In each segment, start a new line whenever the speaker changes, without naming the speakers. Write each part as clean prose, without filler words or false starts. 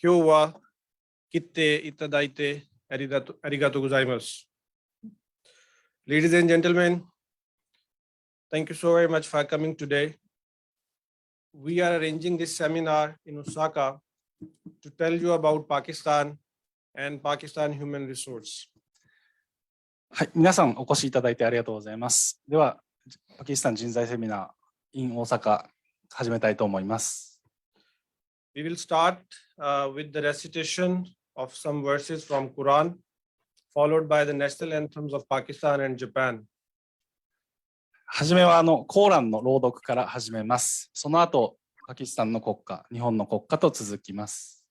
今日は来ていただいてありがとうございます。Ladies and gentlemen, thank you so very much for coming today. We are arranging this seminar in Osaka to tell you about Pakistan and Pakistan human resource.
はい、皆さんお越しいただいてありがとうございます。では、パキスタン人材セミナー in 大阪始めたいと思います。
We will start with the recitation of some verses from Quran, followed by the national anthems of Pakistan and Japan.
はじめはコーランの朗読から始めます。その後、パキスタンの国歌、日本の国歌と続きます。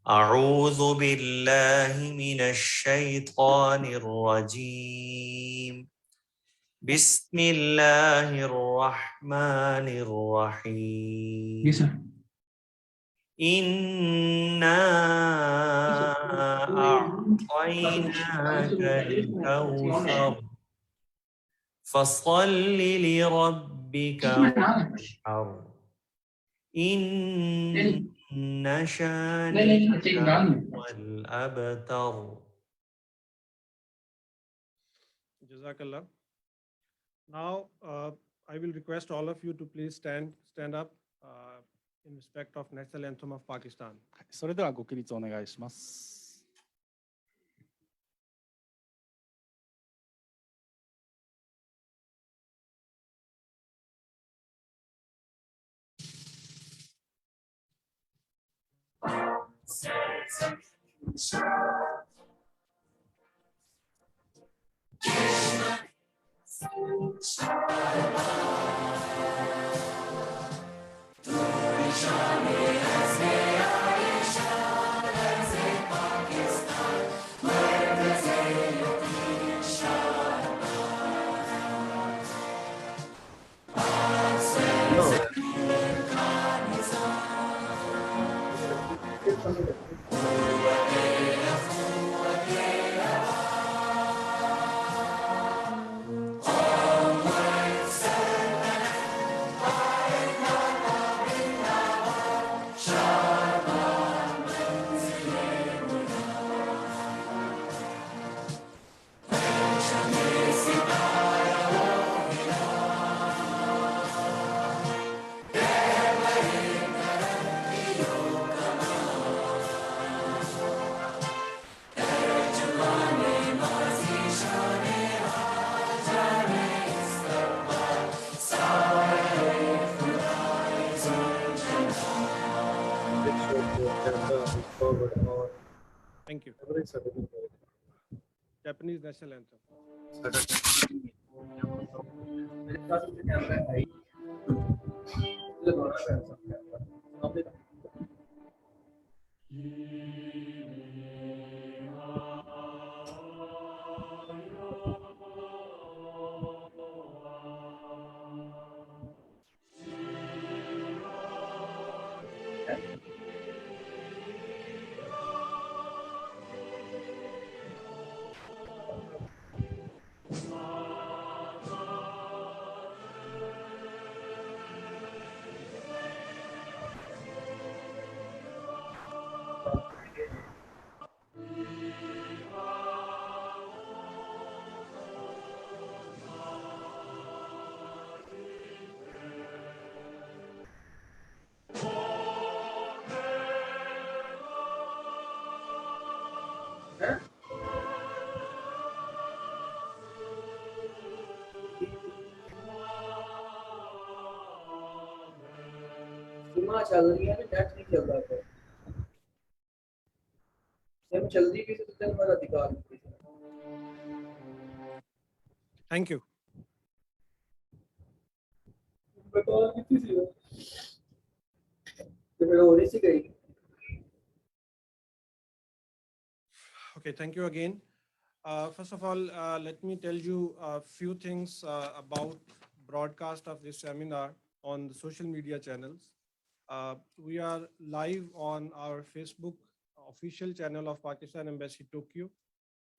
أعوذ بالله من الشيطان الرجيم بسم الله الرحمن الرحيم إنا أعطيناك الكوثر فصل لربك وانحر إن شانئك هو الأبتر.
Jazakallah. Now, I will request all of you to please stand up in respect of national anthem of Pakistan.
それではご起立お願いします。
Thank you. Japanese national anthem.
चल रही है net नहीं चल रहा है SIM चल रही है तो दिन भर अधिकार
Thank you.
बेकार कितनी सी है तो मेरा होने से गई.
Okay, thank you again. First of all, let me tell you a few things about broadcast of this seminar on the social media channels. We are live on our Facebook official channel of Pakistan Embassy Tokyo.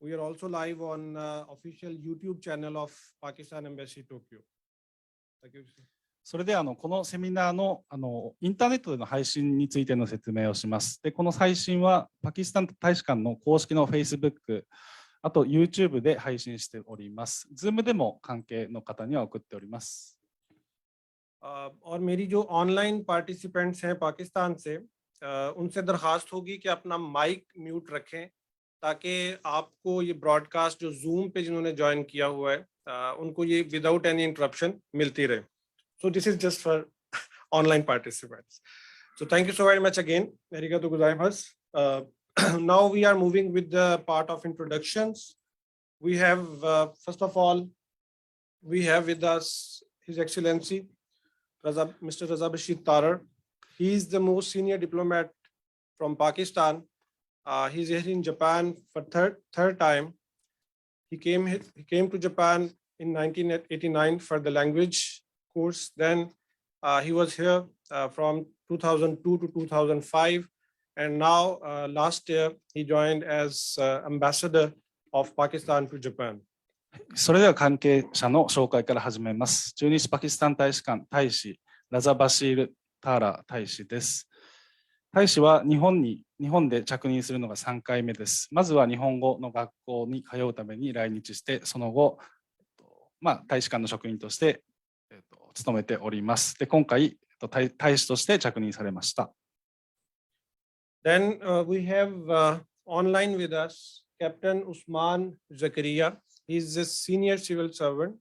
We are also live on official YouTube channel of Pakistan Embassy Tokyo.
それでこのセミナーのインターネットでの配信についての説明をします。で、この配信はパキスタン大使館の公式の Facebook、あと YouTube で配信しております。Zoom でも関係の方には送っております。
और मेरी जो online participants हैं पाकिस्तान से उनसे दरखास्त होगी कि अपना mic mute रखें ताकि आपको ये ब्रॉडकास्ट जो जूम पे जिन्होंने ज्वाइन किया हुआ है उनको ये विदाउट एनी इंटरप्शन मिलती रहे. So this is just for online participants. So thank you so very much again. Arigatou gozaimasu. Now we are moving with the part of introductions. We have first of all we have with us His Excellency Mr. Raza Bashir Tarar. He is the most senior diplomat from Pakistan. He's here in Japan for third time. He came to Japan in 1989 for the language course. Then he was here from 2002 to 2005, and now last year he joined as ambassador of Pakistan to Japan.
それでは関係者の紹介から始めます。駐日パキスタン大使館大使ラザ・バシール・ターラ大使です。大使は日本で着任するのが3回目です。まずは日本語の学校に通うために来日して、その後、大使館の職員として務めております。で、今回大使として着任されました。
Then we have online with us Captain Usman Zakaria. He's a senior civil servant.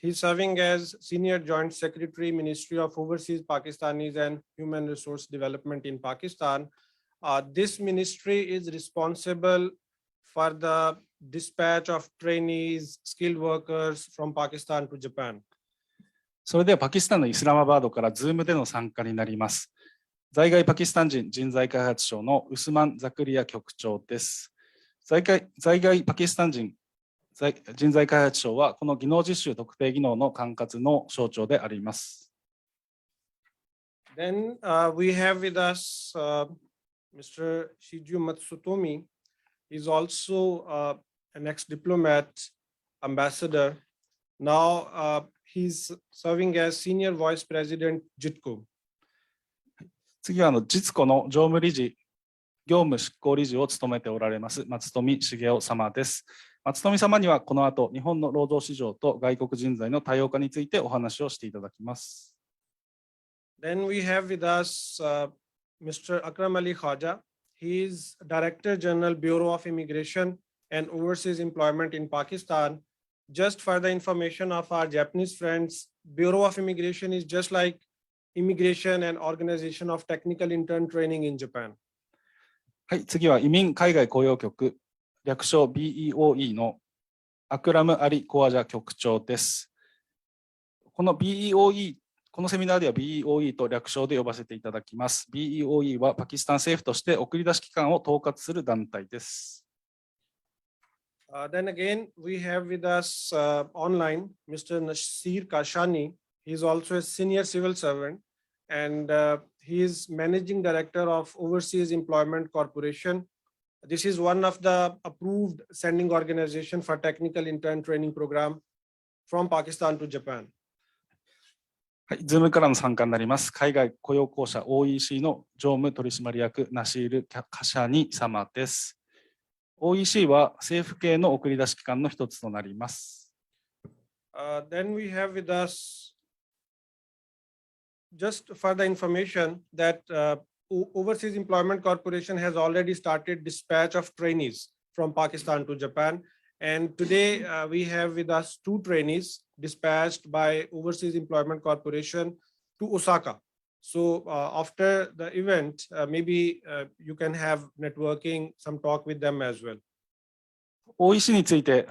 He's serving as Senior Joint Secretary, Ministry of Overseas Pakistanis and Human Resource Development in Pakistan. This ministry is responsible for the dispatch of trainees, skilled workers from Pakistan to Japan.
それではパキスタンのイスラマバードからズームでの参加になります。在外パキスタン人人材開発省のウスマン・ザクリア局長です。在外パキスタン人材開発省はこの技能実習特定技能の管轄の省庁であります。
Then we have with us Mr. Shiju Matsutomi. He's also an ex-diplomat ambassador. Now he's serving as Senior Vice President JITCO.
次はJITCOの常務理事、業務執行理事を務めておられます松富茂雄様です。松富様にはこの後、日本の労働市場と外国人材の多様化についてお話をしていただきます。
Then we have with us Mr. Akram Ali Khaja. He is Director General Bureau of Immigration and Overseas Employment in Pakistan. Just for the information of our Japanese friends, Bureau of Immigration is just like Immigration and Organization of Technical Intern Training in Japan.
はい、次は移民海外雇用局、略称 BEOE のアクラム・アリ・コアジャ局長です。この BEOE、このセミナーでは BEOE と略称で呼ばせていただきます。BEOE はパキスタン政府として送り出し機関を統括する団体です。
Then again, we have with us online Mr. Nasir Kashani. He is also a senior civil servant, and he is Managing Director of Overseas Employment Corporation. This is one of the approved sending organization for technical intern training program from Pakistan to Japan.
はい、Zoom からの参加になります。海外雇用公社 OEC の常務取締役ナシール・カシャニ様です。OEC は政府系の送り出し機関の一つとなります。
Then we have with us just for the information that Overseas Employment Corporation has already started dispatch of trainees from Pakistan to Japan. And today we have with us 2 trainees dispatched by Overseas Employment Corporation to Osaka. So after the event, maybe you can have networking, some talk with them as well.
OEC について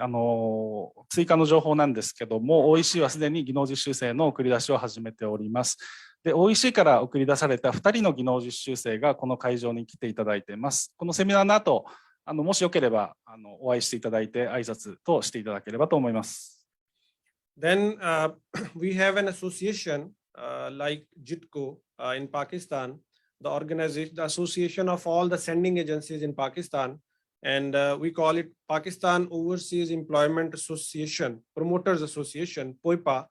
追加の情報なんですけども、OEC はすでに技能実習生の送り出しを始めております。で、OEC から送り出された2人の技能実習生がこの会場に来ていただいています。このセミナーの後、もしよければお会いしていただいて挨拶としていただければと思います。
Then we have an association like JITCO in Pakistan, the organization, the association of all the sending agencies in Pakistan, and we call it Pakistan Overseas Employment Association, Promoters Association, POIPA.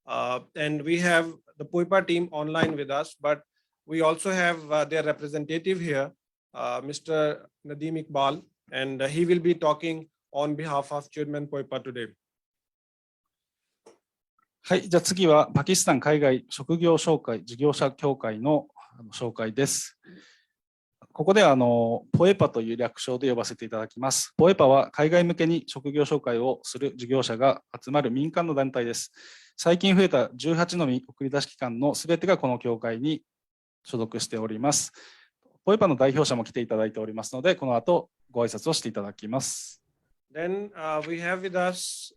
And we have the POIPA team online with us, but we also have their representative here, Mr. Nadeem Iqbal, and he will be talking on behalf of Chairman POIPA today.
はい、じゃあ次はパキスタン海外職業紹介事業者協会の紹介です。ここではポエパという略称で呼ばせていただきます。ポエパは海外向けに職業紹介をする事業者が集まる民間の団体です。最近増えた18の送り出し機関のすべてがこの協会に所属しております。ポエパの代表者も来ていただいておりますので、この後ご挨拶をしていただきます。
Then we have with us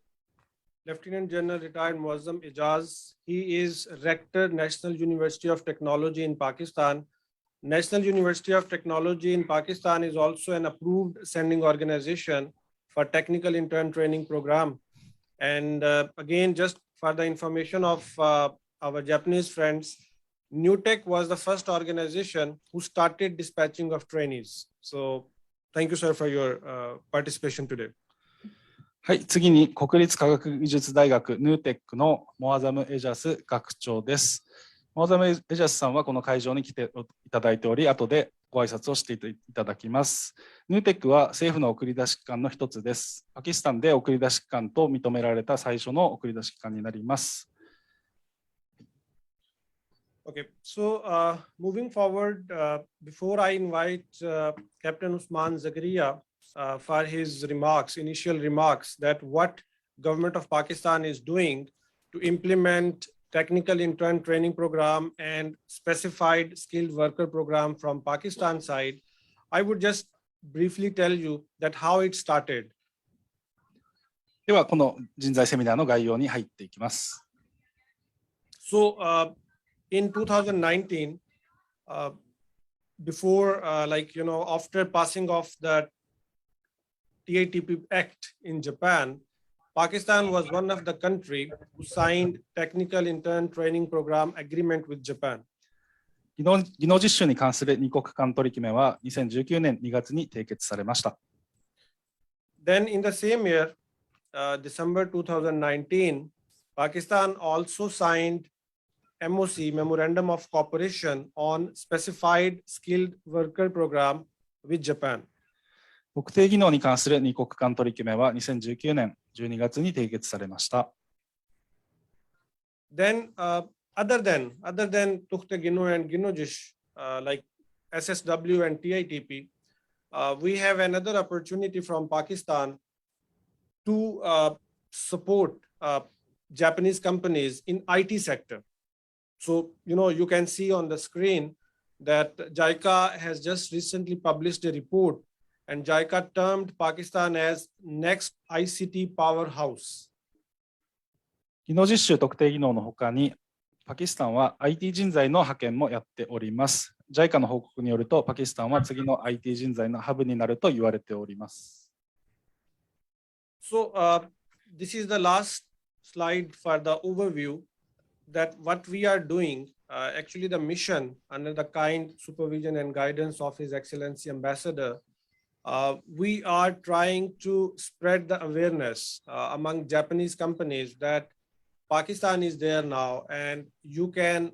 Lieutenant General Retired Muazzam Ijaz. He is Rector, National University of Technology in Pakistan. National University of Technology in Pakistan is also an approved sending organization for technical intern training program. And again, just for the information of our Japanese friends, NewTech was the first organization who started dispatching of trainees. So thank you, sir, for your participation today.
はい、次に国立科学技術大学ヌーテックのモアザム・エジャス学長です。モアザム・エジャスさんはこの会場に来ていただいており、後でご挨拶をしていただきます。ヌーテックは政府の送り出し機関の一つです。パキスタンで送り出し機関と認められた最初の送り出し機関になります。
Okay, so moving forward, before I invite Captain Usman Zakaria for his remarks, initial remarks, that what government of Pakistan is doing to implement technical intern training program and specified skilled worker program from Pakistan side, I would just briefly tell you that how it started.
ではこの人材セミナーの概要に入っていきます。
So in 2019, before after passing of the TATP Act in Japan, Pakistan was one of the country who signed technical intern training program agreement with Japan.
技能実習に関する二国間取り決めは2019年2月に締結されました。
Then in the same year, December 2019, Pakistan also signed MOC, Memorandum of Cooperation on Specified Skilled Worker Program with Japan.
特定技能に関する二国間取り決めは2019年12月に締結されました。
Then other than Tukhte Gino and Ginojish, like SSW and TITP, we have another opportunity from Pakistan to support Japanese companies in IT sector. So, you can see on the screen that JICA has just recently published a report, and JICA termed Pakistan as next ICT powerhouse.
技能実習特定技能のほかに、パキスタンは IT 人材の派遣もやっております。JICA の報告によると、パキスタンは次の IT 人材のハブになると言われております。
So, this is the last slide for the overview that what we are doing, actually the mission under the kind supervision and guidance of His Excellency Ambassador, we are trying to spread the awareness among Japanese companies that Pakistan is there now, and you can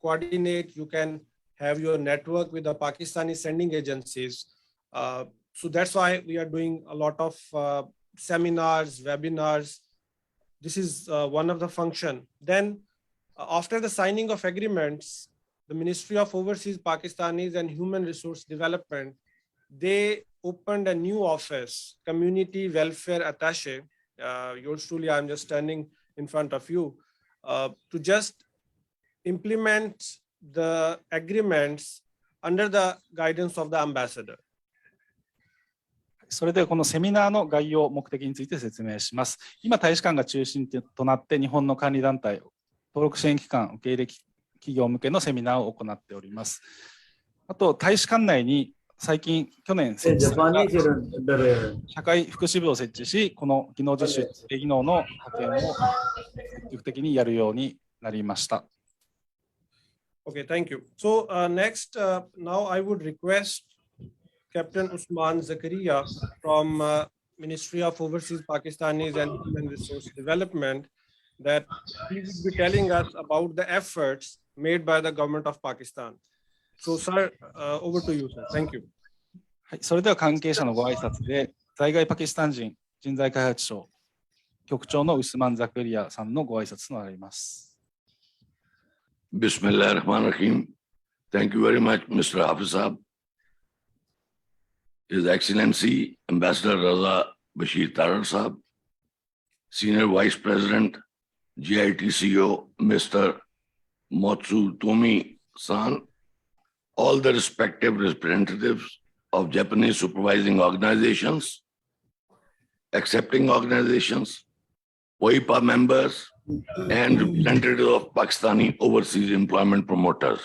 coordinate, you can have your network with the Pakistani sending agencies. So that's why we are doing a lot of seminars, webinars. This is one of the function. Then after the signing of agreements, the Ministry of Overseas Pakistanis and Human Resource Development, they opened a new office, Community Welfare Attaché. Yours truly, I'm just standing in front of you, to just implement the agreements under the guidance of the ambassador.
それでこのセミナーの概要、目的について説明します。今、大使館が中心となって日本の管理団体、登録支援機関、受け入れ企業向けのセミナーを行っております。あと、大使館内に最近、去年設置された社会福祉部を設置し、この技能実習、技能の派遣を積極的にやるようになりました。
Okay, thank you. So next, now I would request Captain Usman Zakaria from Ministry of Overseas Pakistanis and Human Resource Development that he would be telling us about the efforts made by the government of Pakistan. So, sir, over to you, sir. Thank you.
はい、それでは関係者のご挨拶で、在外パキスタン人人材開発省局長のウスマン・ザクリアさんのご挨拶となります。
Bismillah ar-Rahman ar-Rahim. Thank you very much, Mr. Hafiz Saab. His Excellency Ambassador Raza Bashir Tarar Saab, Senior Vice President, GITCO, Mr. Matsutomi San, all the respective representatives of Japanese supervising organizations, accepting organizations, OIPA members, and representatives of Pakistani overseas employment promoters.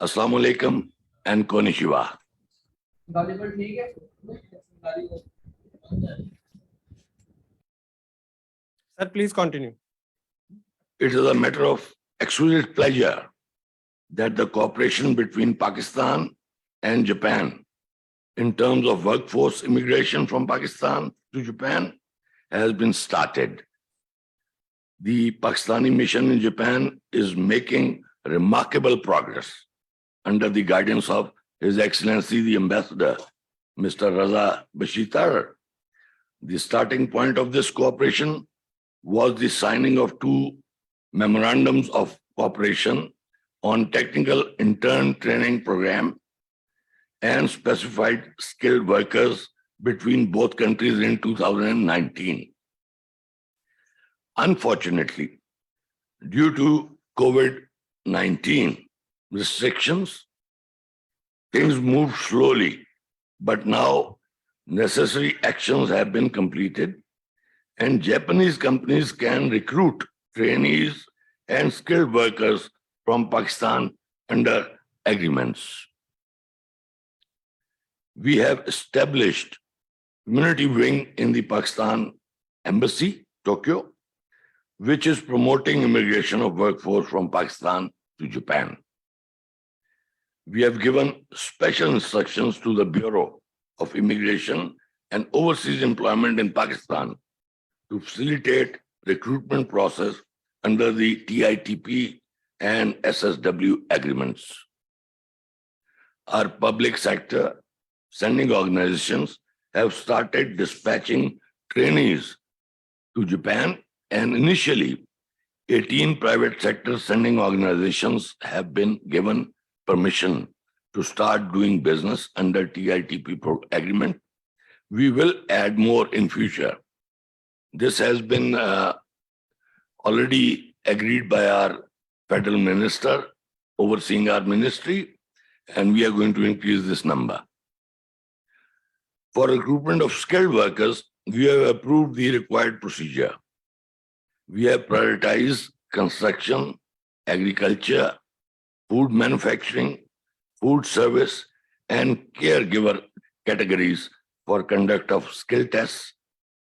Assalamu alaikum and konnichiwa.
Sir, please continue.
It is a matter of exquisite pleasure that the cooperation between Pakistan and Japan in terms of workforce immigration from Pakistan to Japan has been started. The Pakistani mission in Japan is making remarkable progress under the guidance of His Excellency the Ambassador, Mr. Raza Bashir Tarar. The starting point of this cooperation was the signing of 2 memorandums of cooperation on technical intern training program and specified skilled workers between both countries in 2019. Unfortunately, due to COVID-19 restrictions, things moved slowly, but now necessary actions have been completed and Japanese companies can recruit trainees and skilled workers from Pakistan under agreements. We have established community wing in the Pakistan Embassy, Tokyo, which is promoting immigration of workforce from Pakistan to Japan. We have given special instructions to the Bureau of Immigration and Overseas Employment in Pakistan to facilitate recruitment process under the TITP and SSW agreements. Our public sector sending organizations have started dispatching trainees to Japan, and initially 18 private sector sending organizations have been given permission to start doing business under TITP agreement. We will add more in future. This has been already agreed by our federal minister overseeing our ministry, and we are going to increase this number. For recruitment of skilled workers, we have approved the required procedure. We have prioritized construction, agriculture, food manufacturing, food service, and caregiver categories for conduct of skill tests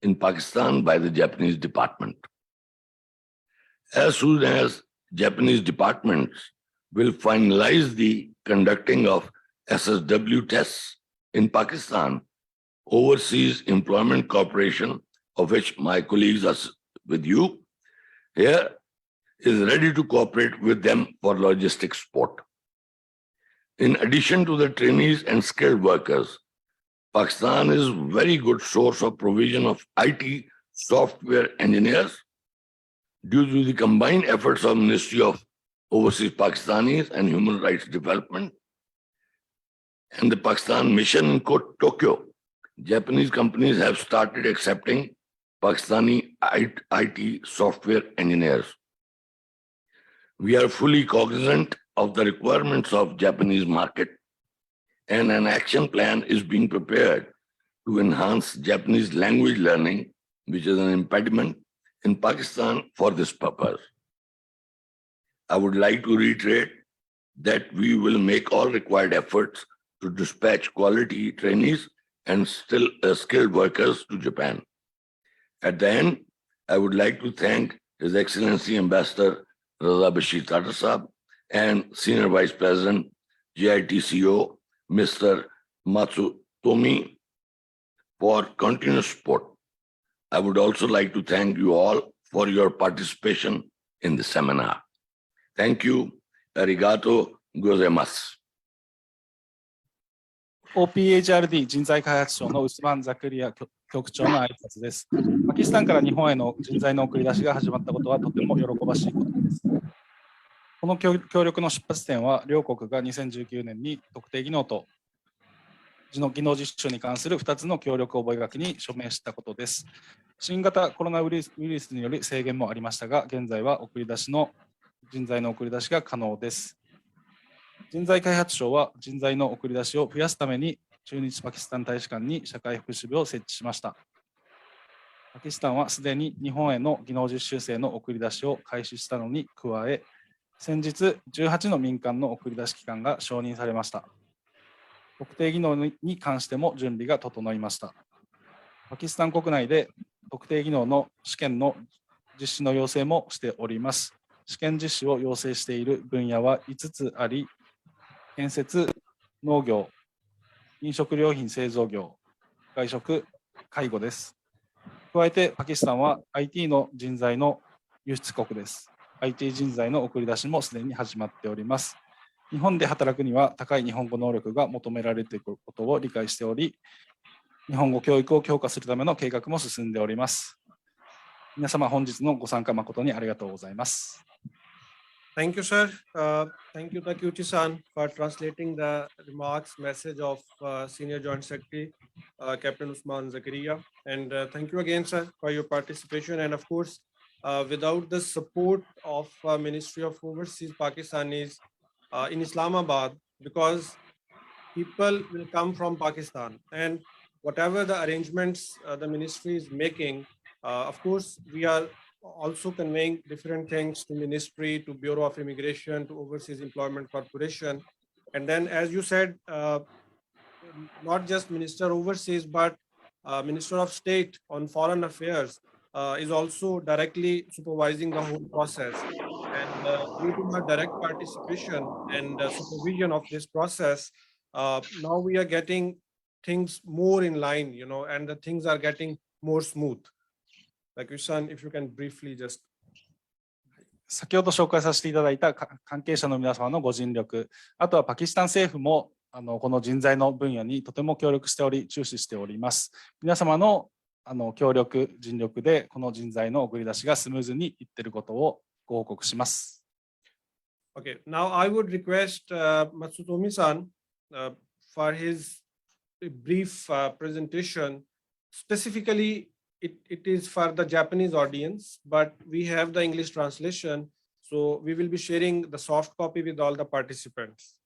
in Pakistan by the Japanese department. As soon as Japanese departments will finalize the conducting of SSW tests in Pakistan, Overseas Employment Corporation, of which my colleagues are with you here, is ready to cooperate with them for logistics support. In addition to the trainees and skilled workers, Pakistan is a very good source of provision of IT software engineers due to the combined efforts of Ministry of Overseas Pakistanis and Human Rights Development and the Pakistan mission in Tokyo. Japanese companies have started accepting Pakistani IT software engineers. We are fully cognizant of the requirements of Japanese market, and an action plan is being prepared to enhance Japanese language learning, which is an impediment in Pakistan for this purpose. I would like to reiterate that we will make all required efforts to dispatch quality trainees and skilled workers to Japan. At the end, I would like to thank His Excellency Ambassador Raza Bashir Tarar Saab and Senior Vice President, GITCO, Mr. Matsutomi, for continuous support. I would also like to thank you all for your participation in the seminar. Thank you. Arigato gozaimasu.
OPHRD 人材開発省のウスマン・ザクリア局長の挨拶です。パキスタンから日本への人材の送り出しが始まったことはとても喜ばしいことです。この協力の出発点は、両国が2019年に特定技能と技能実習に関する2つの協力覚書に署名したことです。新型コロナウイルスによる制限もありましたが、現在は人材の送り出しが可能です。人材開発省は人材の送り出しを増やすために、駐日パキスタン大使館に社会福祉部を設置しました。パキスタンはすでに日本への技能実習生の送り出しを開始したのに加え、先日18の民間の送り出し機関が承認されました。特定技能に関しても準備が整いました。パキスタン国内で特定技能の試験の実施の要請もしております。試験実施を要請している分野は5つあり、建設、農業、飲食料品製造業、外食、介護です。加えてパキスタンは IT の人材の輸出国です。IT 人材の送り出しもすでに始まっております。日本で働くには高い日本語能力が求められていることを理解しており、日本語教育を強化するための計画も進んでおります。皆様、本日のご参加誠にありがとうございます。
Thank you, sir. Thank you, Takuchi-san, for translating the remarks, message of Senior Joint Secretary, Captain Usman Zakaria. And thank you again, sir, for your participation. And of course, without the support of Ministry of Overseas Pakistanis in Islamabad, because people will come from Pakistan, and whatever the arrangements the ministry is making, of course, we are also conveying different things to ministry, to Bureau of Immigration, to Overseas Employment Corporation. And then, as you said, not just Minister Overseas, but Minister of State on Foreign Affairs is also directly supervising the whole process. And due to my direct participation and supervision of this process, now we are getting things more in line, and the things are getting more smooth. Like Ushan, if you can briefly just.
先ほど紹介させていただいた関係者の皆様のご尽力、あとはパキスタン政府もこの人材の分野にとても協力しており、注視しております。皆様の協力、尽力でこの人材の送り出しがスムーズにいっていることをご報告します。
Okay, now I would request Matsutomi-san for his brief presentation. Specifically, it is for the Japanese audience, but we have the English translation, so we will be sharing the soft copy with all the participants.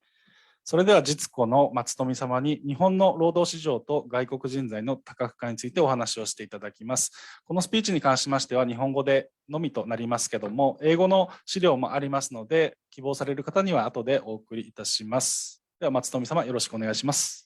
それでは実子の松富様に日本の労働市場と外国人材の多角化についてお話をしていただきます。このスピーチに関しましては日本語でのみとなりますけども、英語の資料もありますので、希望される方には後でお送りいたします。では松富様、よろしくお願いします。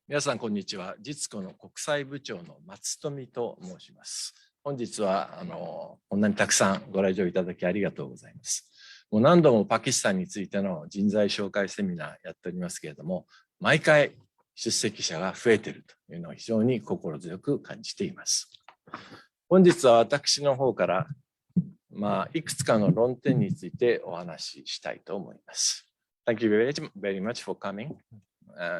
皆さんこんにちは。実子の国際部長の松富と申します。本日はこんなにたくさんご来場いただきありがとうございます。もう何度もパキスタンについての人材紹介セミナーやっておりますけれども、毎回出席者が増えているというのを非常に心強く感じています。本日は私の方からいくつかの論点についてお話ししたいと思います。Thank you very much for coming.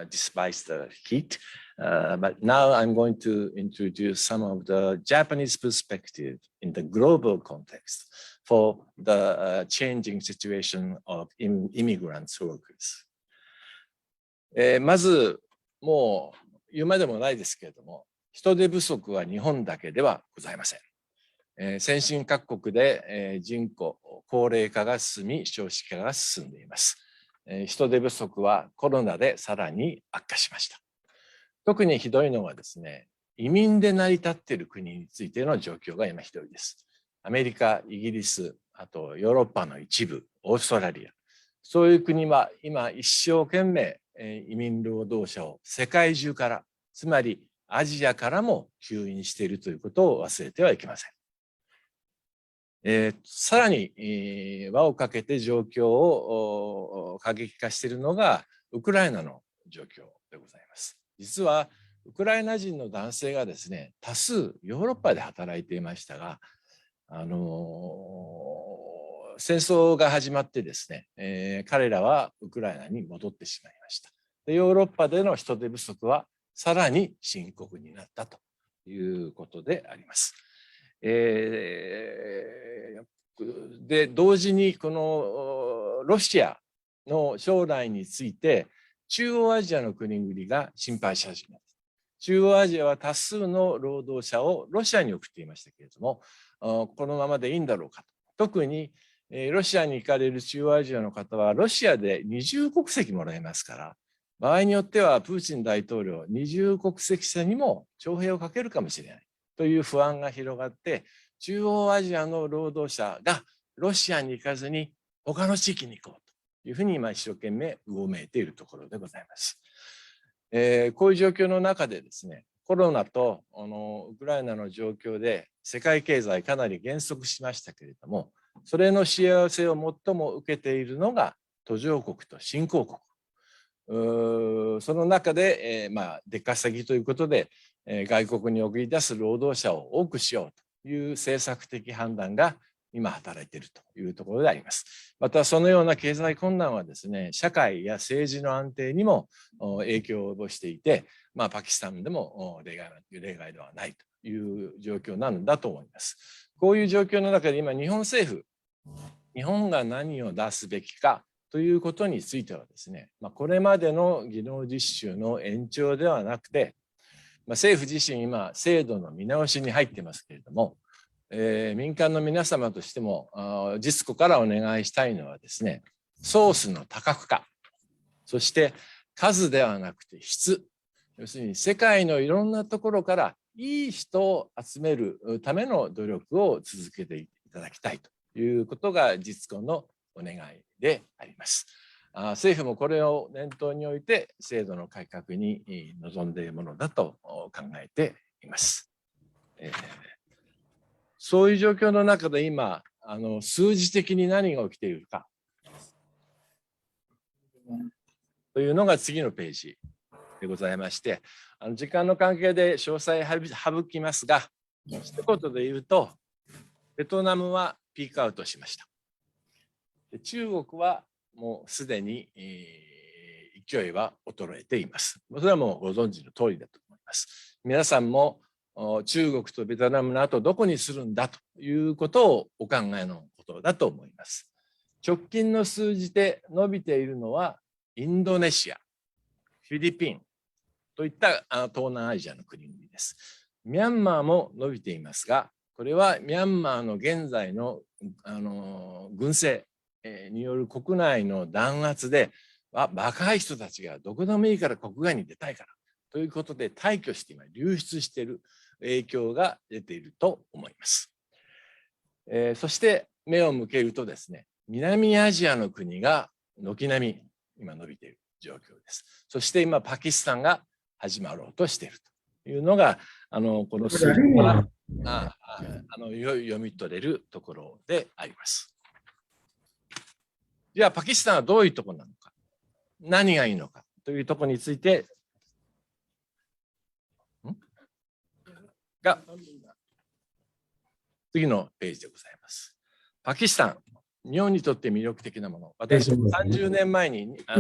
Despite the heat. But now I'm going to introduce some of the Japanese perspective in the global context for the changing situation of immigrants workers. まず、もう言うまでもないですけれども、人手不足は日本だけではございません。先進各国で人口高齢化が進み、少子化が進んでいます。人手不足はコロナでさらに悪化しました。特にひどいのはですね、移民で成り立っている国についての状況が今ひどいです。アメリカ、イギリス、あとヨーロッパの一部、オーストラリア、そういう国は今一生懸命移民労働者を世界中から、つまりアジアからも吸引しているということを忘れてはいけません。さらに輪をかけて状況を過激化しているのがウクライナの状況でございます。実はウクライナ人の男性がですね、多数ヨーロッパで働いていましたが、戦争が始まってですね、彼らはウクライナに戻ってしまいました。で、ヨーロッパでの人手不足はさらに深刻になったということであります。で、同時にこのロシアの将来について中央アジアの国々が心配し始めます。中央アジアは多数の労働者をロシアに送っていましたけれども、このままでいいんだろうかと。特にロシアに行かれる中央アジアの方はロシアで二重国籍もらえますから、場合によってはプーチン大統領二重国籍者にも徴兵をかけるかもしれないという不安が広がって、中央アジアの労働者がロシアに行かずに他の地域に行こうというふうに今一生懸命うごめいているところでございます。こういう状況の中でですね、コロナとウクライナの状況で世界経済かなり減速しましたけれども、それの幸せを最も受けているのが途上国と新興国。その中で、出稼ぎということで、外国に送り出す労働者を多くしようという政策的判断が今働いているというところであります。またそのような経済困難はですね、社会や政治の安定にも影響を及ぼしていて、パキスタンでも例外ではないという状況なんだと思います。こういう状況の中で今日本政府、日本が何を出すべきかということについてはですね、これまでの技能実習の延長ではなくて、政府自身今制度の見直しに入っていますけれども、民間の皆様としても実庫からお願いしたいのはですね、ソースの多角化、そして数ではなくて質、要するに世界のいろんなところからいい人を集めるための努力を続けていただきたいということが実庫のお願いであります。政府もこれを念頭に置いて制度の改革に臨んでいるものだと考えています。そういう状況の中で今数字的に何が起きているかというのが次のページでございまして、時間の関係で詳細省きますが、一言で言うと、ベトナムはピークアウトしました。中国はもうすでに勢いは衰えています。それはもうご存知の通りだと思います。皆さんも中国とベトナムの後どこにするんだということをお考えのことだと思います。直近の数字で伸びているのはインドネシア、フィリピンといった東南アジアの国々です。ミャンマーも伸びていますが、これはミャンマーの現在の軍政による国内の弾圧で若い人たちがどこでもいいから国外に出たいからということで大挙して今流出している影響が出ていると思います。そして目を向けるとですね、南アジアの国が軒並み今伸びている状況です。そして今パキスタンが始まろうとしているというのがこの数字から読み取れるところであります。じゃあパキスタンはどういうところなのか、何がいいのかというところについてが次のページでございます。パキスタン、日本にとって魅力的なもの。私も30年前に近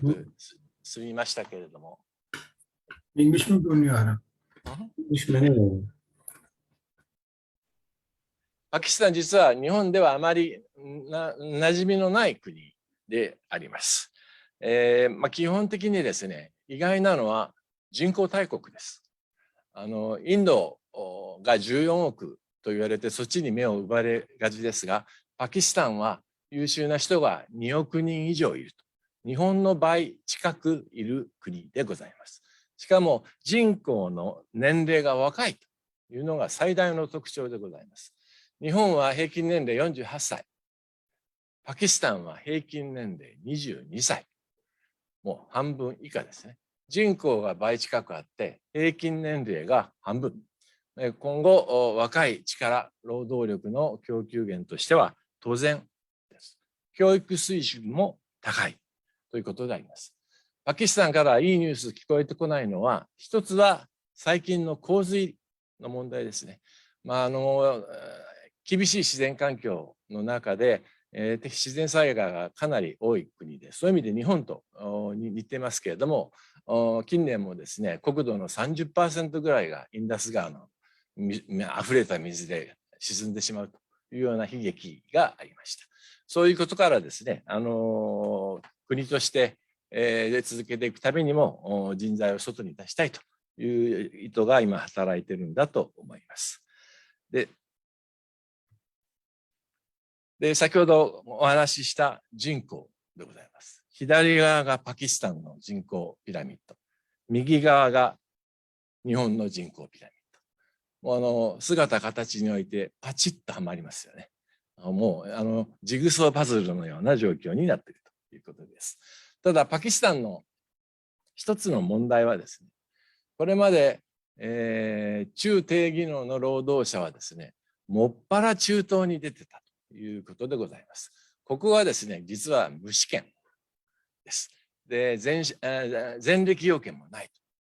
く住みましたけれども。パキスタン実は日本ではあまり馴染みのない国であります。基本的にですね、意外なのは人口大国です。インドが14億と言われてそっちに目を奪われがちですが、パキスタンは優秀な人が2億人以上いると。日本の倍近くいる国でございます。しかも人口の年齢が若いというのが最大の特徴でございます。日本は平均年齢48歳。パキスタンは平均年齢22歳。もう半分以下ですね。人口が倍近くあって平均年齢が半分。今後若い力、労働力の供給源としては当然です。教育水準も高い。ということであります。パキスタンからいいニュース聞こえてこないのは、一つは最近の洪水の問題ですね。厳しい自然環境の中で、自然災害がかなり多い国で、そういう意味で日本と似てますけれども、近年もですね、国土の 30% ぐらいがインダス川の溢れた水で沈んでしまうというような悲劇がありました。そういうことからですね、国として、続けていくためにも人材を外に出したいという意図が今働いているんだと思います。で、先ほどお話しした人口でございます。左側がパキスタンの人口ピラミッド。右側が日本の人口ピラミッド。もう姿形においてパチッとはまりますよね。もうジグソーパズルのような状況になっているということです。ただパキスタンの一つの問題はですね、これまで、中低技能の労働者はですね、もっぱら中東に出てたということでございます。ここはですね、実は無試験です。で、前歴要件もない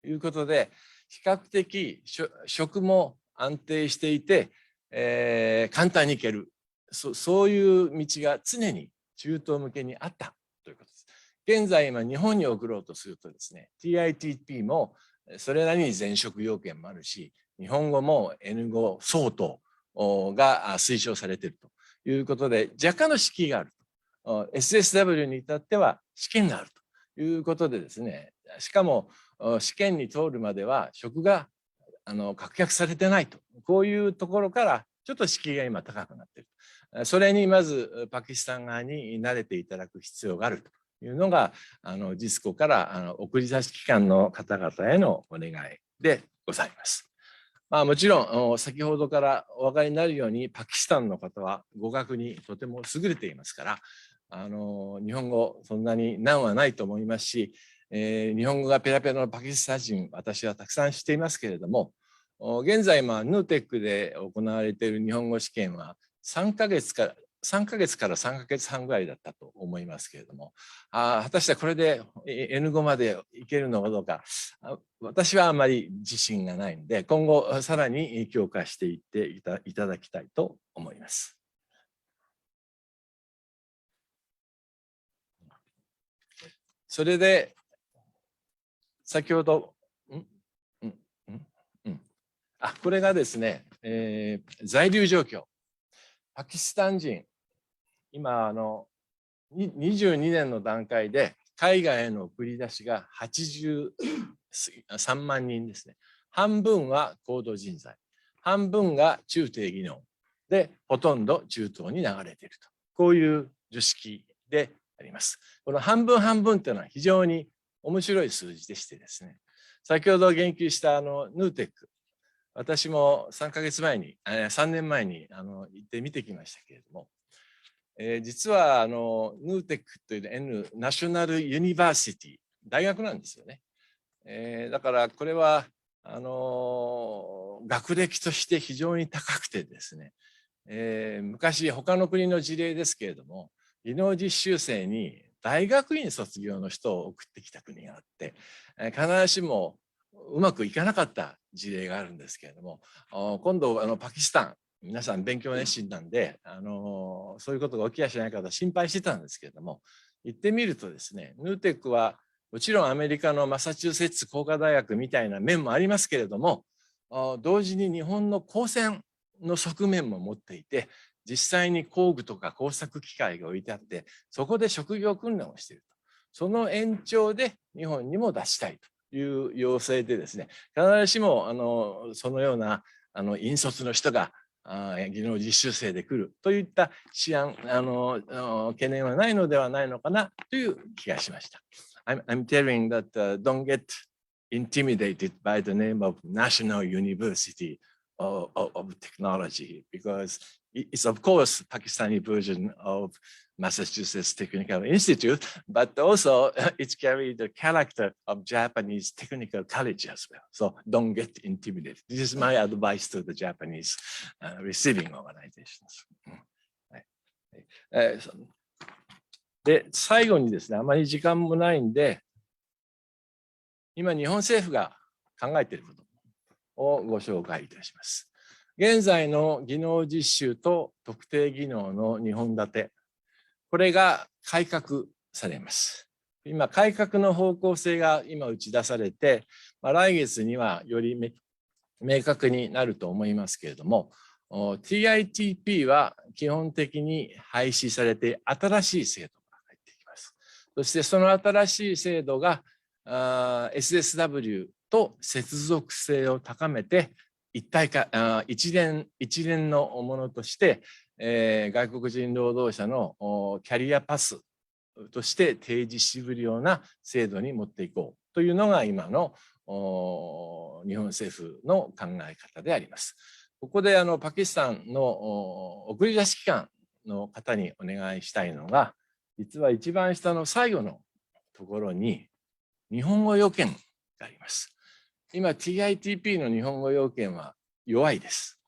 ということで、比較的職も安定していて、簡単に行ける。そういう道が常に中東向けにあったということです。現在今日本に送ろうとするとですね、TITP もそれなりに前職要件もあるし、日本語も N5 相当が推奨されているということで、若干の敷居があると。SSW に至っては試験があるということでですね、しかも試験に通るまでは職が確約されてないと、こういうところからちょっと敷居が今高くなっている。それにまずパキスタン側に慣れていただく必要があるというのがJISCOから送り出し機関の方々へのお願いでございます。もちろん先ほどからお分かりになるようにパキスタンの方は語学にとても優れていますから、日本語そんなに難はないと思いますし、日本語がペラペラのパキスタン人、私はたくさん知っていますけれども、現在NUTEC で行われている日本語試験は3ヶ月から3ヶ月半ぐらいだったと思いますけれども、果たしてこれで N5 までいけるのかどうか、私はあまり自信がないので、今後さらに強化していっていただきたいと思います。それで、先ほど、これがですね、在留状況。パキスタン人、今22年の段階で海外への送り出しが83万人ですね。半分は高度人材、半分が中低技能で、ほとんど中東に流れていると。こういう図式であります。この半分半分というのは非常に面白い数字でしてですね、先ほど言及したNUTEC、私も3年前に行って見てきましたけれども、実はNUTEC という N ナショナルユニバーシティ、大学なんですよね。だからこれは学歴として非常に高くてですね、昔他の国の事例ですけれども、技能実習生に大学院卒業の人を送ってきた国があって、必ずしもうまくいかなかった事例があるんですけれども、今度パキスタン、皆さん勉強熱心なんでそういうことが起きやしないかと心配してたんですけれども、行ってみるとですね、NUTECはもちろんアメリカのマサチューセッツ工科大学みたいな面もありますけれども、同時に日本の高専の側面も持っていて、実際に工具とか工作機械が置いてあって、そこで職業訓練をしていると。その延長で日本にも出したいという要請でですね、必ずしもそのような引率の人が技能実習生で来るといった懸念はないのではないのかなという気がしました。I'm telling that don't get intimidated by the name of National University of Technology, because it's of course Pakistani version of Massachusetts Technical Institute, but also it's carried the character of Japanese technical college as well. So don't get intimidated. This is my advice to the Japanese receiving organizations. で、最後にですね、あまり時間もないんで、今日本政府が考えていることをご紹介いたします。現在の技能実習と特定技能の2本立て、これが改革されます。今、改革の方向性が今打ち出されて、来月にはより明確になると思いますけれども、TITP は基本的に廃止されて新しい制度が入ってきます。そしてその新しい制度がSSW と接続性を高めて一連のものとして、外国人労働者のキャリアパスとして提示しうるような制度に持っていこうというのが今の日本政府の考え方であります。ここでパキスタンの送り出し機関の方にお願いしたいのが、実は一番下の最後のところに日本語要件があります。今 TITP の日本語要件は弱いです。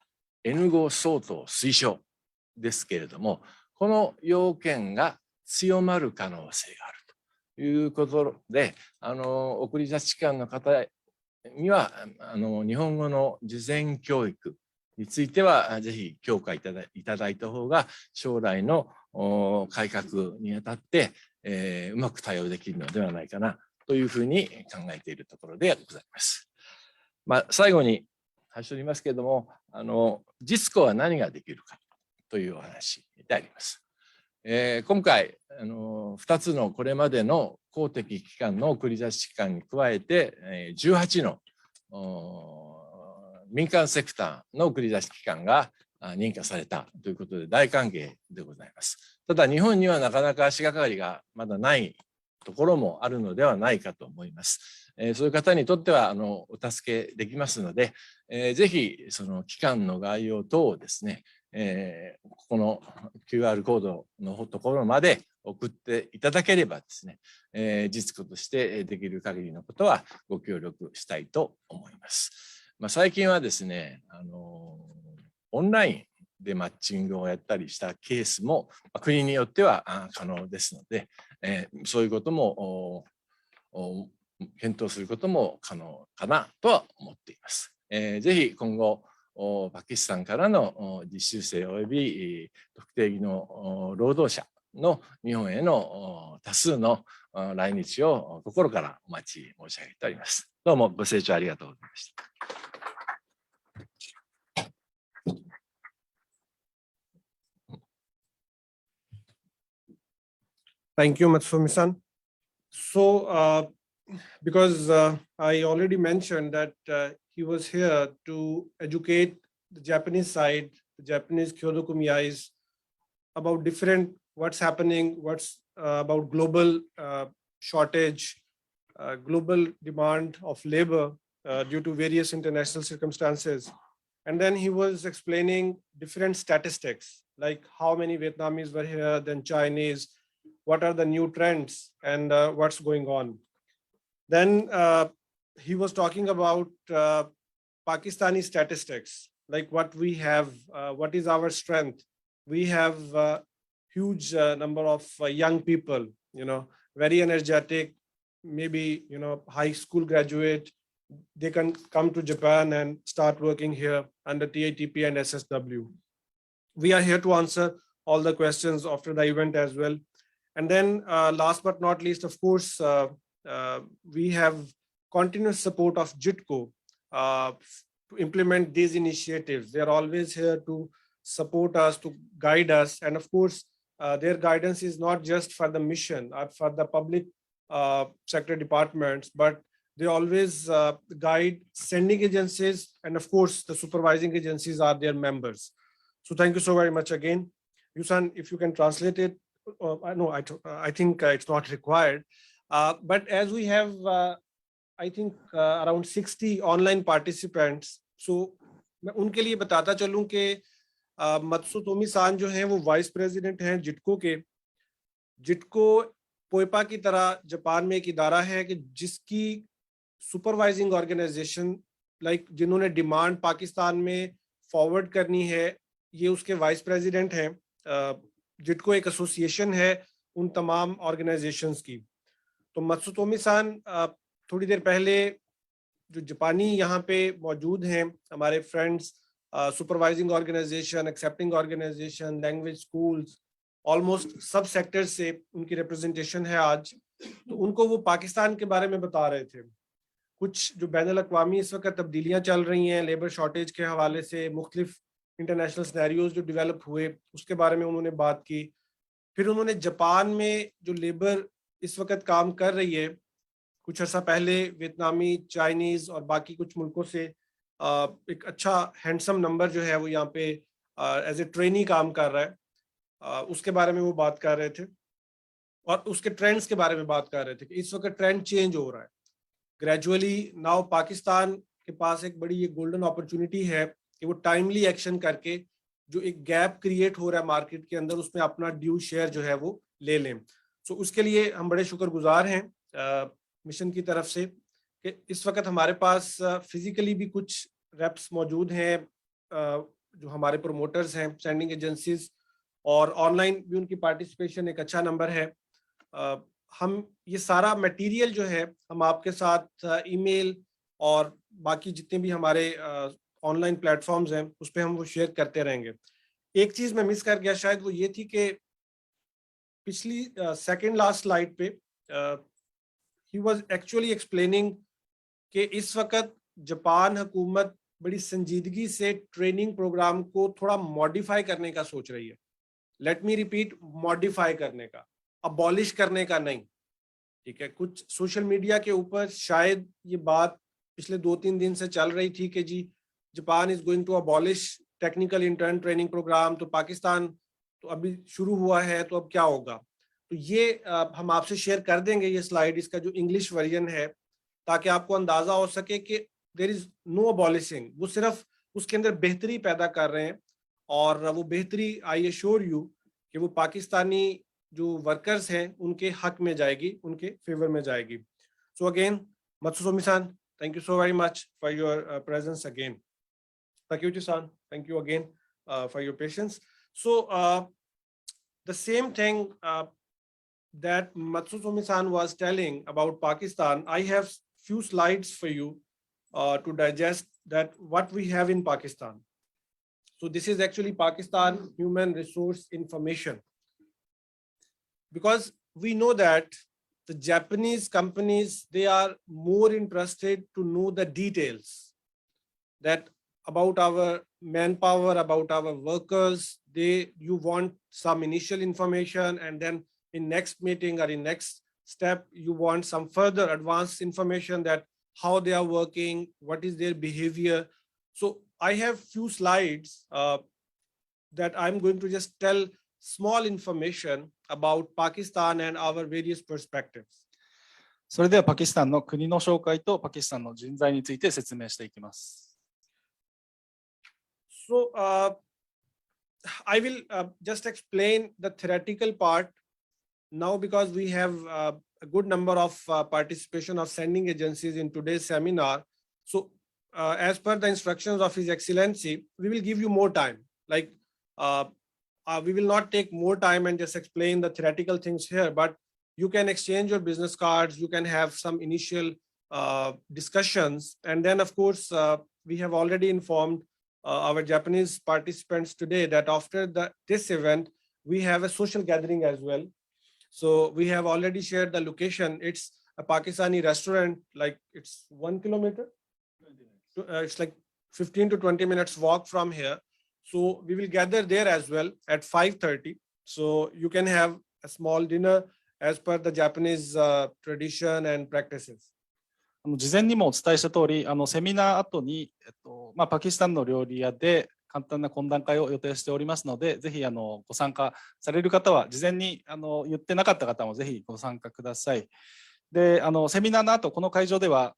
N5 相当推奨ですけれども、この要件が強まる可能性があるということで、送り出し機関の方には日本語の事前教育についてはぜひ強化いただいた方が将来の改革にあたって、うまく対応できるのではないかなというふうに考えているところでございます。最後に最初に言いますけれども、実行は何ができるかというお話であります。今回2つのこれまでの公的機関の送り出し機関に加えて18の民間セクターの送り出し機関が認可されたということで大歓迎でございます。ただ日本にはなかなか足がかりがまだないところもあるのではないかと思います。そういう方にとってはお助けできますので、ぜひその機関の概要等をですね、ここの QR コードのところまで送っていただければですね、実行としてできる限りのことはご協力したいと思います。最近はですね、オンラインでマッチングをやったりしたケースも国によっては可能ですので、そういうことも検討することも可能かなとは思っています。ぜひ今後パキスタンからの実習生および特定技能労働者の日本への多数の来日を心からお待ち申し上げております。どうもご清聴ありがとうございました。
Thank you, Matsumi-san. So, because I already mentioned that he was here to educate the Japanese side, the Japanese Kyoto Kumiyais, about what's happening, what's about global shortage, global demand of labor due to various international circumstances. And then he was explaining different statistics, like how many Vietnamese were here, then Chinese, what are the new trends and what's going on. Then he was talking about Pakistani statistics, like what we have, what is our strength. We have a huge number of young people, very energetic, maybe, high school graduate. They can come to Japan and start working here under TITP and SSW. We are here to answer all the questions after the event as well. And then last but not least, of course, we have continuous support of JITCO to implement these initiatives. They are always here to support us, to guide us. And of course, their guidance is not just for the mission or for the public sector departments, but they always guide sending agencies. And of course, the supervising agencies are their members. So thank you so very much again. Yusan, if you can translate it. I think it's not required. But as we have, I think around 60 online participants, so मैं उनके लिए बताता चलूं कि मत्सुतोमी-सान जो हैं वो vice president हैं जिटको के। जिटको पोइपा की तरह जापान में एक इदारा है कि जिसकी सुपरवाइजिंग ऑर्गेनाइजेशन लाइक जिन्होंने डिमांड पाकिस्तान में फॉरवर्ड करनी है, ये उसके वाइस प्रेसिडेंट हैं। जिटको एक एसोसिएशन है उन तमाम ऑर्गेनाइजेशंस की। तो मत्सुतोमी सान थोड़ी देर पहले जो जापानी यहाँ पे मौजूद हैं हमारे friends, supervising organization, accepting organization, language schools, almost सब सेक्टर से उनकी रिप्रेजेंटेशन है आज। तो उनको वो पाकिस्तान के बारे में बता रहे थे, कुछ जो बैनुल अक़वामी इस वक्त तब्दीलियां चल रही हैं लेबर शॉर्टेज के हवाले से, मुख्तलिफ इंटरनेशनल सिनेरियोज जो डेवलप हुए उसके बारे में उन्होंने बात की। फिर उन्होंने जापान में जो लेबर इस वक्त काम कर रही है, कुछ अर्सा पहले वियतनामी, चाइनीज और बाकी कुछ मुल्कों से एक अच्छा हैंडसम नंबर जो है वो यहाँ पे एज ए ट्रेनी काम कर रहा है, उसके बारे में वो बात कर रहे थे। और उसके ट्रेंड्स के बारे में बात कर रहे थे कि इस वक्त ट्रेंड चेंज हो रहा है ग्रेजुअली। नाउ पाकिस्तान के पास एक बड़ी ये गोल्डन अपॉर्चुनिटी है कि वो टाइमली एक्शन करके जो एक गैप क्रिएट हो रहा है मार्केट के अंदर, उसमें अपना ड्यू शेयर जो है वो ले लें। सो उसके लिए हम बड़े शुक्रगुजार हैं मिशन की तरफ से कि इस वक्त हमारे पास फिजिकली भी कुछ रेप्स मौजूद हैं, जो हमारे प्रोमोटर्स हैं, सेंडिंग एजेंसीज, और ऑनलाइन भी उनकी पार्टिसिपेशन एक अच्छा नंबर है। हम ये सारा मटेरियल जो है हम आपके साथ ईमेल और बाकी जितने भी हमारे ऑनलाइन प्लेटफॉर्म्स हैं उस पर हम वो शेयर करते रहेंगे। एक चीज मैं मिस कर गया शायद, वो ये थी कि पिछली सेकंड लास्ट स्लाइड पे ही वाज एक्चुअली एक्सप्लेनिंग कि इस वक्त जापान हुकूमत बड़ी संजीदगी से ट्रेनिंग प्रोग्राम को थोड़ा मॉडिफाई करने का सोच रही है। लेट मी रिपीट, मॉडिफाई करने का, अबॉलिश करने का नहीं। ठीक है, कुछ सोशल मीडिया के ऊपर शायद ये बात पिछले 2-3 दिन से चल रही थी कि जी Japan is going to abolish technical intern training program, तो पाकिस्तान तो अभी शुरू हुआ है तो अब क्या होगा। तो ये हम आपसे शेयर कर देंगे ये स्लाइड, इसका जो इंग्लिश वर्जन है, ताकि आपको अंदाजा हो सके कि देयर इज नो अबॉलिशिंग, वो सिर्फ उसके अंदर बेहतरी पैदा कर रहे हैं। और वो बेहतरी आई एश्योर यू कि वो पाकिस्तानी जो वर्कर्स हैं उनके हक में जाएगी, उनके फेवर में जाएगी। So again Matsutomi-san, thank you so very much for your presence again. Takeuchi-san, thank you again for your patience. So the same thing that Matsutomi-san was telling about Pakistan, I have few slides for you to digest that what we have in Pakistan. So this is actually Pakistan human resource information, because we know that the Japanese companies, they are more interested to know the details that about our manpower, about our workers. You want some initial information, and then in next meeting or in next step, you want some further advanced information that how they are working, what is their behavior. So I have few slides that I'm going to just tell small information about Pakistan and our various perspectives.
それではパキスタンの国の紹介とパキスタンの人材について説明していきます。
So I will just explain the theoretical part now, because we have a good number of participation of sending agencies in today's seminar. So as per the instructions of His Excellency, we will give you more time. Like we will not take more time and just explain the theoretical things here, but you can exchange your business cards, you can have some initial discussions, and then of course we have already informed our Japanese participants today that after this event we have a social gathering as well. So we have already shared the location. It's a Pakistani restaurant, like it's 1 kilometer. It's like 15 to 20 minutes walk from here. So we will gather there as well at 5:30. So you can have a small dinner as per the Japanese tradition and practices.
事前にもお伝えした通り、セミナー後に、パキスタンの料理屋で簡単な懇談会を予定しておりますので、ぜひご参加される方は、事前に言ってなかった方もぜひご参加ください。で、セミナーの後、この会場では、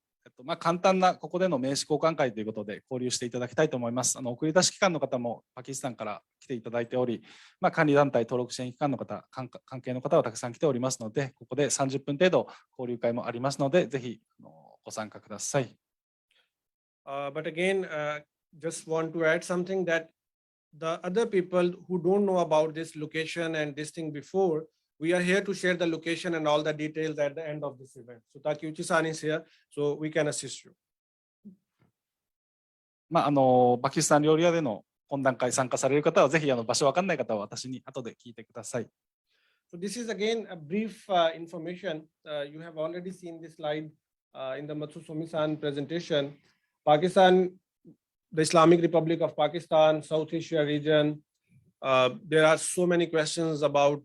簡単なここでの名刺交換会ということで交流していただきたいと思います。送り出し機関の方もパキスタンから来ていただいており、管理団体登録支援機関の方、関係の方はたくさん来ておりますので、ここで30分程度交流会もありますので、ぜひご参加ください。
But again, just want to add something that the other people who don't know about this location and this thing before, we are here to share the location and all the details at the end of this event. So Takeuchi-san is here, so we can assist you.
パキスタン料理屋での懇談会参加される方は、ぜひ場所わかんない方は私に後で聞いてください。
So this is again a brief information. You have already seen this slide in the Matsusomi-san presentation. Pakistan, the Islamic Republic of Pakistan, South Asia region. There are so many questions about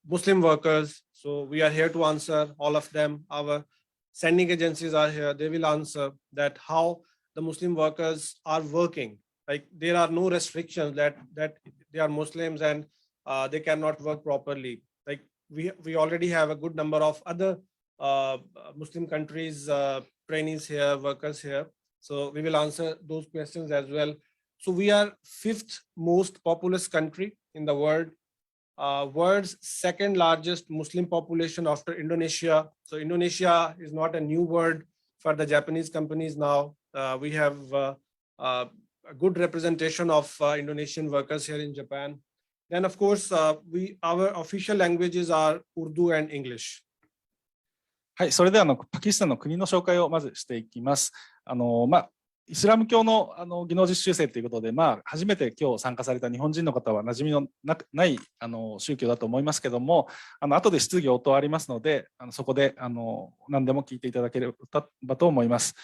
Muslim workers. So we are here to answer all of them. Our sending agencies are here. They will answer that how the Muslim workers are working. Like there are no restrictions that they are Muslims and they cannot work properly. Like we already have a good number of other Muslim countries, trainees here, workers here. So we will answer those questions as well. So we are 5th most populous country in the world. World's 2nd largest Muslim population after Indonesia. So Indonesia is not a new word for the Japanese companies now. We have a good representation of Indonesian workers here in Japan. Then of course, our official languages are Urdu and English.
はい、それではパキスタンの国の紹介をまずしていきます。イスラム教の技能実習生ということで、初めて今日参加された日本人の方は馴染みのない宗教だと思いますけども、後で質疑応答ありますので、そこで何でも聞いていただければと思います。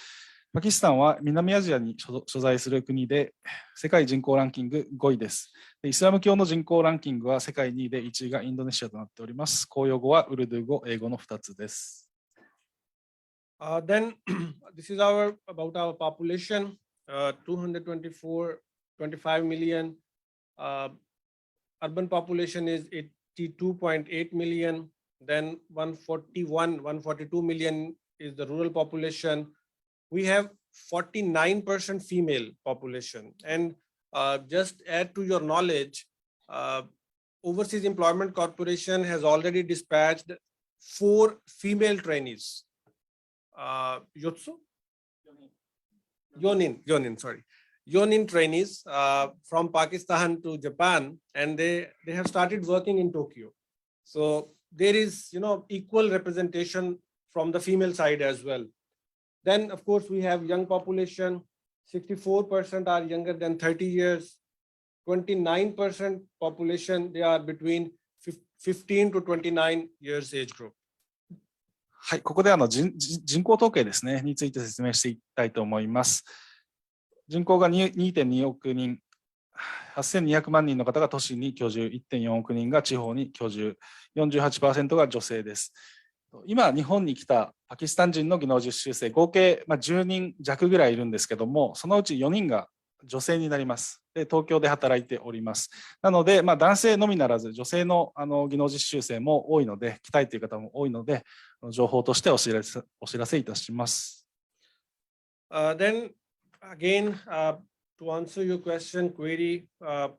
パキスタンは南アジアに所在する国で、世界人口ランキング5位です。イスラム教の人口ランキングは世界2位で、1位がインドネシアとなっております。公用語はウルドゥー語、英語の2つです。
Then this is about our population, 225 million. Urban population is 82.8 million. Then 142 million is the rural population. We have 49% female population. And just add to your knowledge, Overseas Employment Corporation has already dispatched 4 female trainees. Yonin trainees from Pakistan to Japan, and they have started working in Tokyo. So there is equal representation from the female side as well. Then of course we have young population. 64% are younger than 30 years. 29% population, they are between 15 to 29 years age group.
はい、ここで人口統計ですね、について説明していきたいと思います。人口が 2.2 億人、8200万人の方が都市に居住、1.4 億人が地方に居住、48% が女性です。今、日本に来たパキスタン人の技能実習生、合計10人弱ぐらいいるんですけども、そのうち4人が女性になります。で、東京で働いております。なので、男性のみならず女性の技能実習生も多いので、来たいという方も多いので、情報としてお知らせいたします。
Then again, to answer your query, for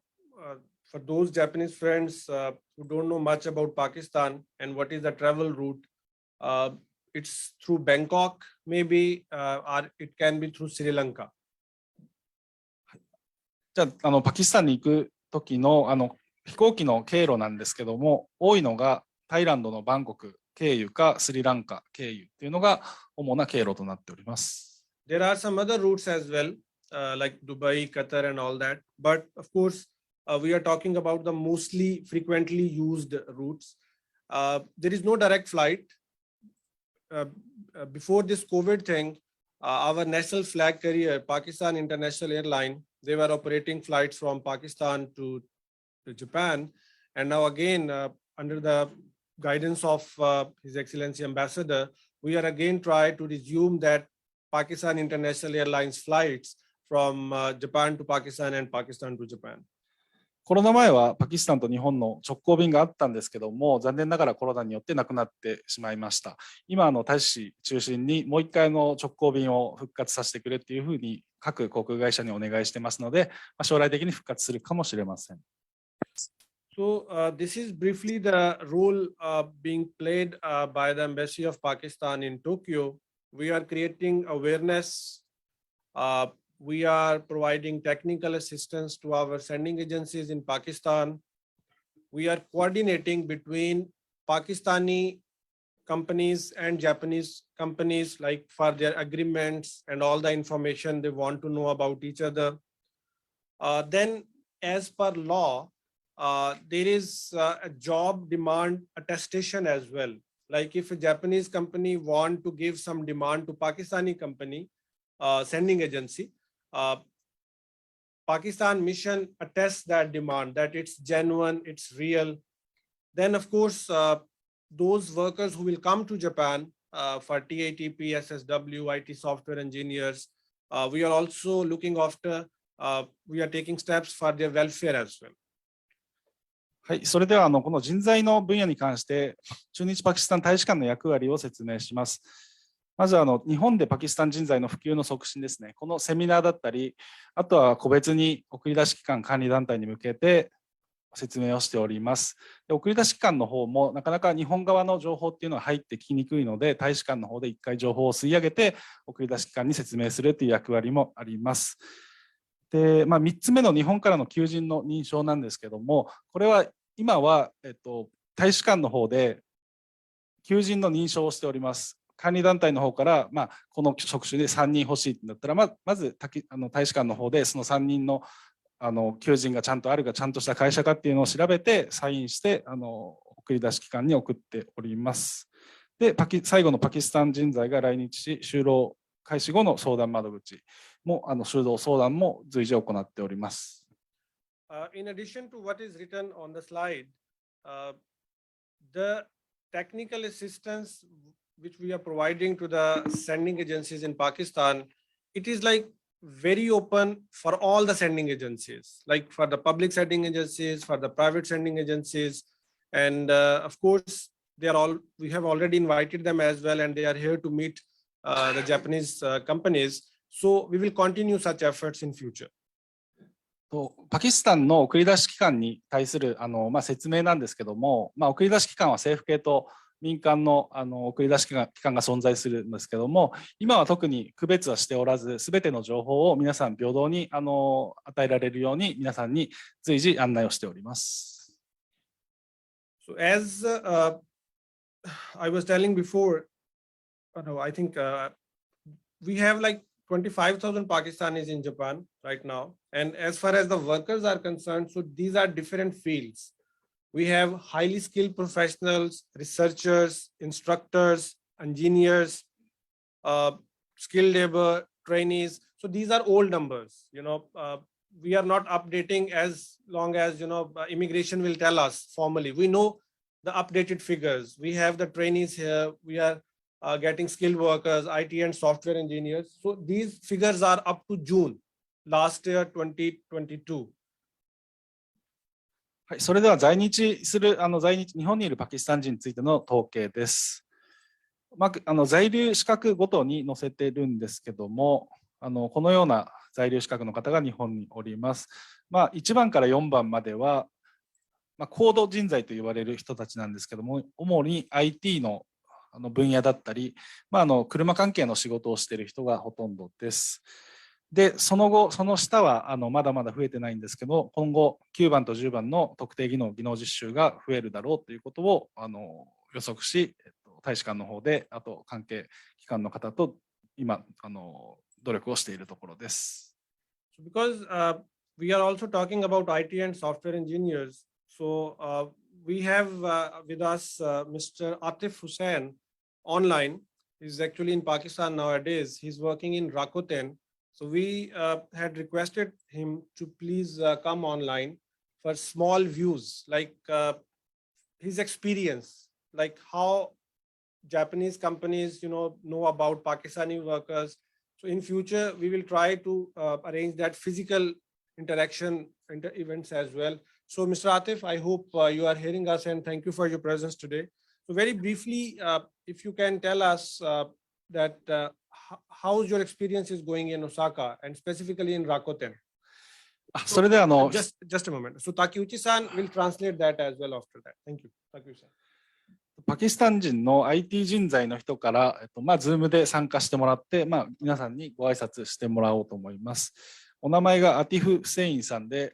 those Japanese friends who don't know much about Pakistan and what is the travel route, it's through Bangkok maybe, or it can be through Sri Lanka.
じゃあ、パキスタンに行く時の飛行機の経路なんですけども、多いのがタイランドのバンコク経由かスリランカ経由というのが主な経路となっております。
There are some other routes as well, like Dubai, Qatar and all that. But of course, we are talking about the mostly frequently used routes. There is no direct flight. Before this COVID thing, our national flag carrier, Pakistan International Airline, they were operating flights from Pakistan to Japan. And now again, under the guidance of His Excellency Ambassador, we are again trying to resume that Pakistan International Airlines flights from Japan to Pakistan and Pakistan to Japan.
コロナ前はパキスタンと日本の直行便があったんですけども、残念ながらコロナによってなくなってしまいました。今大使中心にもう一回の直行便を復活させてくれっていうふうに各航空会社にお願いしてますので、将来的に復活するかもしれません。
So this is briefly the role being played by the Embassy of Pakistan in Tokyo. We are creating awareness. We are providing technical assistance to our sending agencies in Pakistan. We are coordinating between Pakistani companies and Japanese companies, like for their agreements and all the information they want to know about each other. Then as per law, there is a job demand attestation as well. Like if a Japanese company want to give some demand to Pakistani company, sending agency, Pakistan mission attests that demand, that it's genuine, it's real. Then of course, those workers who will come to Japan for TATP, SSW, IT software engineers, we are also looking after, we are taking steps for their welfare as well.
はい、それではこの人材の分野に関して駐日パキスタン大使館の役割を説明します。まず日本でパキスタン人材の普及の促進ですね。このセミナーだったり、あとは個別に送り出し機関管理団体に向けて説明をしております。で、送り出し機関の方もなかなか日本側の情報っていうのは入ってきにくいので、大使館の方で一回情報を吸い上げて送り出し機関に説明するという役割もあります。で、3つ目の日本からの求人の認証なんですけども、これは今は、大使館の方で求人の認証をしております。管理団体の方から、この職種で3人欲しいってなったら、まず大使館の方でその3人の求人がちゃんとあるか、ちゃんとした会社かっていうのを調べてサインして送り出し機関に送っております。で、最後のパキスタン人材が来日し就労開始後の相談窓口も就労相談も随時行っております。
In addition to what is written on the slide, the technical assistance which we are providing to the sending agencies in Pakistan, it is like very open for all the sending agencies, like for the public sending agencies, for the private sending agencies, and of course we have already invited them as well, and they are here to meet the Japanese companies. So we will continue such efforts in future.
パキスタンの送り出し機関に対する説明なんですけども、送り出し機関は政府系と民間の送り出し機関が存在するんですけども、今は特に区別はしておらず、すべての情報を皆さん平等に与えられるように皆さんに随時案内をしております。
So as I was telling before, I think we have like 25,000 Pakistanis in Japan right now. And as far as the workers are concerned, so these are different fields. We have highly skilled professionals, researchers, instructors, engineers, skilled labor, trainees. So these are old numbers. We are not updating as long as, immigration will tell us formally. We know the updated figures. We have the trainees here. We are getting skilled workers, IT and software engineers. So these figures are up to June last year, 2022.
はい、それでは日本にいるパキスタン人についての統計です。在留資格ごとに載せてるんですけども、このような在留資格の方が日本におります。1番から4番までは、高度人材と言われる人たちなんですけども、主に IT の分野だったり、車関係の仕事をしている人がほとんどです。で、その後、その下はまだまだ増えてないんですけど、今後9番と10番の特定技能実習が増えるだろうということを予測し、大使館の方で、あと関係機関の方と今努力をしているところです。
Because we are also talking about IT and software engineers, so we have with us Mr. Atif Hussain online. He's actually in Pakistan nowadays. He's working in Rakuten. So we had requested him to please come online for small views, like his experience, like how Japanese companies, know about Pakistani workers. So in future, we will try to arrange that physical interaction events as well. So Mr. Atif, I hope you are hearing us, and thank you for your presence today. So very briefly, if you can tell us that how your experience is going in Osaka and specifically in Rakuten.
それで
just a moment. So Takeuchi-san will translate that as well after that. Thank you, Takeuchi-san.
パキスタン人の IT 人材の人からZoom で参加してもらって、皆さんにご挨拶してもらおうと思います。お名前がアティフ・フセインさんで、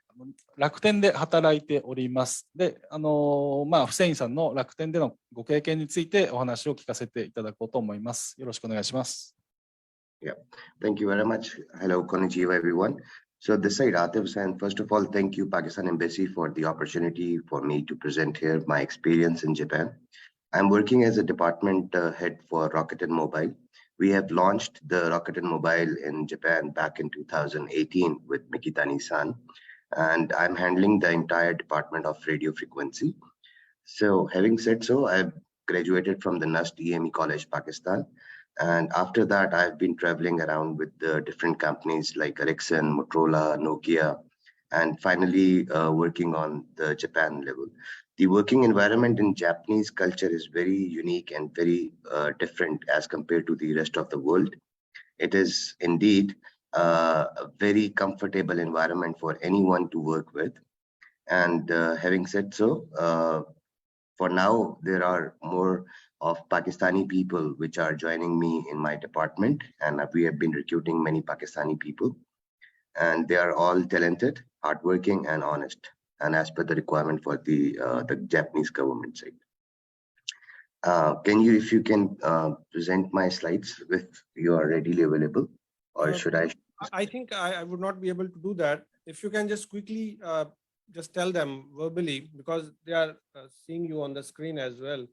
楽天で働いております。で、フセインさんの楽天でのご経験についてお話を聞かせていただこうと思います。よろしくお願いします。
Thank you very much. Hello, konnichiwa, everyone. So this side, Atif, and first of all, thank you, Pakistan Embassy, for the opportunity for me to present here my experience in Japan. I'm working as a department head for Rakuten Mobile. We have launched the Rakuten Mobile in Japan back in 2018 with Mikitani-san, and I'm handling the entire department of radio frequency. So having said so, I've graduated from the NUST EME College, Pakistan. And after that, I've been traveling around with the different companies like Ericsson, Motorola, Nokia, and finally working on the Japan level. The working environment in Japanese culture is very unique and very different as compared to the rest of the world. It is indeed a very comfortable environment for anyone to work with. And having said so, for now, there are more of Pakistani people which are joining me in my department, and we have been recruiting many Pakistani people, and they are all talented, hardworking, and honest, and as per the requirement for the Japanese government side. If you can present my slides if you are readily available, or should I?
I think I would not be able to do that. If you can just quickly just tell them verbally, because they are seeing you on the screen as well.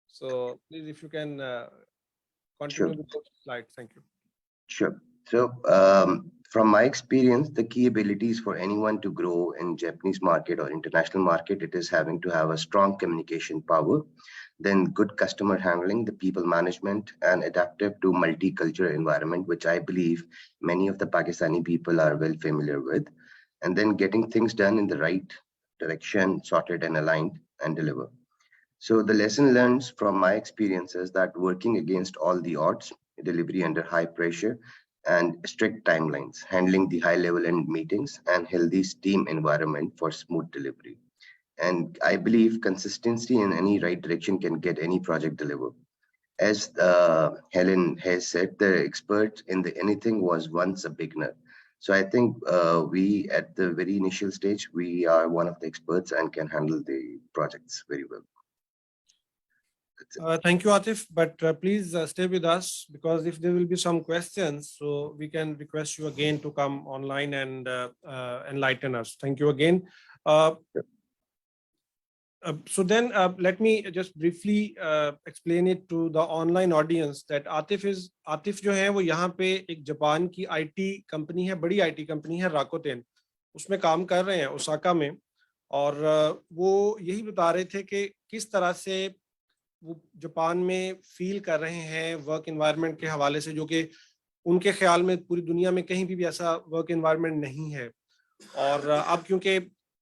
So please, if you can continue with the slides. Thank you.
Sure. So from my experience, the key abilities for anyone to grow in Japanese market or international market, it is having to have a strong communication power, then good customer handling, the people management, and adaptive to multicultural environment, which I believe many of the Pakistani people are well familiar with, and then getting things done in the right direction, sorted and aligned, and deliver. So the lesson learned from my experience is that working against all the odds, delivery under high pressure, and strict timelines, handling the high level end meetings, and healthy team environment for smooth delivery. And I believe consistency in any right direction can get any project delivered. As Helen has said, the expert in the anything was once a beginner. So I think we, at the very initial stage, we are one of the experts and can handle the projects very well.
Thank you, Atif, but please stay with us, because if there will be some questions, so we can request you again to come online and enlighten us. Thank you again. So then let me just briefly explain it to the online audience that Atif जो है वो यहाँ पे एक Japan की IT company है, बड़ी IT company है राकोटेन, उसमें काम कर रहे हैं ओसाका में, और वो यही बता रहे थे कि किस तरह से वो जापान में फील कर रहे हैं वर्क एनवायरनमेंट के हवाले से, जो कि उनके ख्याल में पूरी दुनिया में कहीं भी ऐसा वर्क एनवायरनमेंट नहीं है. और अब क्योंकि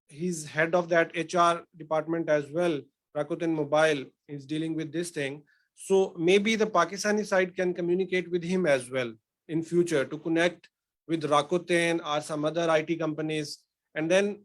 he's head of that HR department as well, Rakuten Mobile is dealing with this thing, so maybe the Pakistani side can communicate with him as well in future to connect with Rakuten or some other IT companies, and then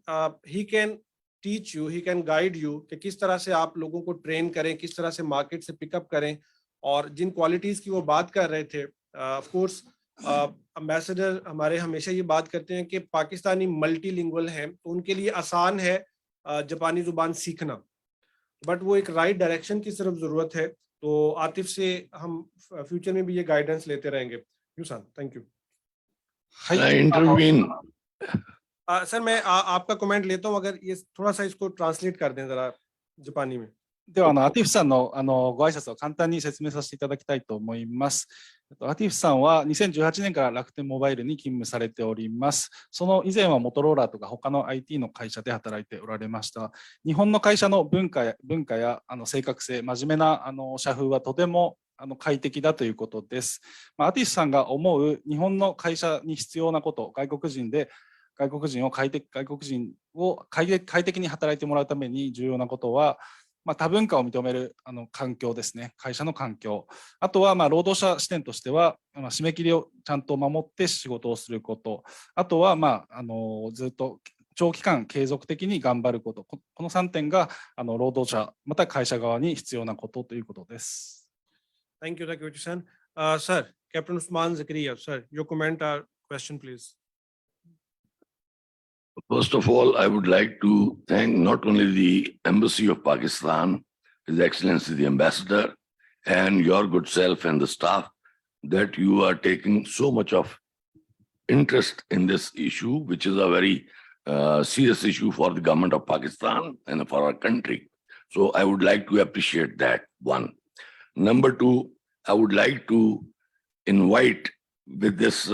he can teach you, he can guide you कि किस तरह से आप लोगों को train करें, किस तरह से मार्केट से पिकअप करें, और जिन क्वालिटीज की वो बात कर रहे थे. ऑफ कोर्स एम्बेसडर हमारे हमेशा ये बात करते हैं कि पाकिस्तानी मल्टीलिंगुअल हैं, तो उनके लिए आसान है जापानी जुबान सीखना, बट वो एक राइट डायरेक्शन की सिर्फ जरूरत है. तो आतिफ से हम फ्यूचर में भी ये गाइडेंस लेते रहेंगे. यूसान, थैंक यू.
इंटरवीन
सर मैं आपका कमेंट लेता हूँ, अगर ये थोड़ा सा इसको ट्रांसलेट कर दें जरा जापानी में.
ではアティフさんのご挨拶を簡単に説明させていただきたいと思います。アティフさんは2018年から楽天モバイルに勤務されております。その以前はモトローラとか他の IT の会社で働いておられました。日本の会社の文化や正確性、真面目な社風はとても快適だということです。アティフさんが思う日本の会社に必要なこと、外国人を快適に働いてもらうために重要なことは、多文化を認める環境ですね、会社の環境。あとは労働者視点としては、締め切りをちゃんと守って仕事をすること。あとはずっと長期間継続的に頑張ること。この3点が労働者また会社側に必要なことということです。
Thank you, Takuchi-san. Sir, Captain Usman Zakaria, sir, your comment or question, please.
First of all, I would like to thank not only the Embassy of Pakistan, His Excellency the Ambassador, and your good self and the staff, that you are taking so much of interest in this issue, which is a very serious issue for the government of Pakistan and for our country. So I would like to appreciate that, one. Number two, I would like to invite with this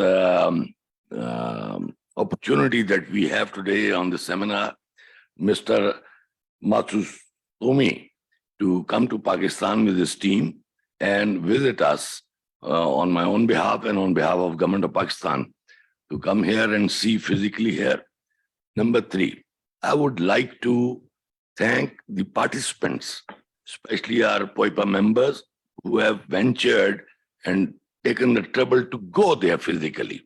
opportunity that we have today on the seminar, Mr. Matsutomi, to come to Pakistan with his team and visit us on my own behalf and on behalf of Government of Pakistan, to come here and see physically here. Number three, I would like to thank the participants, especially our POIPA members, who have ventured and taken the trouble to go there physically.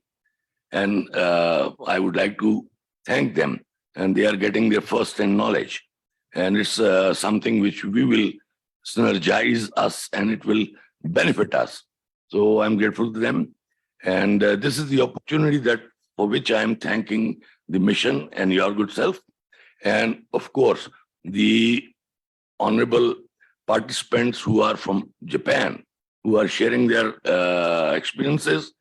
And I would like to thank them, and they are getting their first-hand knowledge. And it's something which we will synergize us and it will benefit us. So I'm grateful to them. And this is the opportunity that for which I am thanking the mission and your good self. And of course, the honorable participants who are from Japan, who are sharing their experiences.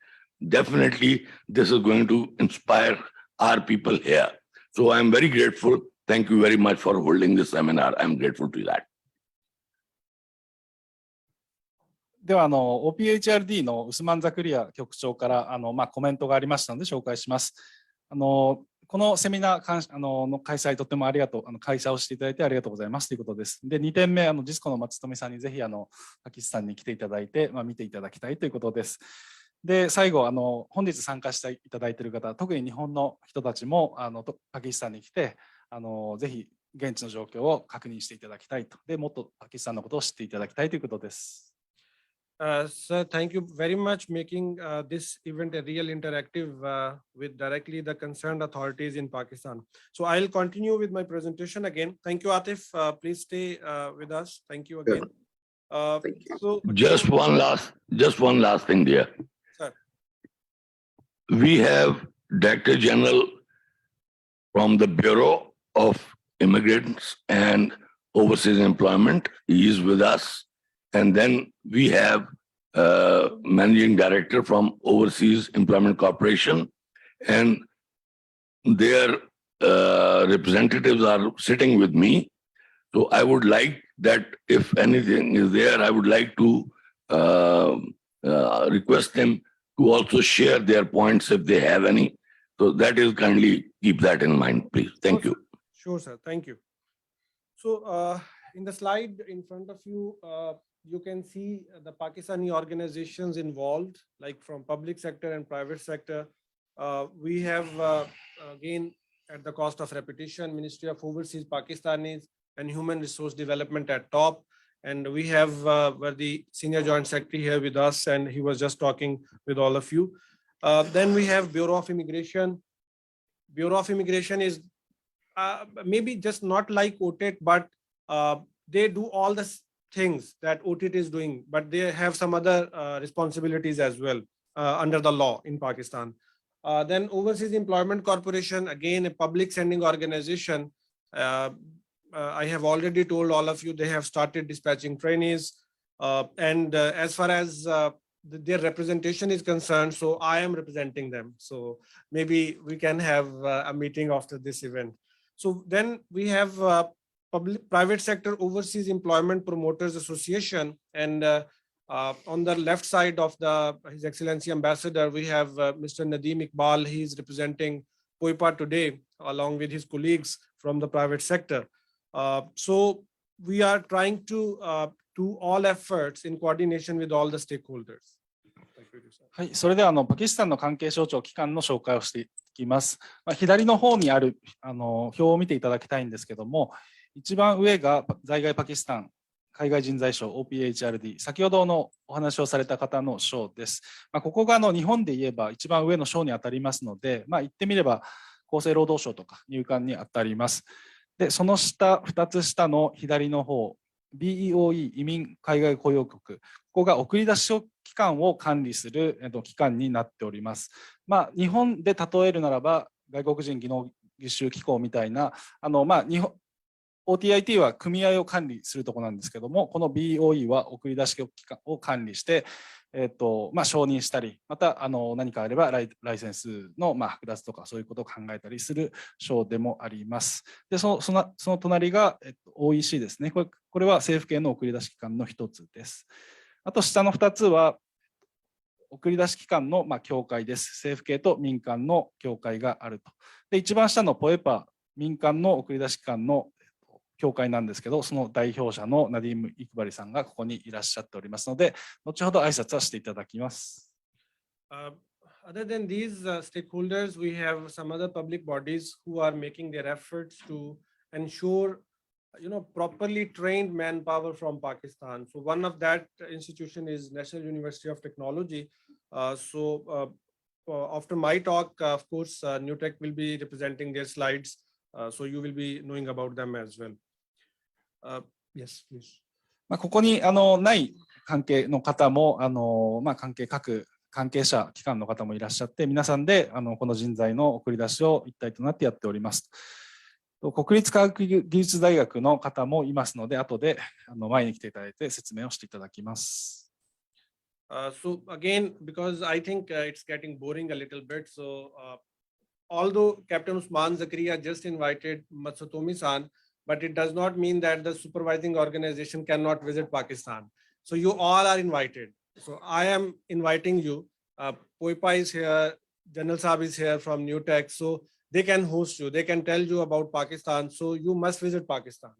Definitely, this is going to inspire our people here. So I'm very grateful. Thank you very much for holding this seminar. I'm grateful to that.
ではOPHRD のウスマン・ザクリア局長からコメントがありましたので紹介します。このセミナーの開催とても開催をしていただいてありがとうございますということです。で、2点目、ジスコの松富さんにぜひパキスタンに来ていただいて、見ていただきたいということです。で、最後、本日参加していただいている方、特に日本の人たちもパキスタンに来て、ぜひ現地の状況を確認していただきたいと。で、もっとパキスタンのことを知っていただきたいということです。
Sir, thank you very much making this event a real interactive with directly the concerned authorities in Pakistan. So I'll continue with my presentation again. Thank you, Atif. Please stay with us. Thank you again.
Thank you.
So
Just one last thing there.
Sir.
We have Director General from the Bureau of Immigrants and Overseas Employment. He is with us. And then we have Managing Director from Overseas Employment Corporation, and their representatives are sitting with me. So I would like that if anything is there, I would like to request them to also share their points if they have any. So that is, kindly keep that in mind, please. Thank you.
Sure, sir. Thank you. So in the slide in front of you, you can see the Pakistani organizations involved, like from public sector and private sector. We have, again, at the cost of repetition, Ministry of Overseas Pakistanis and Human Resource Development at top. And we have the Senior Joint Secretary here with us, and he was just talking with all of you. Then we have Bureau of Immigration. Bureau of Immigration is maybe just not like OTIT, but they do all the things that OTIT is doing, but they have some other responsibilities as well under the law in Pakistan. Then Overseas Employment Corporation, again, a public sending organization. I have already told all of you, they have started dispatching trainees. And as far as their representation is concerned, so I am representing them. So maybe we can have a meeting after this event. So then we have Private Sector Overseas Employment Promoters Association, and on the left side of His Excellency Ambassador, we have Mr. Nadeem Iqbal. He is representing POIPA today, along with his colleagues from the private sector. So we are trying to do all efforts in coordination with all the stakeholders.
はい、それではパキスタンの関係省庁機関の紹介をしていきます。左の方にある表を見ていただきたいんですけども、一番上が在外パキスタン海外人材省 OPHRD、先ほどのお話をされた方の省です。ここが日本で言えば一番上の省に当たりますので、言ってみれば厚生労働省とか入管に当たります。で、その下、2つ下の左の方、BEOE 移民海外雇用局、ここが送り出し機関を管理する機関になっております。日本で例えるならば外国人技能実習機構みたいな、日本、OTIT は組合を管理するところなんですけども、この BOE は送り出し機関を管理して、承認したり、また何かあればライセンスの剥奪とかそういうことを考えたりする省でもあります。で、その隣が、OEC ですね。これは政府系の送り出し機関の一つです。あと下の2つは、送り出し機関の協会です。政府系と民間の協会があると。で、一番下のポエパ、民間の送り出し機関の協会なんですけど、その代表者のナディーム・イクバリさんがここにいらっしゃっておりますので、後ほど挨拶はしていただきます。
Other than these stakeholders, we have some other public bodies who are making their efforts to ensure, properly trained manpower from Pakistan. So one of that institution is National University of Technology. After my talk, of course, NewTech will be representing their slides, so you will be knowing about them as well. Yes, please.
ここにない関係の方も各関係者機関の方もいらっしゃって、皆さんでこの人材の送り出しを一体となってやっております。国立科学技術大学の方もいますので、後で前に来ていただいて説明をしていただきます。
So again, because I think it's getting boring a little bit, so although Captain Usman Zakaria just invited Matsutomi-san, but it does not mean that the supervising organization cannot visit Pakistan. So you all are invited. So I am inviting you. Poipa is here, General Saab is here from NewTech, so they can host you. They can tell you about Pakistan. So you must visit Pakistan.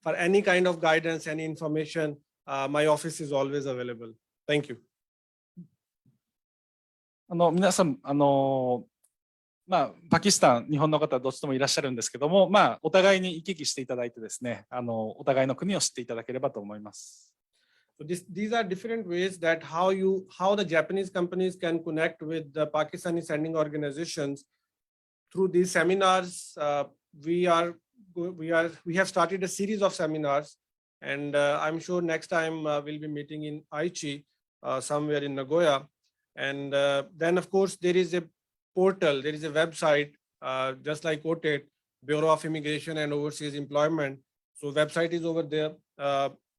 For any kind of guidance, any information, my office is always available. Thank you.
皆さん、パキスタン、日本の方どっちともいらっしゃるんですけども、お互いに行き来していただいてですね、お互いの国を知っていただければと思います。
So these are different ways that how the Japanese companies can connect with the Pakistani sending organizations through these seminars. We have started a series of seminars, and I'm sure next time we'll be meeting in Aichi, somewhere in Nagoya. And then, of course, there is a portal, there is a website, just like OTET, Bureau of Immigration and Overseas Employment. So website is over there.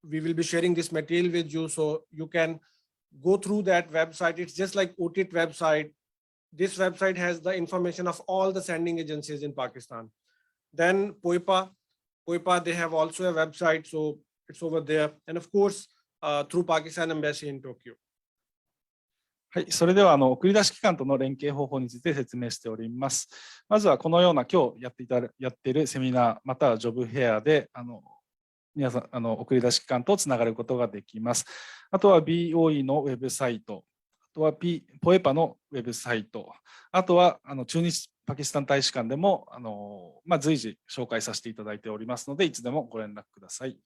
We will be sharing this material with you, so you can go through that website. It's just like OTET website. This website has the information of all the sending agencies in Pakistan. Then Poipa, they have also a website, so it's over there. And of course, through Pakistan Embassy in Tokyo.
はい、それでは送り出し機関との連携方法について説明しております。まずはこのような今日やっているセミナーまたはジョブフェアで皆さん送り出し機関とつながることができます。あとは BOE のウェブサイト、あとはポエパのウェブサイト、あとは駐日パキスタン大使館でも随時紹介させていただいておりますので、いつでもご連絡ください。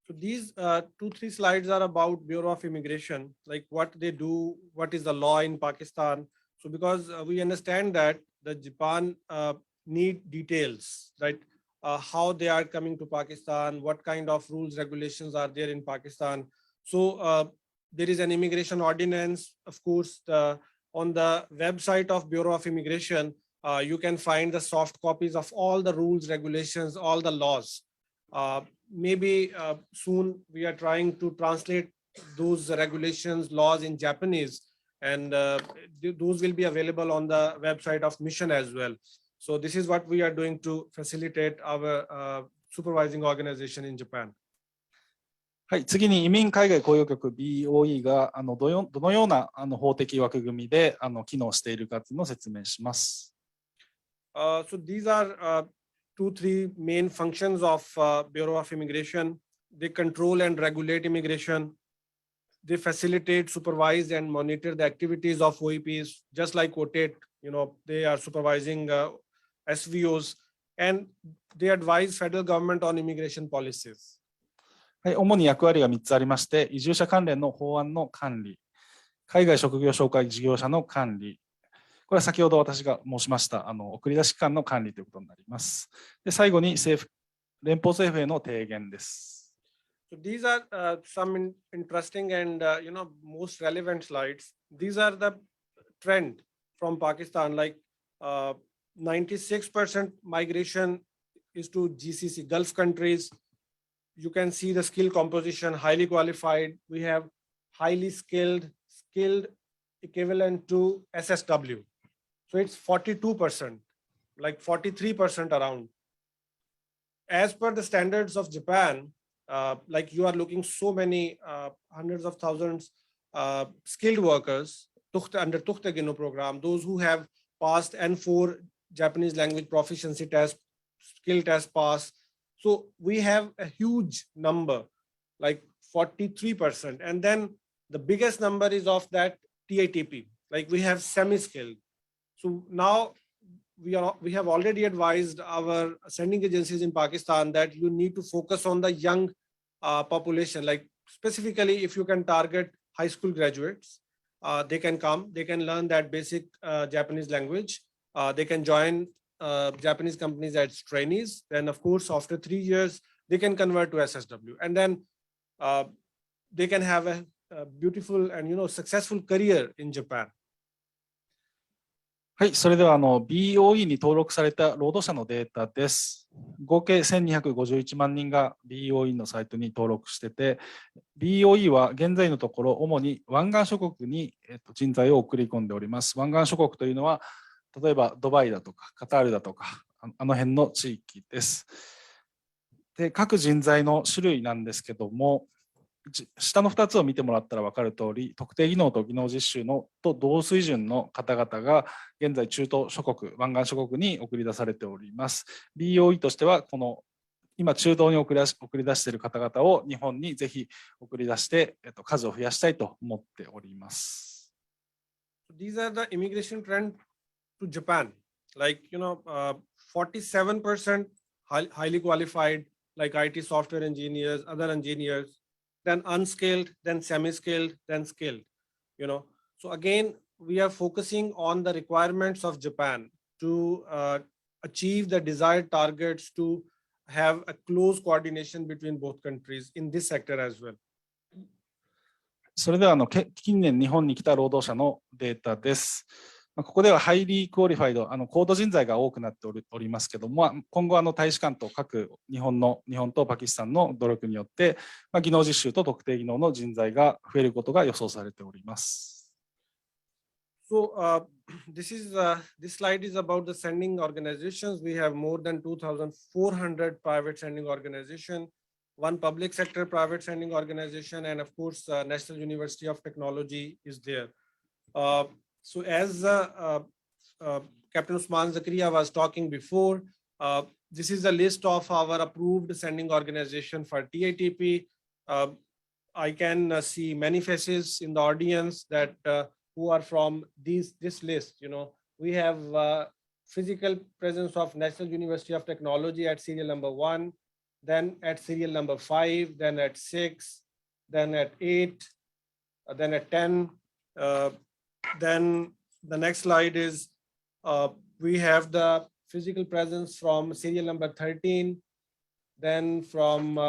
So these 2-3 slides are about Bureau of Immigration, like what they do, what is the law in Pakistan. So because we understand that the Japan need details, right? How they are coming to Pakistan, what kind of rules, regulations are there in Pakistan. So there is an immigration ordinance, of course, on the website of Bureau of Immigration, you can find the soft copies of all the rules, regulations, all the laws. Maybe soon we are trying to translate those regulations, laws in Japanese, and those will be available on the website of Mission as well. So this is what we are doing to facilitate our supervising organization in Japan.
はい、次に移民海外雇用局 BOE がどのような法的枠組みで機能しているかというのを説明します。
So these are 2-3 main functions of Bureau of Immigration. They control and regulate immigration. They facilitate, supervise, and monitor the activities of OEPs, just like OTET. They are supervising SVOs, and they advise federal government on immigration policies.
はい、主に役割が3つありまして、移住者関連の法案の管理、海外職業紹介事業者の管理、これは先ほど私が申しました送り出し機関の管理ということになります。で、最後に連邦政府への提言です。
So these are some interesting and most relevant slides. These are the trend from Pakistan, like 96% migration is to GCC, Gulf countries. You can see the skill composition, highly qualified. We have highly skilled equivalent to SSW. So it's 42%, like 43% around. As per the standards of Japan, like you are looking so many hundreds of thousands skilled workers under Tuchte Gino program, those who have passed N4 Japanese language proficiency test, skill test pass. So we have a huge number, like 43%. And then the biggest number is of that TATP, like we have semi-skilled. So now we have already advised our sending agencies in Pakistan that you need to focus on the young population, like specifically if you can target high school graduates, they can come, they can learn that basic Japanese language. They can join Japanese companies as trainees. Then of course, after 3 years, they can convert to SSW. And then they can have a beautiful and successful career in Japan.
はい、それではBOE に登録された労働者のデータです。合計1251万人が BOE のサイトに登録してて、BOE は現在のところ主に湾岸諸国に人材を送り込んでおります。湾岸諸国というのは、例えばドバイだとかカタールだとか、あの辺の地域です。で、各人材の種類なんですけども、下の2つを見てもらったら分かる通り、特定技能と技能実習のと同水準の方々が現在中東諸国、湾岸諸国に送り出されております。BOE としてはこの今中東に送り出している方々を日本にぜひ送り出して数を増やしたいと思っております。
These are the immigration trend to Japan. Like 47% highly qualified, like IT software engineers, other engineers. Then unskilled, then semi-skilled, then skilled, So again, we are focusing on the requirements of Japan to achieve the desired targets to have a close coordination between both countries in this sector as well.
それでは近年日本に来た労働者のデータです。ここではハイリークオリファイド、高度人材が多くなっておりますけども、今後大使館と各日本とパキスタンの努力によって、技能実習と特定技能の人材が増えることが予想されております。
So this slide is about the sending organizations. We have more than 2,400 private sending organizations, one public sector private sending organization, and of course, National University of Technology is there. So as Captain Usman Zakaria was talking before, this is a list of our approved sending organization for TATP. I can see many faces in the audience that who are from this list. We have physical presence of National University of Technology at serial number 1, then at serial number 5, then at 6, then at 8, then at 10. Then the next slide is we have the physical presence from serial number 13, then from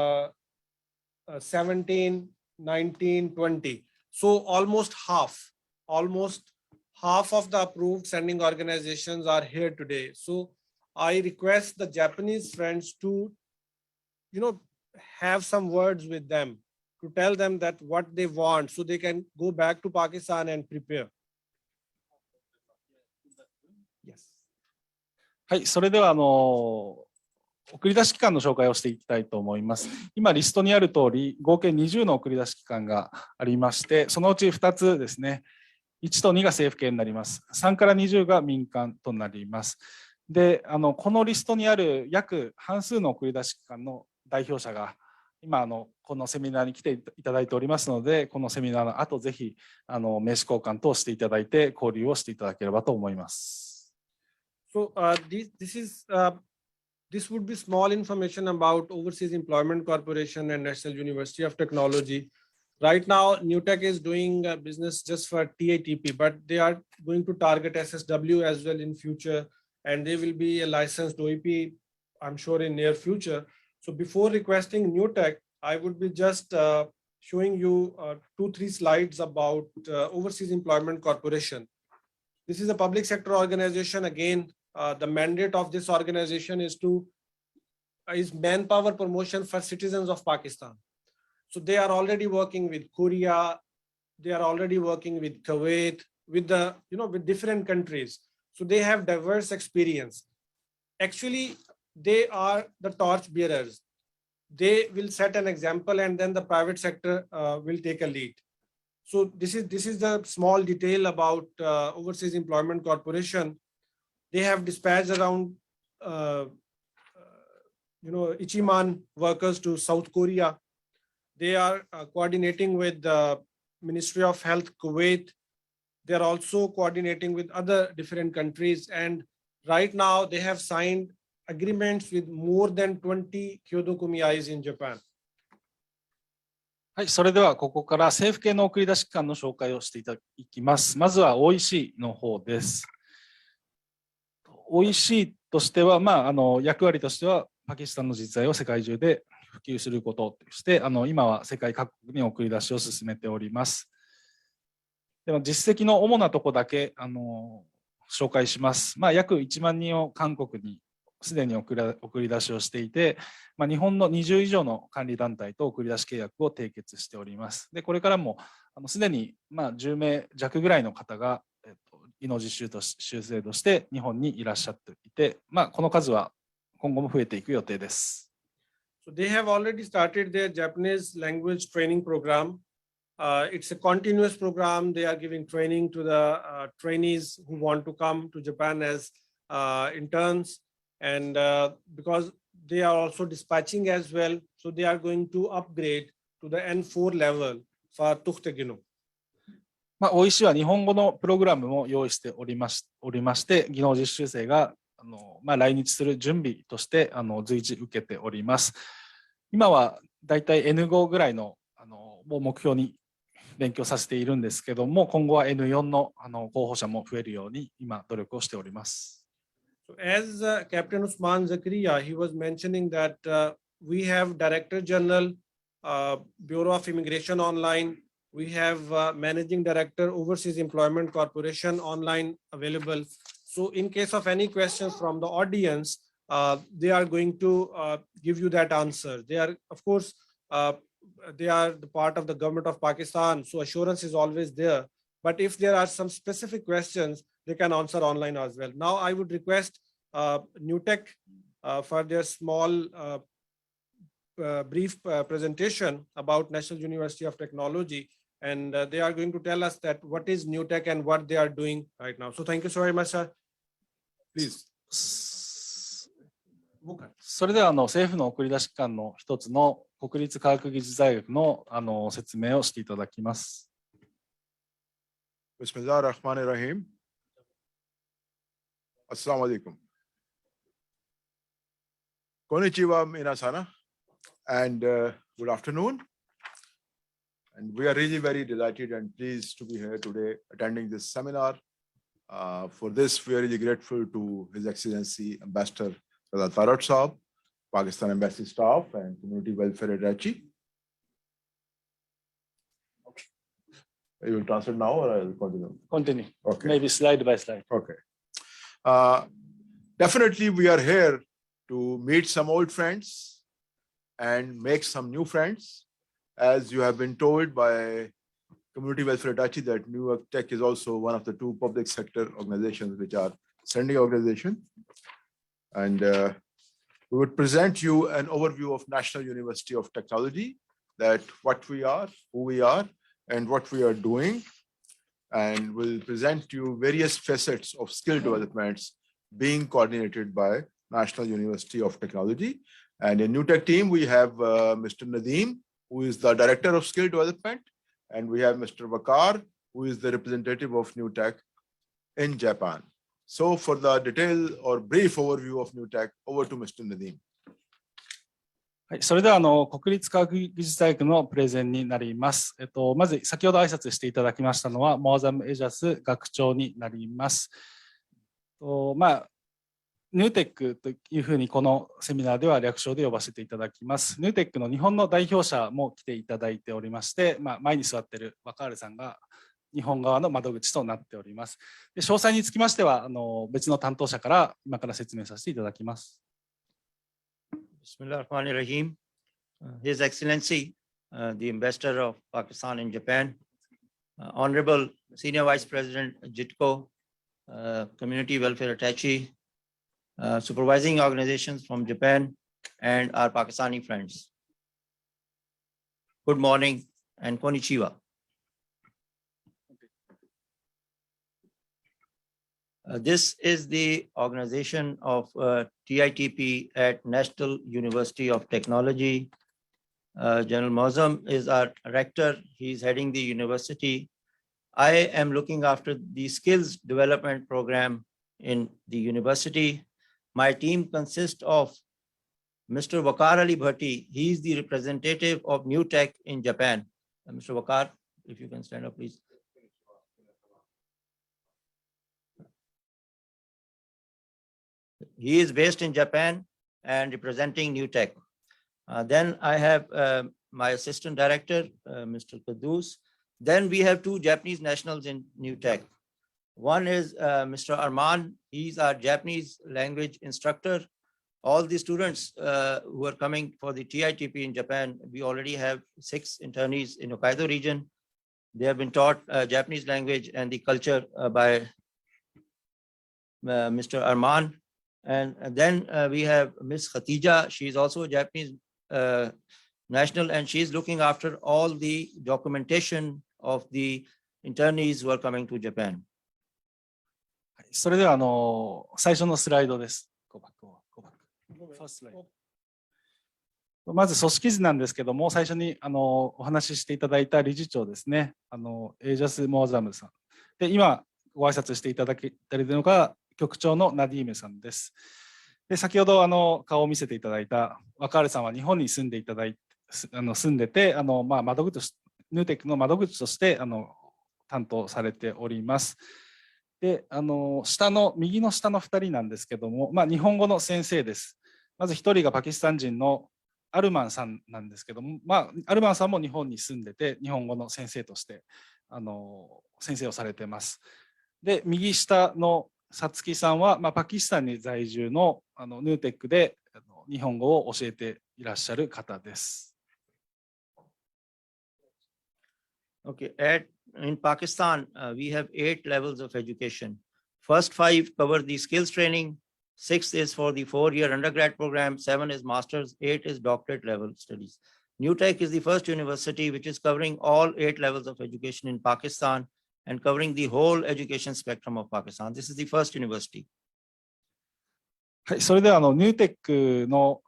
17, 19, 20. So almost half of the approved sending organizations are here today. So I request the Japanese friends to, have some words with them, to tell them that what they want so they can go back to Pakistan and prepare.
はい、それでは送り出し期間の紹介をしていきたいと思います。今リストにある通り合計20の送り出し期間がありまして、そのうち2つですね、1と2が政府系になります。3から20が民間となります。で、このリストにある約半数の送り出し期間の代表者が今このセミナーに来ていただいておりますので、このセミナーの後ぜひ名刺交換等していただいて交流をしていただければと思います。
So this would be small information about Overseas Employment Corporation and National University of Technology. Right now, Newtek is doing business just for TATP, but they are going to target SSW as well in future, and they will be a licensed OEP, I'm sure, in near future. So before requesting Newtek, I would be just showing you 2-3 slides about Overseas Employment Corporation. This is a public sector organization. Again, the mandate of this organization is manpower promotion for citizens of Pakistan. So they are already working with Korea, they are already working with Kuwait, with with different countries. So they have diverse experience. Actually, they are the torch bearers. They will set an example, and then the private sector will take a lead. So this is the small detail about Overseas Employment Corporation. They have dispatched around Ichiman workers to South Korea. They are coordinating with the Ministry of Health Kuwait. They are also coordinating with other different countries, and right now they have signed agreements with more than 20 Kyoto Kumiais in Japan.
はい、それではここから政府系の送り出し機関の紹介をしていきます。まずは OEC の方です。OEC としては、役割としては、パキスタンの実在を世界中で普及することとして、今は世界各国に送り出しを進めております。では実績の主なところだけ紹介します。約1万人を韓国にすでに送り出しをしていて、日本の20以上の管理団体と送り出し契約を締結しております。で、これからもすでに10名弱ぐらいの方が技能実習生として日本にいらっしゃっていて、この数は今後も増えていく予定です。
So they have already started their Japanese language training program. It's a continuous program. They are giving training to the trainees who want to come to Japan as interns. And because they are also dispatching as well, so they are going to upgrade to the N4 level for Tukhtegino.
OEC は日本語のプログラムも用意しておりまして、技能実習生が来日する準備として随時受けております。今はだいたい N5 ぐらいの目標に勉強させているんですけども、今後は N4 の候補者も増えるように今努力をしております。
So as Captain Usman Zakaria, he was mentioning that we have Director General, Bureau of Immigration online. We have Managing Director, Overseas Employment Corporation online available. So in case of any questions from the audience, they are going to give you that answer. They are, of course, they are the part of the government of Pakistan, so assurance is always there. But if there are some specific questions, they can answer online as well. Now I would request NewTech for their small brief presentation about National University of Technology, and they are going to tell us that what is NewTech and what they are doing right now. So thank you so very much, sir. Please.
それでは政府の送り出し機関の一つの国立科学技術大学の説明をしていただきます。
Bismillahirrahmanirrahim. Assalamu alaikum. Konnichiwa minasana, and good afternoon. And we are really very delighted and pleased to be here today attending this seminar. For this, we are really grateful to His Excellency Ambassador Raza Tarat Saab, Pakistan Embassy staff, and Community Welfare Rachi. You will translate now or I will continue?
Continue.
Okay.
Maybe slide by slide.
Okay. Definitely, we are here to meet some old friends and make some new friends. As you have been told by Community Welfare Rachi that NewTech is also one of the two public sector organizations which are sending organization. And we would present you an overview of National University of Technology, that what we are, who we are, and what we are doing. And we'll present you various facets of skill developments being coordinated by National University of Technology. And in NewTech team, we have Mr. Nadeem, who is the Director of Skill Development. And we have Mr. Vakar, who is the representative of NewTech in Japan. So for the detailed or brief overview of NewTech, over to Mr. Nadeem.
はい、それでは国立科学技術大学のプレゼンになります。まず先ほど挨拶していただきましたのはモアザム・エジャス学長になります。NewTech というふうにこのセミナーでは略称で呼ばせていただきます。NewTech の日本の代表者も来ていただいておりまして、前に座っているワカールさんが日本側の窓口となっております。で、詳細につきましては別の担当者から今から説明させていただきます。
Bismillahirrahmanirrahim. His Excellency, the Ambassador of Pakistan in Japan, Honorable Senior Vice President JITCO, Community Welfare Attaché, supervising organizations from Japan, and our Pakistani friends. Good morning and konnichiwa. This is the organization of TITP at National University of Technology. General Mozam is our rector. He's heading the university. I am looking after the skills development program in the university. My team consists of Mr. Waqar Ali Bhatti. He is the representative of New Tech in Japan. Mr. Waqar, if you can stand up, please. He is based in Japan and representing New Tech. Then I have my assistant director, Mr. Kadus. Then we have two Japanese nationals in New Tech. One is Mr. Arman. He's our Japanese language instructor. All the students who are coming for the TITP in Japan, we already have 6 internees in Hokkaido region. They have been taught Japanese language and the culture by Mr. Arman. And then we have Miss Khatija. She is also a Japanese national, and she is looking after all the documentation of the internees who are coming to Japan.
それでは最初のスライドです。まず組織図なんですけども、最初にお話ししていただいた理事長ですね、エージャス・モアザムさんで、今ご挨拶していただけているのが局長のナディーメさんです。で、先ほど顔を見せていただいた若原さんは日本に住んでいただいて住んでて窓口ヌーテックの窓口として担当されております。で、右の下の2人なんですけども、日本語の先生です。まず1人がパキスタン人のアルマンさんなんですけども、アルマンさんも日本に住んでて日本語の先生として先生をされています。で、右下のさつきさんは、パキスタンに在住のヌーテックで日本語を教えていらっしゃる方です。
Okay, in Pakistan, we have 8 levels of education. First 5 cover the skills training. 6 is for the 4-year undergrad program. 7 is master's. 8 is doctorate level studies. New Tech is the first university which is covering all 8 levels of education in Pakistan and covering the whole education spectrum of Pakistan. This is the first university.
はい、それではニューテックの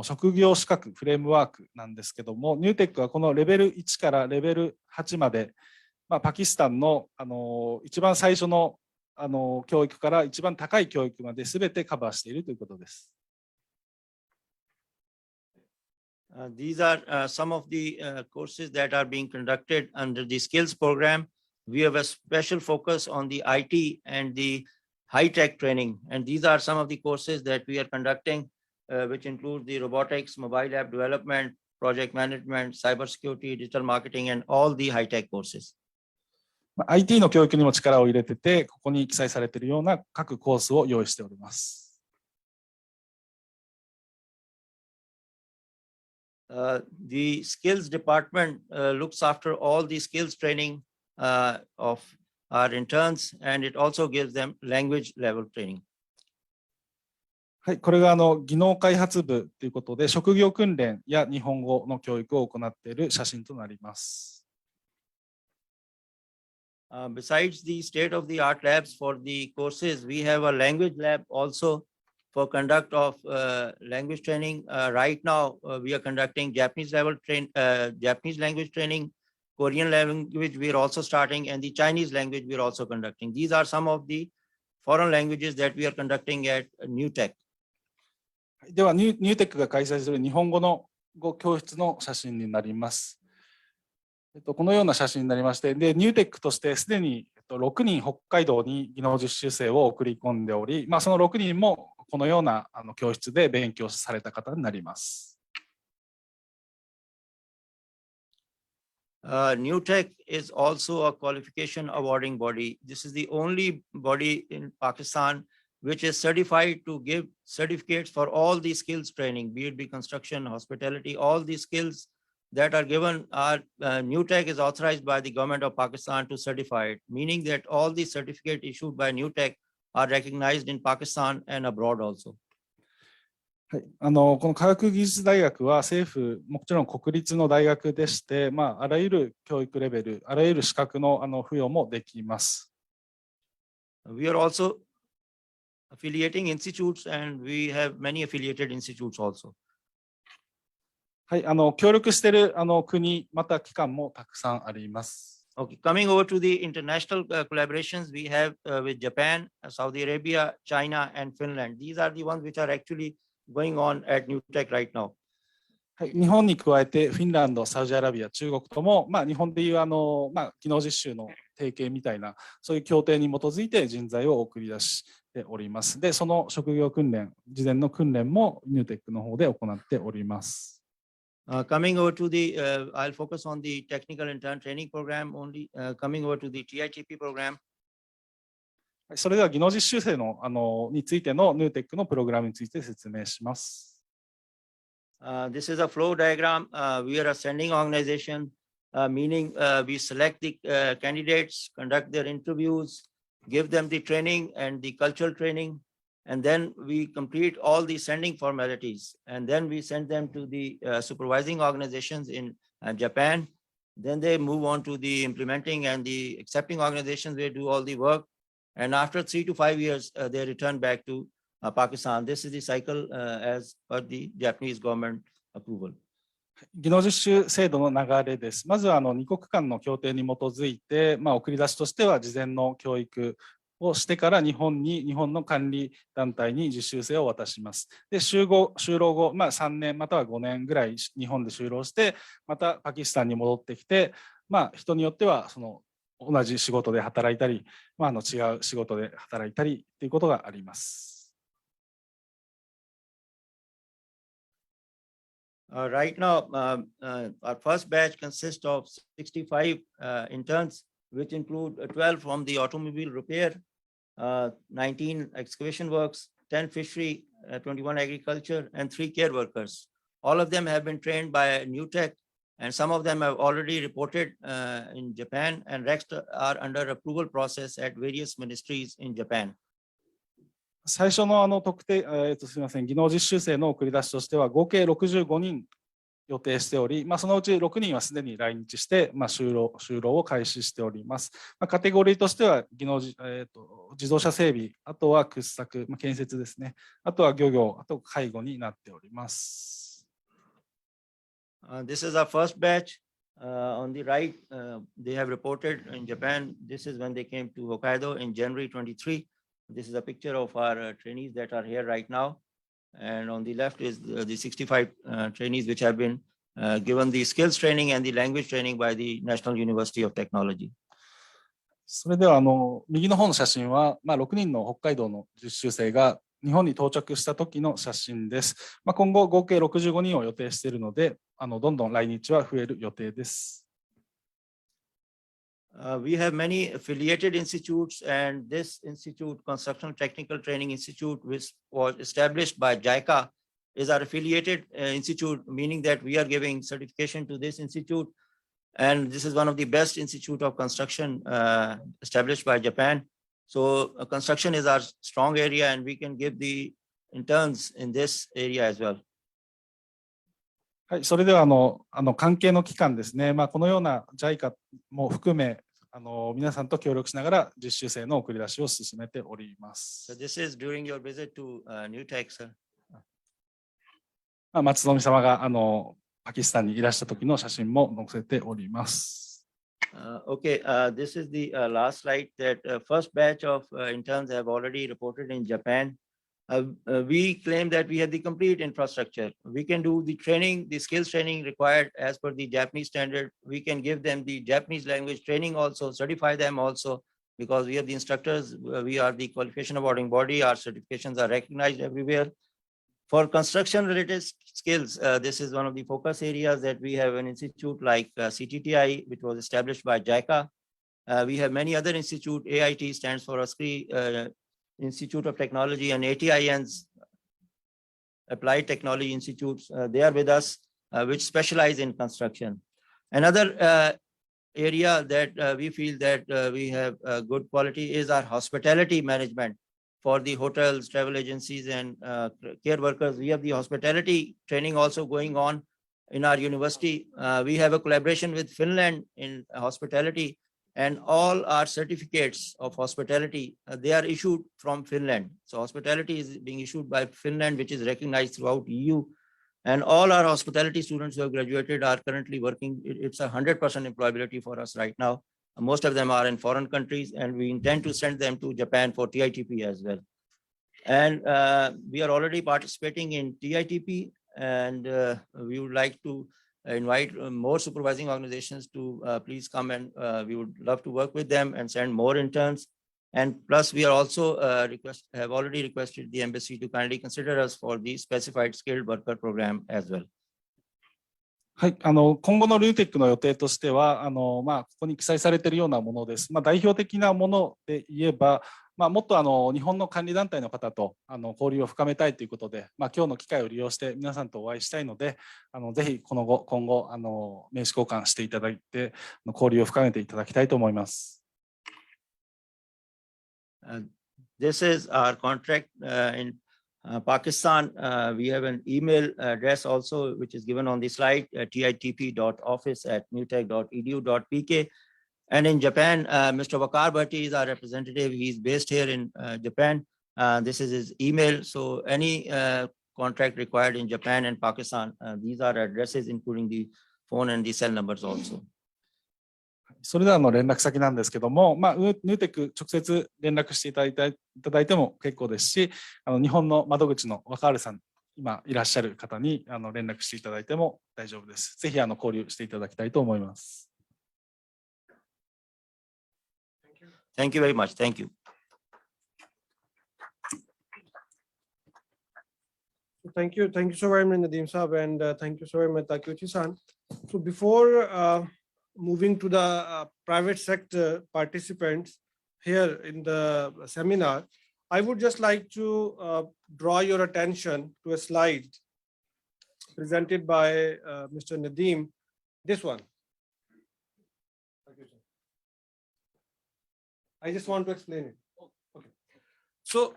職業資格フレームワークなんですけども、ニューテックはこのレベル1からレベル8まで、パキスタンの一番最初の教育から一番高い教育まで全てカバーしているということです。
These are some of the courses that are being conducted under the skills program. We have a special focus on the IT and the high-tech training. And these are some of the courses that we are conducting, which include the robotics, mobile app development, project management, cybersecurity, digital marketing, and all the high-tech courses.
IT の教育にも力を入れてて、ここに記載されているような各コースを用意しております。
The skills department looks after all the skills training of our interns, and it also gives them language level training.
はい、これが技能開発部ということで、職業訓練や日本語の教育を行っている写真となります。
Besides the state-of-the-art labs for the courses, we have a language lab also for conduct of language training. Right now, we are conducting Japanese language training, Korean language we are also starting, and the Chinese language we are also conducting. These are some of the foreign languages that we are conducting at New Tech.
ではニューテックが開催する日本語の教室の写真になります。このような写真になりまして、でニューテックとしてすでに6人北海道に技能実習生を送り込んでおり、その6人もこのような教室で勉強された方になります。
New Tech is also a qualification awarding body. This is the only body in Pakistan which is certified to give certificates for all the skills training, be it be construction, hospitality, all the skills that are given are New Tech is authorized by the government of Pakistan to certify it, meaning that all the certificate issued by New Tech are recognized in Pakistan and abroad also.
はい、この科学技術大学は政府、もちろん国立の大学でして、あらゆる教育レベル、あらゆる資格の付与もできます。
We are also affiliating institutes and we have many affiliated institutes also.
はい、協力している国、また機関もたくさんあります。
Okay, coming over to the international collaborations, we have with Japan, Saudi Arabia, China, and Finland. These are the ones which are actually going on at New Tech right now.
はい、日本に加えてフィンランド、サウジアラビア、中国とも、日本でいう技能実習の提携みたいな、そういう協定に基づいて人材を送り出しております。で、その職業訓練、事前の訓練もニューテックの方で行っております。
Coming over to the, I'll focus on the technical intern training program only. Coming over to the TITP program.
それでは技能実習生のについてのニューテックのプログラムについて説明します。
This is a flow diagram. We are a sending organization, meaning we select the candidates, conduct their interviews, give them the training and the cultural training, and then we complete all the sending formalities. And then we send them to the supervising organizations in Japan. Then they move on to the implementing and the accepting organizations. They do all the work. And after 3 to 5 years, they return back to Pakistan. This is the cycle as per the Japanese government approval.
技能実習制度の流れです。まずは2国間の協定に基づいて、送り出しとしては事前の教育をしてから日本の管理団体に実習生を渡します。で、就労後、3年または5年ぐらい日本で就労して、またパキスタンに戻ってきて、人によってはその同じ仕事で働いたり、違う仕事で働いたりということがあります。
Right now, our first batch consists of 65 interns, which include 12 from the automobile repair, 19 excavation works, 10 fishery, 21 agriculture, and 3 care workers. All of them have been trained by New Tech, and some of them have already reported in Japan, and rest are under approval process at various ministries in Japan.
最初の特定、すみません、技能実習生の送り出しとしては合計65人予定しており、そのうち6人はすでに来日して、就労を開始しております。カテゴリーとしては自動車整備、あとは掘削、建設ですね、あとは漁業、あと介護になっております。
This is our first batch. On the right, they have reported in Japan. This is when they came to Hokkaido in January 23. This is a picture of our trainees that are here right now. And on the left is the 65 trainees which have been given the skills training and the language training by the National University of Technology.
それでは右の方の写真は、6人の北海道の実習生が日本に到着した時の写真です。今後合計65人を予定しているので、どんどん来日は増える予定です。
We have many affiliated institutes, and this institute, Construction Technical Training Institute, which was established by JICA, is our affiliated institute, meaning that we are giving certification to this institute. And this is one of the best institute of construction established by Japan. So construction is our strong area, and we can give the interns in this area as well.
はい、それでは関係の機関ですね、このような JICA も含め皆さんと協力しながら実習生の送り出しを進めております。
So this is during your visit to New Tech, sir.
松富様がパキスタンにいらした時の写真も載せております。
Okay, this is the last slide that first batch of interns have already reported in Japan. We claim that we have the complete infrastructure. We can do the training, the skills training required as per the Japanese standard. We can give them the Japanese language training also, certify them also, because we have the instructors. We are the qualification awarding body. Our certifications are recognized everywhere. For construction related skills, this is one of the focus areas that we have an institute like CTTI, which was established by JICA. We have many other institutes. AIT stands for ASCRI, Institute of Technology, and ATIN's Applied Technology Institutes. They are with us, which specialize in construction. Another area that we feel that we have good quality is our hospitality management for the hotels, travel agencies, and care workers. We have the hospitality training also going on in our university. We have a collaboration with Finland in hospitality, and all our certificates of hospitality, they are issued from Finland. So hospitality is being issued by Finland, which is recognized throughout EU. And all our hospitality students who have graduated are currently working. It's 100% employability for us right now. Most of them are in foreign countries, and we intend to send them to Japan for TITP as well. And we are already participating in TITP, and we would like to invite more supervising organizations to please come, and we would love to work with them and send more interns. And plus, we are also have already requested the embassy to kindly consider us for the specified skilled worker program as well.
はい、今後のルーテックの予定としては、ここに記載されているようなものです。代表的なもので言えば、もっと日本の管理団体の方と交流を深めたいということで、今日の機会を利用して皆さんとお会いしたいので、ぜひ今後名刺交換していただいて、交流を深めていただきたいと思います。
This is our contract in Pakistan. We have an email address also, which is given on the slide, titp.office@newtech.edu.pk. And in Japan, Mr. Wakar Bhatti is our representative. He's based here in Japan. This is his email. So any contract required in Japan and Pakistan, these are addresses, including the phone and the cell numbers also.
それでは連絡先なんですけども、ヌーテック直接連絡していただいても結構ですし、日本の窓口の若原さん、今いらっしゃる方に連絡していただいても大丈夫です。ぜひ交流していただきたいと思います。
Thank you very much. Thank you.
Thank you so very much, Nadeem Saab, and thank you so very much, Takeuchi-san. So before moving to the private sector participants here in the seminar, I would just like to draw your attention to a slide presented by Mr. Nadeem, this one. I just want to explain it. Okay. So,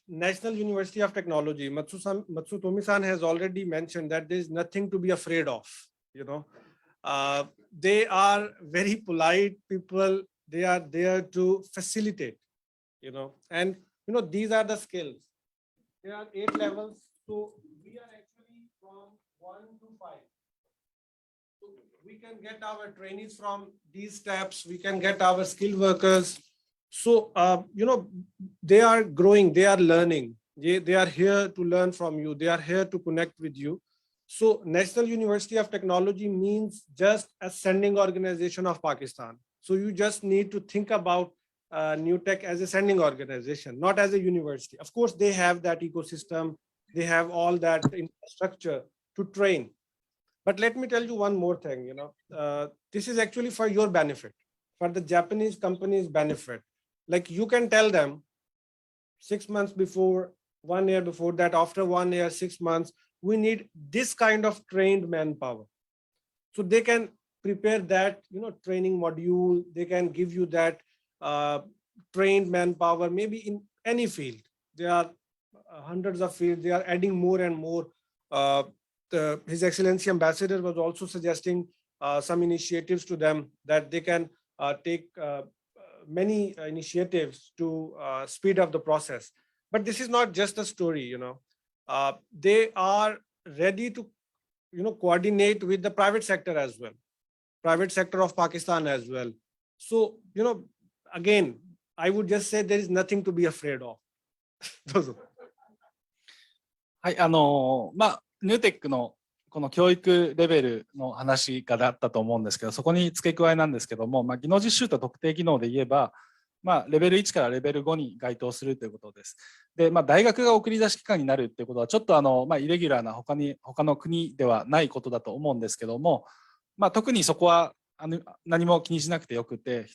National University of Technology, Matsutomi-san has already mentioned that there is nothing to be afraid of, They are very polite people. They are there to facilitate, and these are the skills. There are 8 levels. So we are actually from 1 to 5. So we can get our trainees from these steps. We can get our skilled workers. So, they are growing, they are learning. They are here to learn from you. They are here to connect with you. So National University of Technology means just a sending organization of Pakistan. So you just need to think about NewTech as a sending organization, not as a university. Of course, they have that ecosystem. They have all that infrastructure to train. But let me tell you one more thing, this is actually for your benefit, for the Japanese company's benefit. Like you can tell them 6 months before, 1 year before that, after 1 year, 6 months, we need this kind of trained manpower. So they can prepare that, training module. They can give you that trained manpower, maybe in any field. There are hundreds of fields. They are adding more and more. His Excellency Ambassador was also suggesting some initiatives to them that they can take many initiatives to speed up the process. But this is not just a story, they are ready to, coordinate with the private sector as well, private sector of Pakistan as well. So, again, I would just say there is nothing to be afraid of.
はい、ニューテックのこの教育レベルの話があったと思うんですけど、そこに付け加えなんですけども、技能実習と特定技能で言えば、レベル1からレベル5に該当するということです。で、大学が送り出し機関になるということは、ちょっとイレギュラーな他の国ではないことだと思うんですけども、特にそこは何も気にしなくてよくて、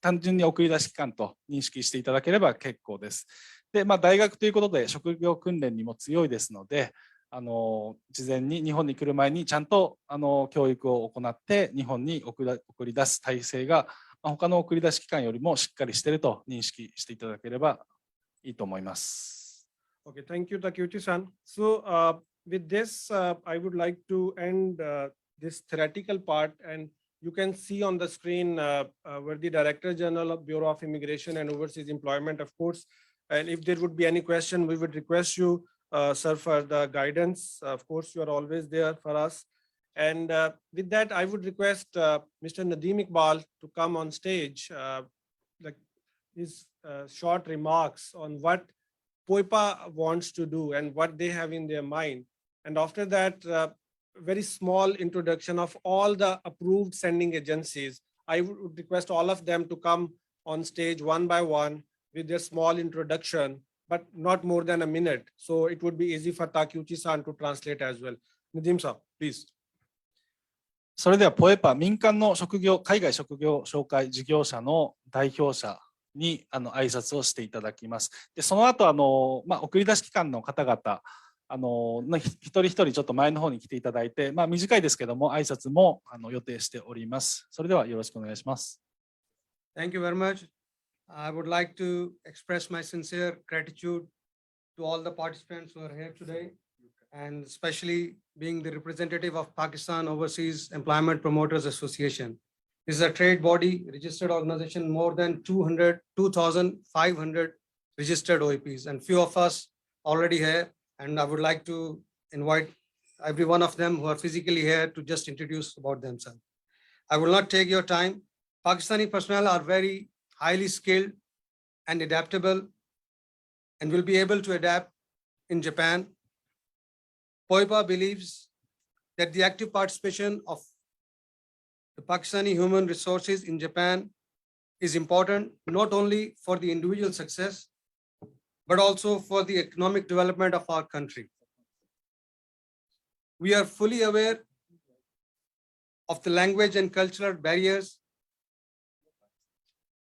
単純に送り出し機関と認識していただければ結構です。で、大学ということで職業訓練にも強いですので、事前に日本に来る前にちゃんと教育を行って日本に送り出す体制が他の送り出し機関よりもしっかりしていると認識していただければいいと思います。
Okay, thank you, Takeuchi-san. So with this, I would like to end this theoretical part, and you can see on the screen where the Director General of Bureau of Immigration and Overseas Employment, of course. And if there would be any question, we would request you, sir, for the guidance. Of course, you are always there for us. And with that, I would request Mr. Nadeem Iqbal to come on stage, like his short remarks on what POIPA wants to do and what they have in their mind. And after that, very small introduction of all the approved sending agencies. I would request all of them to come on stage one by one with their small introduction, but not more than a minute. So it would be easy for Takeuchi-san to translate as well. Nadeem-san, please.
それではPOIPA民間の海外職業紹介事業者の代表者に挨拶をしていただきます。で、その後送り出し機関の方々一人一人ちょっと前の方に来ていただいて、短いですけども挨拶も予定しております。それではよろしくお願いします。
Thank you very much. I would like to express my sincere gratitude to all the participants who are here today, and especially being the representative of Pakistan Overseas Employment Promoters Association. This is a trade body, registered organization, more than 2,500 registered OEPs, and few of us already here. And I would like to invite every one of them who are physically here to just introduce about themselves. I will not take your time. Pakistani personnel are very highly skilled and adaptable and will be able to adapt in Japan. POIPA believes that the active participation of the Pakistani human resources in Japan is important not only for the individual success, but also for the economic development of our country. We are fully aware of the language and cultural barriers,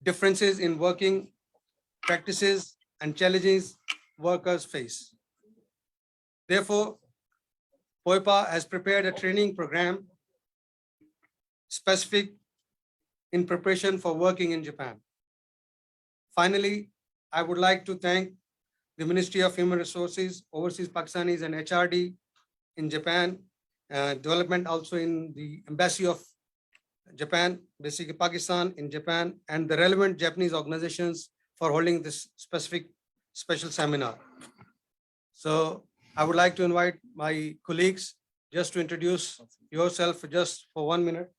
differences in working practices, and challenges workers face. Therefore, POIPA has prepared a training program specific in preparation for working in Japan. Finally, I would like to thank the Ministry of Human Resources, Overseas Pakistanis, and HRD in Japan, development also in the Embassy of Japan, basically Pakistan in Japan, and the relevant Japanese organizations for holding this special seminar. So I would like to invite my colleagues just to introduce yourself just for 1 minute.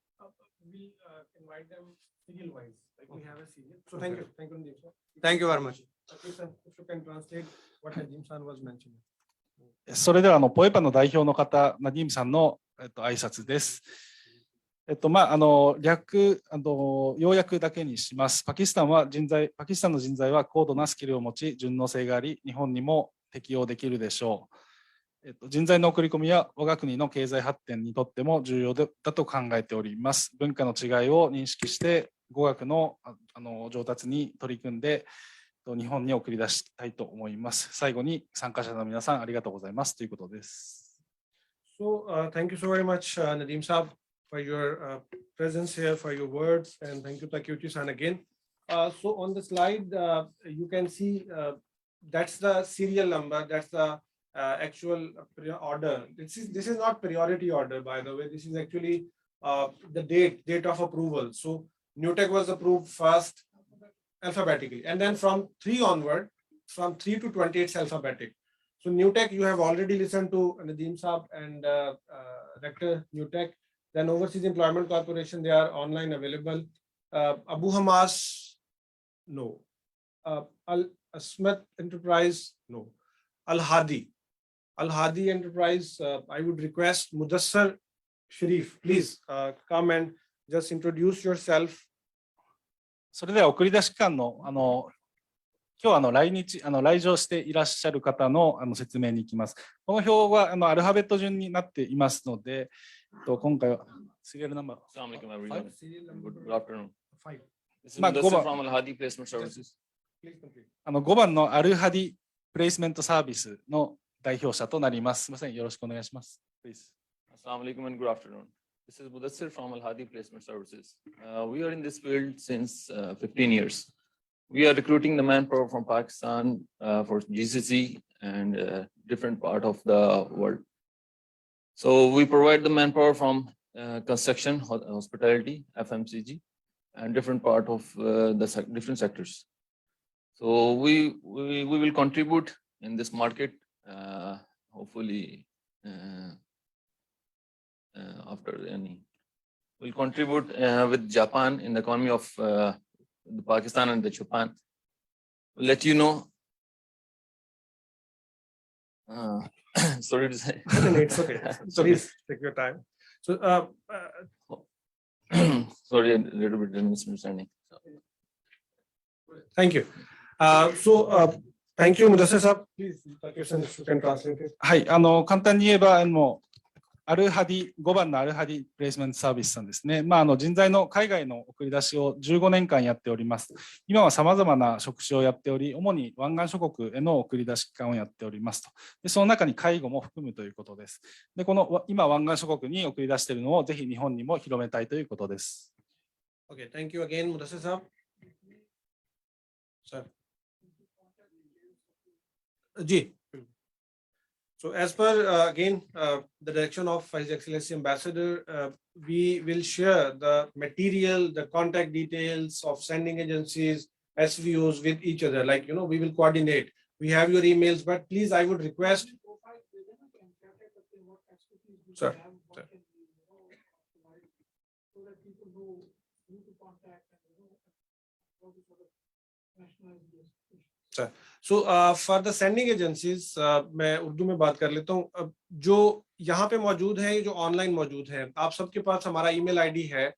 We invite them serial wise, like we have a serial. So thank you, Nadeem sir.
Thank you very much.
Okay, sir, if you can translate what Nadeem-san was mentioning.
それではPOIPAの代表の方、ナディームさんの挨拶です。要約だけにします。パキスタンの人材は高度なスキルを持ち、順応性があり、日本にも適用できるでしょう。人材の送り込みは我が国の経済発展にとっても重要だと考えております。文化の違いを認識して、語学の上達に取り組んで、日本に送り出したいと思います。最後に参加者の皆さんありがとうございますということです。
So thank you so very much, Nadeem Saab, for your presence here, for your words, and thank you, Takeuchi-san, again. So on the slide, you can see that's the serial number, that's the actual order. This is not priority order, by the way. This is actually the date of approval. So NewTek was approved first alphabetically, and then from 3 onward, from 3 to 20, it's alphabetic. So NewTek, you have already listened to Nadeem Saab and Rector NewTek. Then Overseas Employment Corporation, they are online available. Abu Hamas, no. Al-Asmat Enterprise, no. Al-Hadi Enterprise, I would request Mudassar Sharif, please come and just introduce yourself
それでは送り出し機関の今日来場していらっしゃる方の説明に行きます。この表はアルファベット順になっていますので、今回はシリアルナンバー。
Assalamualaikum everyone. Good afternoon. This is
まあ
Mudassir
5番
from Al Hadi Placement Services.
5番のアルハディプレイスメントサービスの代表者となります。すみません、よろしくお願いします。Please.
Assalamualaikum and good afternoon. This is Mudassir from Al Hadi Placement Services. We are in this field since 15 years. We are recruiting the manpower from Pakistan for GCC and different part of the world. So we provide the manpower from construction, hospitality, FMCG, and different part of the different sectors. So we will contribute in this market, hopefully after any. We'll contribute with Japan in the economy of the Pakistan and the Japan. We'll let you know. Sorry to say.
It's okay. So please take your time. So
sorry, a little bit of misunderstanding.
thank you. Thank you, Mudassir sir. Please, question if you can translate it.
はい、簡単に言えば、アルハディ、5番のアルハディプレイスメントサービスさんですね。人材の海外の送り出しを15年間やっております。今はさまざまな職種をやっており、主に湾岸諸国への送り出し機関をやっておりますと。で、その中に介護も含むということです。で、今湾岸諸国に送り出しているのをぜひ日本にも広めたいということです。
Okay, thank you again, Mudassir sir. Sir. Ji. So as per again the direction of His Excellency Ambassador, we will share the material, the contact details of sending agencies, SVOs with each other. Like, we will coordinate. We have your emails, but please, I would request. Sir. Sir. So for the sending agencies, मैं उर्दू में बात कर लेता हूँ. जो यहाँ पे मौजूद है, जो ऑनलाइन मौजूद है, आप सबके पास हमारा ईमेल आईडी है.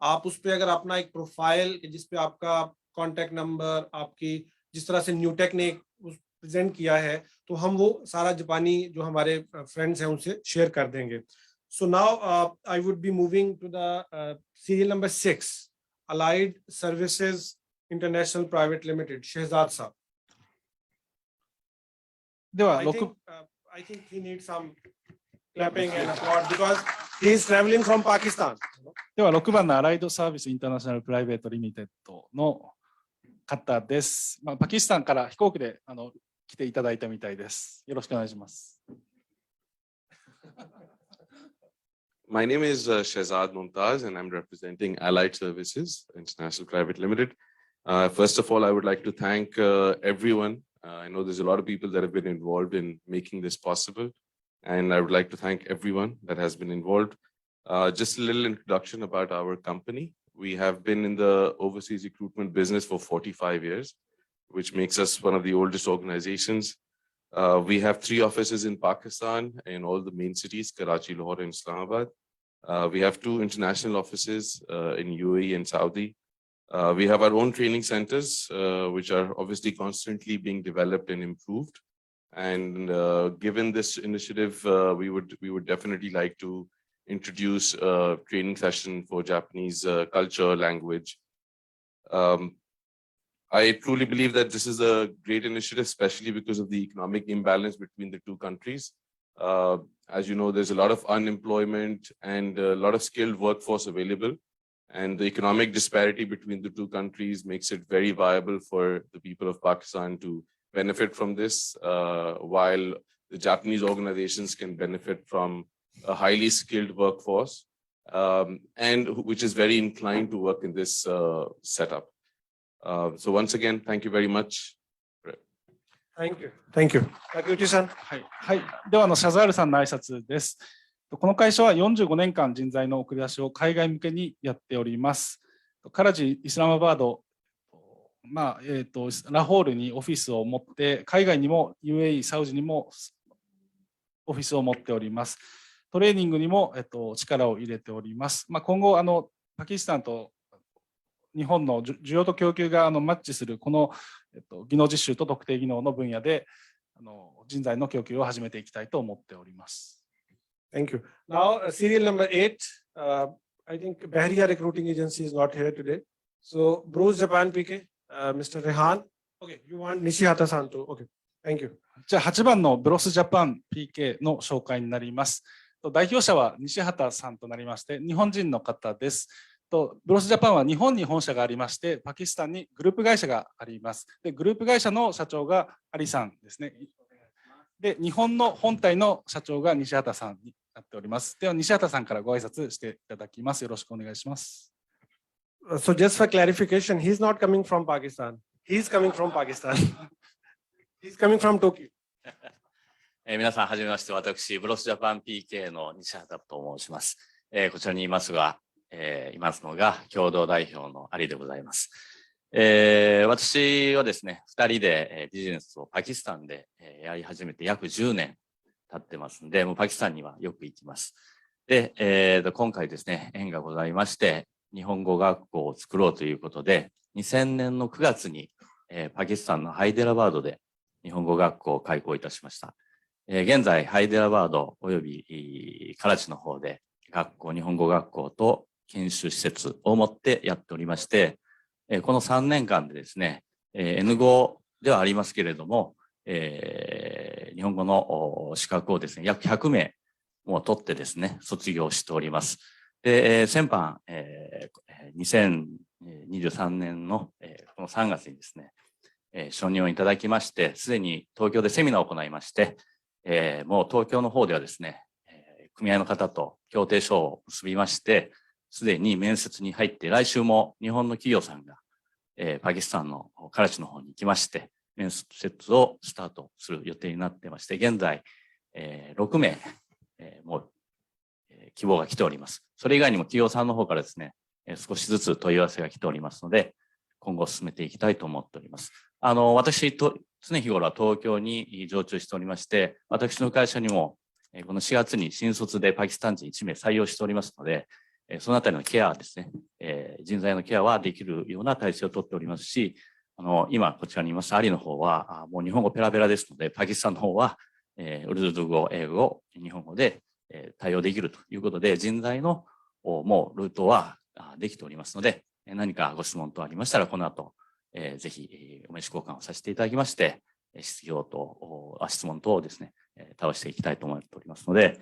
आप उस पे अगर अपना एक प्रोफाइल जिस पे आपका कॉन्टेक्ट नंबर, आपकी जिस तरह से न्यूटेक ने प्रेजेंट किया है, तो हम वो सारा जापानी जो हमारे फ्रेंड्स हैं उनसे शेयर कर देंगे. So now I would be moving to the serial number 6, Allied Services International Private Limited, Shehzad sir.
では
I think he needs some clapping and applaud because he is traveling from Pakistan.
では6番のアライドサービスインターナショナルプライベートリミテッドの方です。パキスタンから飛行機で来ていただいたみたいです。よろしくお願いします。
My name is Shehzad Mumtaz and I'm representing Allied Services International Private Limited. First of all, I would like to thank everyone. I know there's a lot of people that have been involved in making this possible, and I would like to thank everyone that has been involved. Just a little introduction about our company. We have been in the overseas recruitment business for 45 years, which makes us one of the oldest organizations. We have 3 offices in Pakistan in all the main cities, Karachi, Lahore, and Islamabad. We have 2 international offices in UAE and Saudi. We have our own training centers, which are obviously constantly being developed and improved. And given this initiative, we would definitely like to introduce a training session for Japanese culture, language. I truly believe that this is a great initiative, especially because of the economic imbalance between the 2 countries. As you know, there's a lot of unemployment and a lot of skilled workforce available. And the economic disparity between the 2 countries makes it very viable for the people of Pakistan to benefit from this, while the Japanese organizations can benefit from a highly skilled workforce, and which is very inclined to work in this setup. So once again, thank you very much.
Thank you. Thank you. Takuchi-san.
はい、はい、ではシャザールさんの挨拶です。この会社は45年間人材の送り出しを海外向けにやっております。カラチ、イスラマバード、ラホールにオフィスを持って、海外にも UAE、サウジにもオフィスを持っております。トレーニングにも力を入れております。今後パキスタンと日本の需要と供給がマッチするこの技能実習と特定技能の分野で人材の供給を始めていきたいと思っております。
Thank you. Now, serial number 8. I think Bahria Recruiting Agency is not here today. So, Bruce Japan PK, Mr. Rehan. Okay, you want Nishihata-san to. Okay, thank you.
じゃあ8番のブロスジャパン PK の紹介になります。代表者は西畑さんとなりまして、日本人の方です。ブロスジャパンは日本に本社がありまして、パキスタンにグループ会社があります。で、グループ会社の社長がアリさんですね。で、日本の本体の社長が西畑さんになっております。では、西畑さんからご挨拶していただきます。よろしくお願いします。
So just for clarification, he's not coming from Pakistan. He's coming from Pakistan. He's coming from Tokyo.
皆さん、はじめまして、私、ブロスジャパン PK の西畑と申します。こちらにいますのが、共同代表のアリでございます。私はですね、2人でビジネスをパキスタンでやり始めて約10年経ってますんで、もうパキスタンにはよく行きます。で、今回ですね、縁がございまして、日本語学校を作ろうということで、2000年の9月にパキスタンのハイデラバードで日本語学校を開校いたしました。現在、ハイデラバードおよびカラチの方で日本語学校と研修施設を持ってやっておりまして、この3年間でですね、N5 ではありますけれども、日本語の資格をですね、約100名も取ってですね、卒業しております。で、先般、2023年のこの3月にですね、承認をいただきまして、すでに東京でセミナーを行いまして、もう東京の方ではですね、組合の方と協定書を結びまして、すでに面接に入って、来週も日本の企業さんが、パキスタンのカラチの方に行きまして、面接をスタートする予定になってまして、現在、6名、もう、希望が来ております。それ以外にも企業さんの方からですね、少しずつ問い合わせが来ておりますので、今後進めていきたいと思っております。私常日頃は東京に常駐しておりまして、私の会社にもこの4月に新卒でパキスタン人1名採用しておりますので、そのあたりのケアですね、人材のケアはできるような体制をとっておりますし、今こちらにいますアリの方はもう日本語ペラペラですので、パキスタンの方はウルドゥ語、英語、日本語で対応できるということで、人材のもうルートはできておりますので、何かご質問等ありましたら、この後、ぜひお名刺交換をさせていただきまして、質問等をですね、倒していきたいと思っておりますので、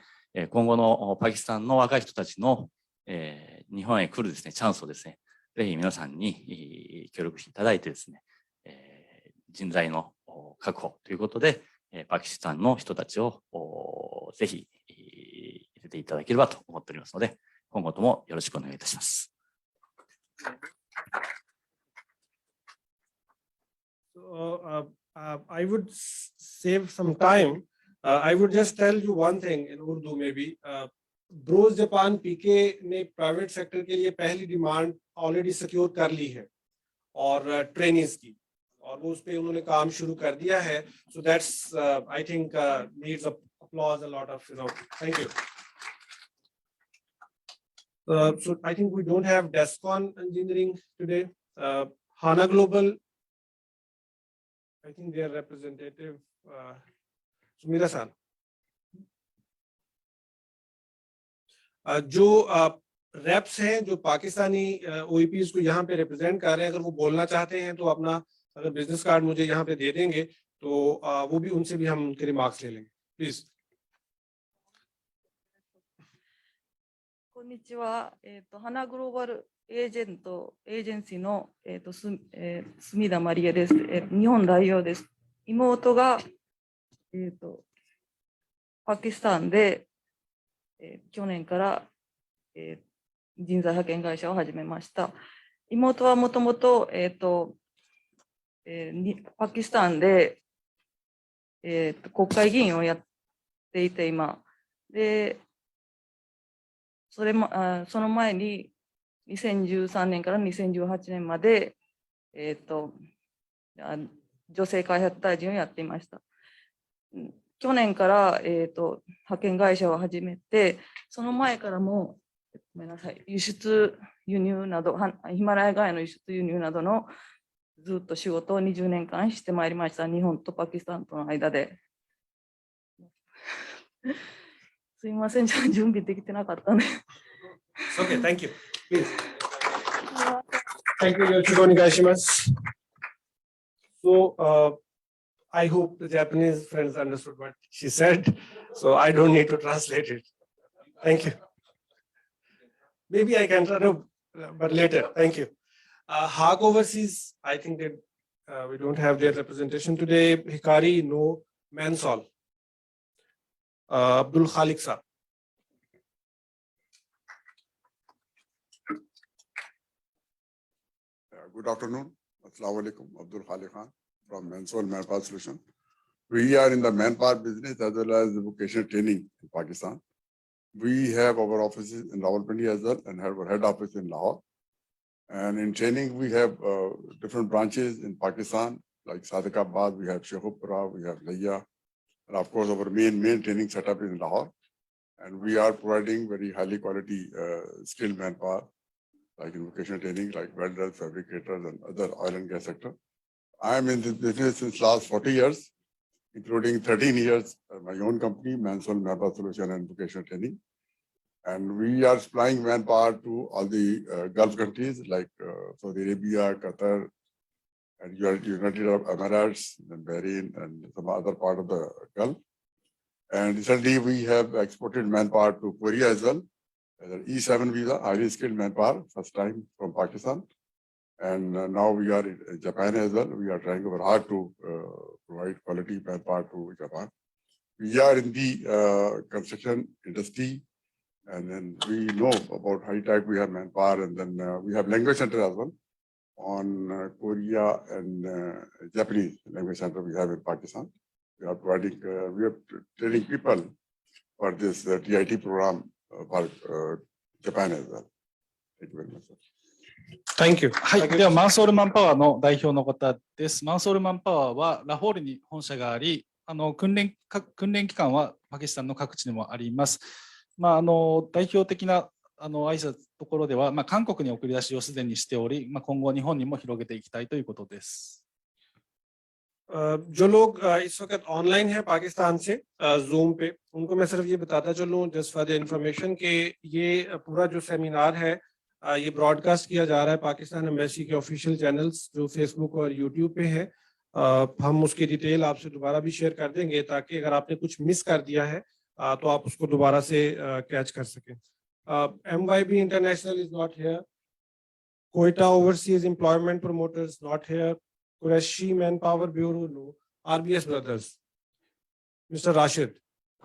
今後のパキスタンの若い人たちの日本へ来るですね、チャンスをですね、ぜひ皆さんに協力していただいてですね、人材の確保ということで、パキスタンの人たちをぜひ入れていただければと思っておりますので、今後ともよろしくお願いいたします。
So, I would save some time. I would just tell you one thing in Urdu maybe. ब्रोस Japan PK ने private sector के लिए पहली demand already secure कर ली है और trainings की, और वो उस पे उन्होंने काम शुरू कर दिया है. So that's I think needs applause, a lot of thank you. So I think we don't have Descon Engineering today. Hana Global, I think their representative Sumira-san. जो रेप्स हैं, जो पाकिस्तानी OEPs को यहाँ पे रिप्रेजेंट कर रहे हैं, अगर वो बोलना चाहते हैं तो अपना अगर बिजनेस कार्ड मुझे यहाँ पे दे देंगे तो वो भी उनसे भी हम उनके रिमार्क्स ले लेंगे. Please.
こんにちは。花グローバルエージェンシーの住田まりえです。日本代表です。妹がパキスタンで去年から人材派遣会社を始めました。妹はもともとパキスタンで国会議員をやっていて、今でその前に2013年から2018年まで女性開発大臣をやっていました。去年から派遣会社を始めて、その前からもごめんなさい、輸出、輸入など、ヒマラヤ川への輸出、輸入などのずっと仕事を20年間してまいりました、日本とパキスタンとの間で。すいません、準備できてなかったね。
Okay, thank you. Please. Thank you, よろしくお願いします。So, I hope the Japanese friends understood what she said, so I don't need to translate it. Thank you. Maybe I can try to, but later. Thank you. Haq Overseas, I think that we don't have their representation today. Hikari, no. Mansol. Abdul Khalik sir.
Good afternoon. Assalamu alaikum. Abdul Khalik Khan from Mansol Manpower Solution. We are in the manpower business as well as vocational training in Pakistan. We have our offices in Rawalpindi as well and have our head office in Lahore. And in training, we have different branches in Pakistan, like Sadaqabad, we have Sheikhupura, we have Layya. And of course, our main training setup is in Lahore. And we are providing very highly quality skilled manpower, like in vocational training, like welders, fabricators, and other oil and gas sector. I am in this business since last 40 years, including 13 years, my own company, Mansol Manpower Solution and Vocational Training. And we are supplying manpower to all the Gulf countries like Saudi Arabia, Qatar, and United Arab Emirates, and Bahrain, and some other part of the Gulf. And recently we have exported manpower to Korea as well. E7 visa, highly skilled manpower, first time from Pakistan. And now we are in Japan as well. We are trying our hard to provide quality manpower to Japan. We are in the construction industry, and then we know about high tech. We have manpower, and then we have language center as well on Korea and Japanese language center we have in Pakistan. We are providing, we are training people for this TIT program for Japan as well. Thank you very much, sir.
Thank you.
はい、ではマンソールマンパワーの代表の方です。マンソールマンパワーはラホールに本社があり、訓練機関はパキスタンの各地にもあります。代表的な挨拶ところでは、韓国に送り出しをすでにしており、今後日本にも広げていきたいということです。
जो लोग इस वक्त online है पाकिस्तान से zoom पे, उनको मैं सिर्फ ये बताता चलूं जस्ट फॉर द इंफॉर्मेशन कि ये पूरा जो सेमिनार है ये ब्रॉडकास्ट किया जा रहा है पाकिस्तान एम्बेसी के ऑफिशियल चैनल्स जो फेसबुक और यूट्यूब पे है। हम उसकी डिटेल आपसे दोबारा भी शेयर कर देंगे ताकि अगर आपने कुछ मिस कर दिया है तो आप उसको दोबारा से कैच कर सकें। MYB International is not here. Quetta Overseas Employment Promoters not here. Qureshi Manpower Bureau no. RBS Brothers. Mr. Rashid,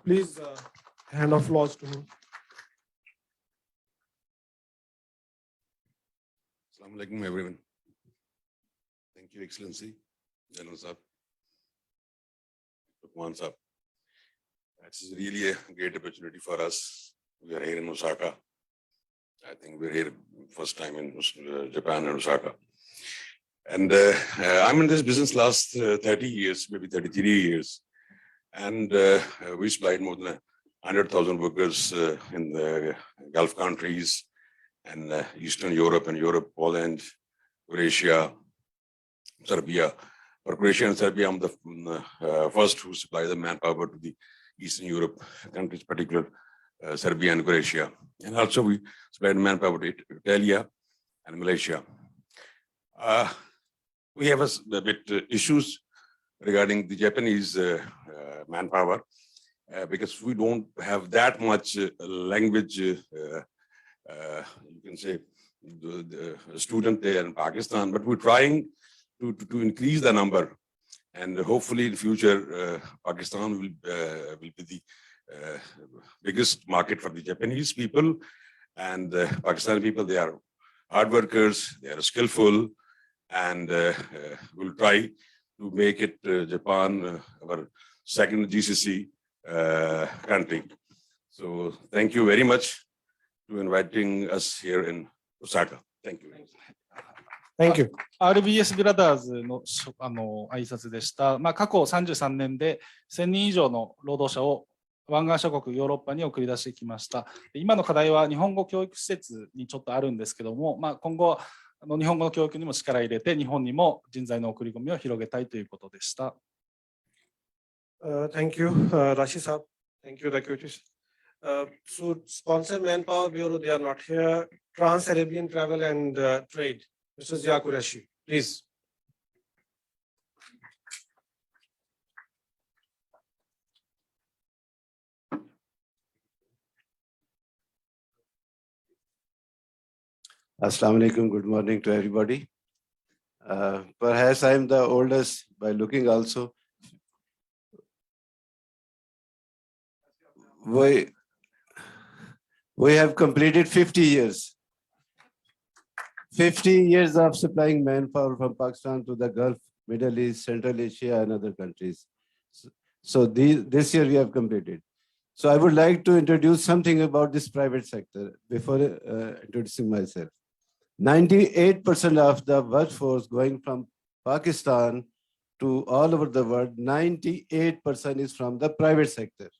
please hand off floors to him.
Assalamu alaikum, everyone. Thank you, Excellency, General Sahab, Lukman Sahab. This is really a great opportunity for us. We are here in Osaka. I think we're here first time in Japan and Osaka. And I'm in this business last 30 years, maybe 33 years. And we supplied more than 100,000 workers in the Gulf countries and Eastern Europe and Europe, Poland, Croatia, Serbia. For Croatia and Serbia, I'm the first who supply the manpower to the Eastern Europe countries, particularly Serbia and Croatia. And also we supplied manpower to Italy and Malaysia. We have a bit issues regarding the Japanese manpower because we don't have that much language, you can say, the student there in Pakistan, but we're trying to increase the number. And hopefully in future, Pakistan will be the biggest market for the Japanese people. And Pakistani people, they are hard workers, they are skillful, and we'll try to make it Japan our second GCC country. So thank you very much for inviting us here in Osaka. Thank you.
Thank you.
RBS ブラザーズの挨拶でした。過去33年で1000人以上の労働者を湾岸諸国、ヨーロッパに送り出してきました。今の課題は日本語教育施設にちょっとあるんですけども、今後、日本語の教育にも力を入れて、日本にも人材の送り込みを広げたいということでした。
Thank you, Rashi Saab. Thank you, Rakutis. So sponsor Manpower Bureau, they are not here. Trans-Arabian Travel and Trade, Mr. Zia Qureshi, please.
Assalamu alaikum, good morning to everybody. Perhaps I am the oldest by looking also. We have completed 50 years. 50 years of supplying manpower from Pakistan to the Gulf, Middle East, Central Asia, and other countries. So this year we have completed. So I would like to introduce something about this private sector before introducing myself. 98% of the workforce going from Pakistan to all over the world, 98% is from the private sector.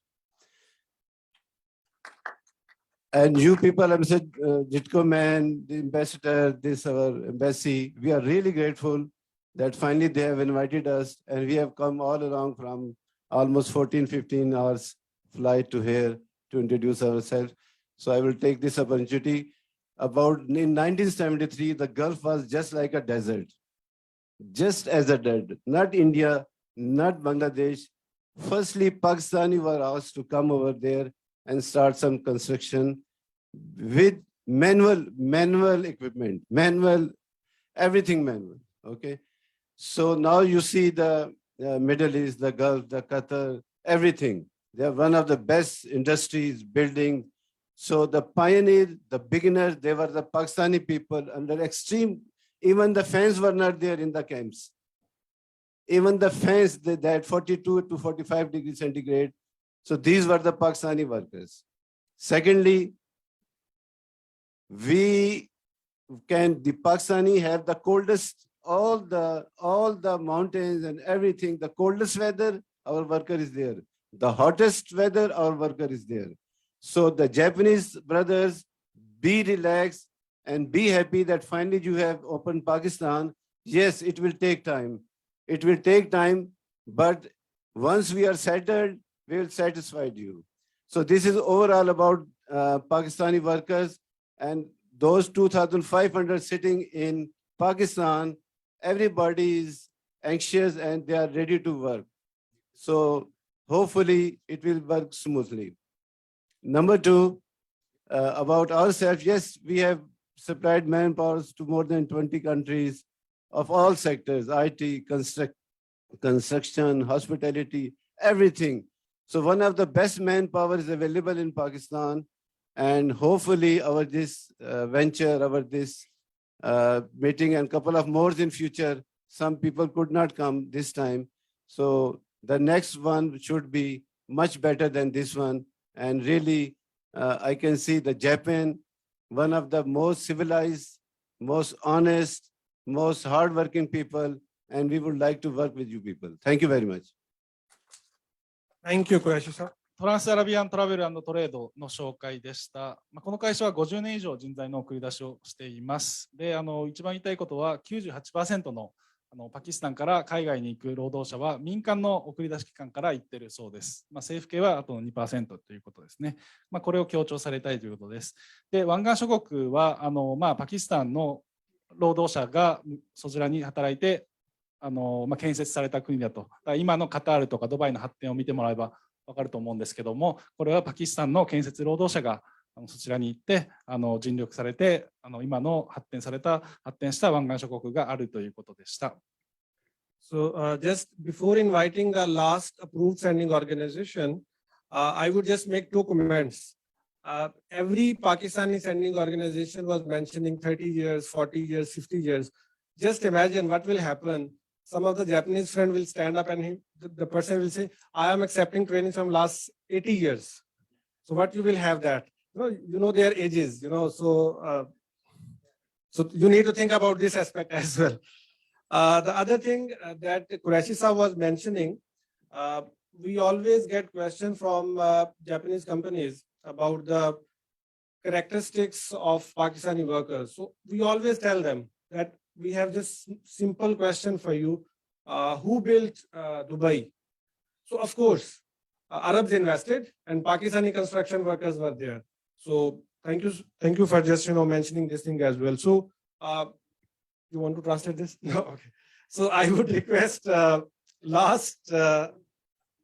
And you people, I'm saying, Jitko man, the ambassador, this our embassy, we are really grateful that finally they have invited us and we have come all along from almost 15 hours flight to here to introduce ourselves. So I will take this opportunity. About in 1973, the Gulf was just like a desert, just as a desert, not India, not Bangladesh. Firstly, Pakistani were asked to come over there and start some construction with manual equipment, everything manual, okay? So now you see the Middle East, the Gulf, the Qatar, everything. They are one of the best industries, building. So the pioneer, the beginners, they were the Pakistani people under extreme, even the fans were not there in the camps. Even the fans, they had 42 to 45 degrees centigrade. So these were the Pakistani workers. Secondly, the Pakistani have the coldest, all the mountains and everything, the coldest weather, our worker is there. The hottest weather, our worker is there. So the Japanese brothers, be relaxed and be happy that finally you have opened Pakistan. Yes, it will take time. It will take time, but once we are settled, we will satisfy you. So this is overall about Pakistani workers, and those 2,500 sitting in Pakistan, everybody is anxious and they are ready to work. So hopefully it will work smoothly. Number two, about ourselves, yes, we have supplied manpower to more than 20 countries of all sectors, IT, construction, hospitality, everything. So one of the best manpower is available in Pakistan, and hopefully our this venture, our this meeting and couple of more in future, some people could not come this time. So the next one should be much better than this one. And really, I can see the Japan, one of the most civilized, most honest, most hardworking people, and we would like to work with you people. Thank you very much.
Thank you, Qureshi sir.
トランスアラビアントラベル&トレードの紹介でした。この会社は50年以上人材の送り出しをしています。で、一番言いたいことは 98% のパキスタンから海外に行く労働者は民間の送り出し機関から行っているそうです。政府系はあと 2% ということですね。これを強調されたいということです。で、湾岸諸国はパキスタンの労働者がそちらに働いて建設された国だと。今のカタールとかドバイの発展を見てもらえば分かると思うんですけども、これはパキスタンの建設労働者がそちらに行って尽力されて今の発展した湾岸諸国があるということでした。
So just before inviting the last approved sending organization, I would just make two comments. Every Pakistani sending organization was mentioning 30 years, 40 years, 50 years. Just imagine what will happen. Some of the Japanese friend will stand up and the person will say, I am accepting training from last 80 years. So what you will have that? You know their ages, so you need to think about this aspect as well. The other thing that Qureshi sir was mentioning, we always get questions from Japanese companies about the characteristics of Pakistani workers. So we always tell them that we have this simple question for you. Who built Dubai? So of course, Arabs invested and Pakistani construction workers were there. So thank you for just mentioning this thing as well. So you want to translate this? No, okay. So I would request last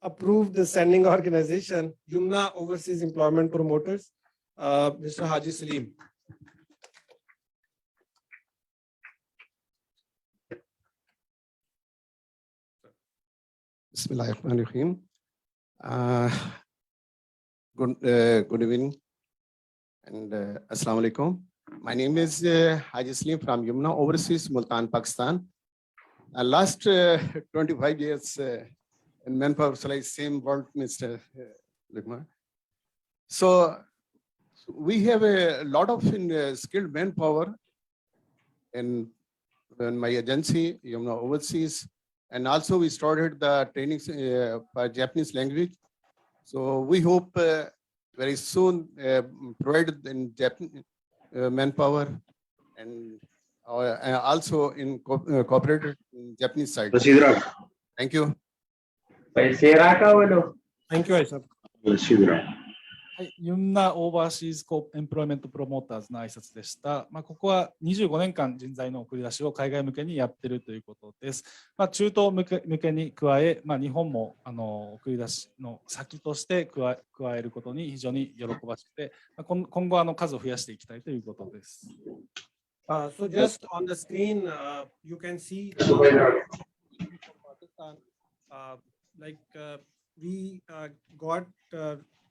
approved sending organization, Yumna Overseas Employment Promoters, Mr. Haji Salim.
Bismillahirrahmanirrahim. Good evening and Assalamu alaikum. My name is Haji Salim from Yumna Overseas, Multan, Pakistan. Last 25 years in manpower, so like same word, Mr. Ligma. So we have a lot of skilled manpower in my agency, Yumna Overseas, and also we started the training for Japanese language. So we hope very soon provided in Japanese manpower and also in cooperated in Japanese side. Thank you.
Thank you, Aisha.
はい、ユンナオーバーシーズエンプロイメントプロモーターズの挨拶でした。ここは25年間人材の送り出しを海外向けにやっているということです。中東向けに加え、日本も送り出しの先として加えることに非常に喜ばしくて、今後数を増やしていきたいということです。
So just on the screen, you can see we got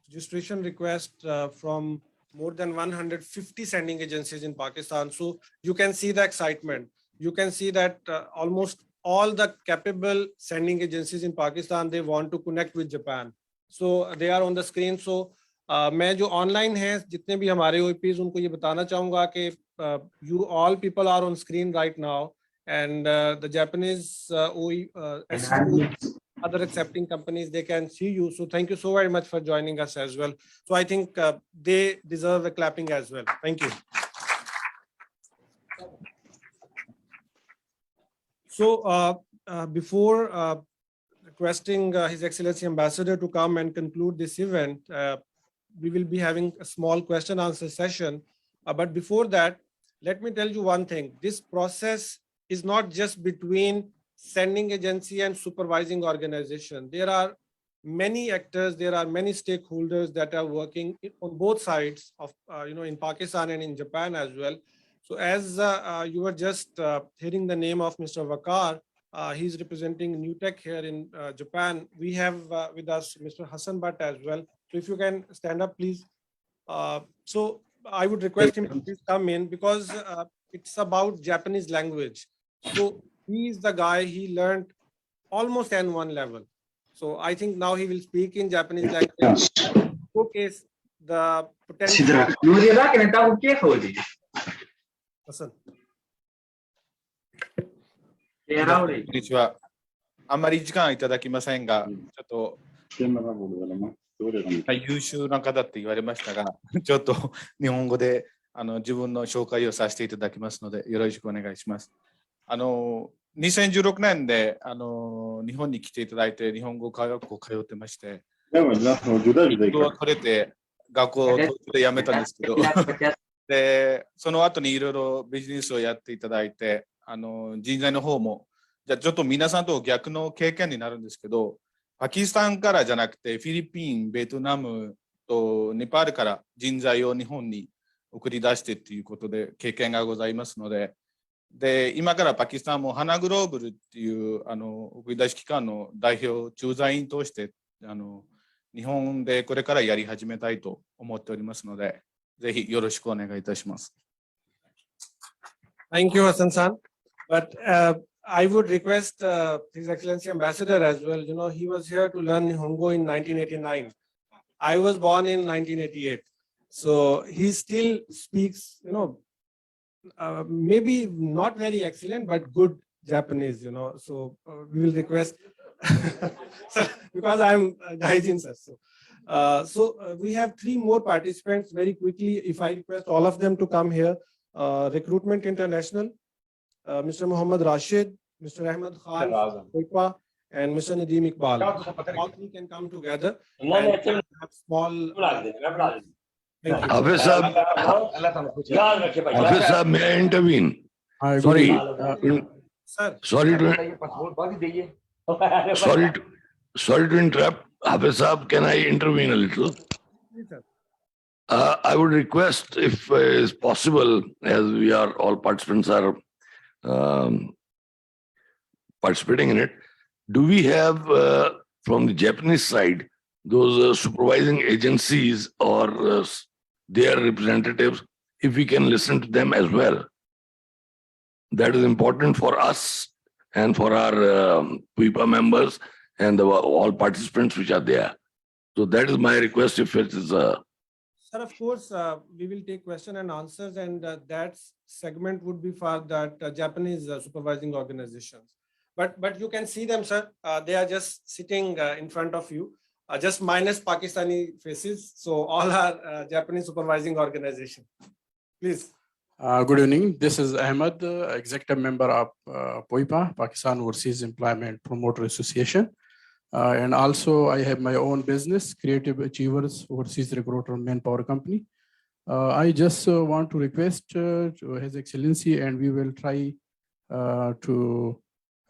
registration request from more than 150 sending agencies in Pakistan. So you can see the excitement. You can see that almost all the capable sending agencies in Pakistan, they want to connect with Japan. So they are on the screen. So मैं जो online हैं जितने भी हमारे OEPs उनको ये बताना चाहूँगा कि you all people are on screen right now, and the Japanese other accepting companies, they can see you. So thank you so very much for joining us as well. So I think they deserve a clapping as well. Thank you. So before requesting His Excellency Ambassador to come and conclude this event, we will be having a small question answer session. But before that, let me tell you one thing. This process is not just between sending agency and supervising organization. There are many actors, there are many stakeholders that are working on both sides of, in Pakistan and in Japan as well. So as you were just hearing the name of Mr. Vakar, he's representing New Tech here in Japan. We have with us Mr. Hassan Bhatt as well. So if you can stand up, please. So I would request him to please come in because it's about Japanese language. So he is the guy, he learned almost N1 level. So I think now he will speak in Japanese language, showcase the potential. Hassan.
こんにちは。あんまり時間いただきませんが、ちょっと優秀な方って言われましたが、ちょっと日本語で自分の紹介をさせていただきますので、よろしくお願いします。2016年で日本に来ていただいて、日本語科学校通ってまして、僕はこれで学校を途中で辞めたんですけど、でその後にいろいろビジネスをやっていただいて、人材の方も、じゃあちょっと皆さんと逆の経験になるんですけど、パキスタンからじゃなくて、フィリピン、ベトナムとネパールから人材を日本に送り出してということで経験がございますので、今からパキスタンもハナグローブルっていう送り出し機関の代表駐在員として日本でこれからやり始めたいと思っておりますので、ぜひよろしくお願いいたします。
Thank you, Hassan-san. But I would request His Excellency Ambassador as well. You know, he was here to learn Nihongo in 1989. I was born in 1988. So he still speaks, maybe not very excellent, but good Japanese, So we will request Because I'm a hygiene sir. So we have 3 more participants very quickly. If I request all of them to come here, Recruitment International, Mr. Mohammed Rashid, Mr. Ahmed Khan, Wipa, and Mr. Nadeem Iqbal. All 3 can come together and have small. Thank you.
Hafiz Saab, may I intervene? Sorry.
Sir.
Sorry to interrupt. Hafiz Saab, can I intervene a little? I would request, if is possible, as we are all participants are participating in it, do we have from the Japanese side those supervising agencies or their representatives, if we can listen to them as well? That is important for us and for our PIPA members and all participants which are there. So that is my request, if it is
Sir, of course, we will take question and answers, and that segment would be for that Japanese supervising organizations. But you can see them, sir. They are just sitting in front of you, just minus Pakistani faces. So all are Japanese supervising organization. Please.
Good evening. This is Ahmed, executive member of POIPA, Pakistan Overseas Employment Promoter Association. And also I have my own business, Creative Achievers Overseas Recruiter Manpower Company. I just want to request to His Excellency, and we will try to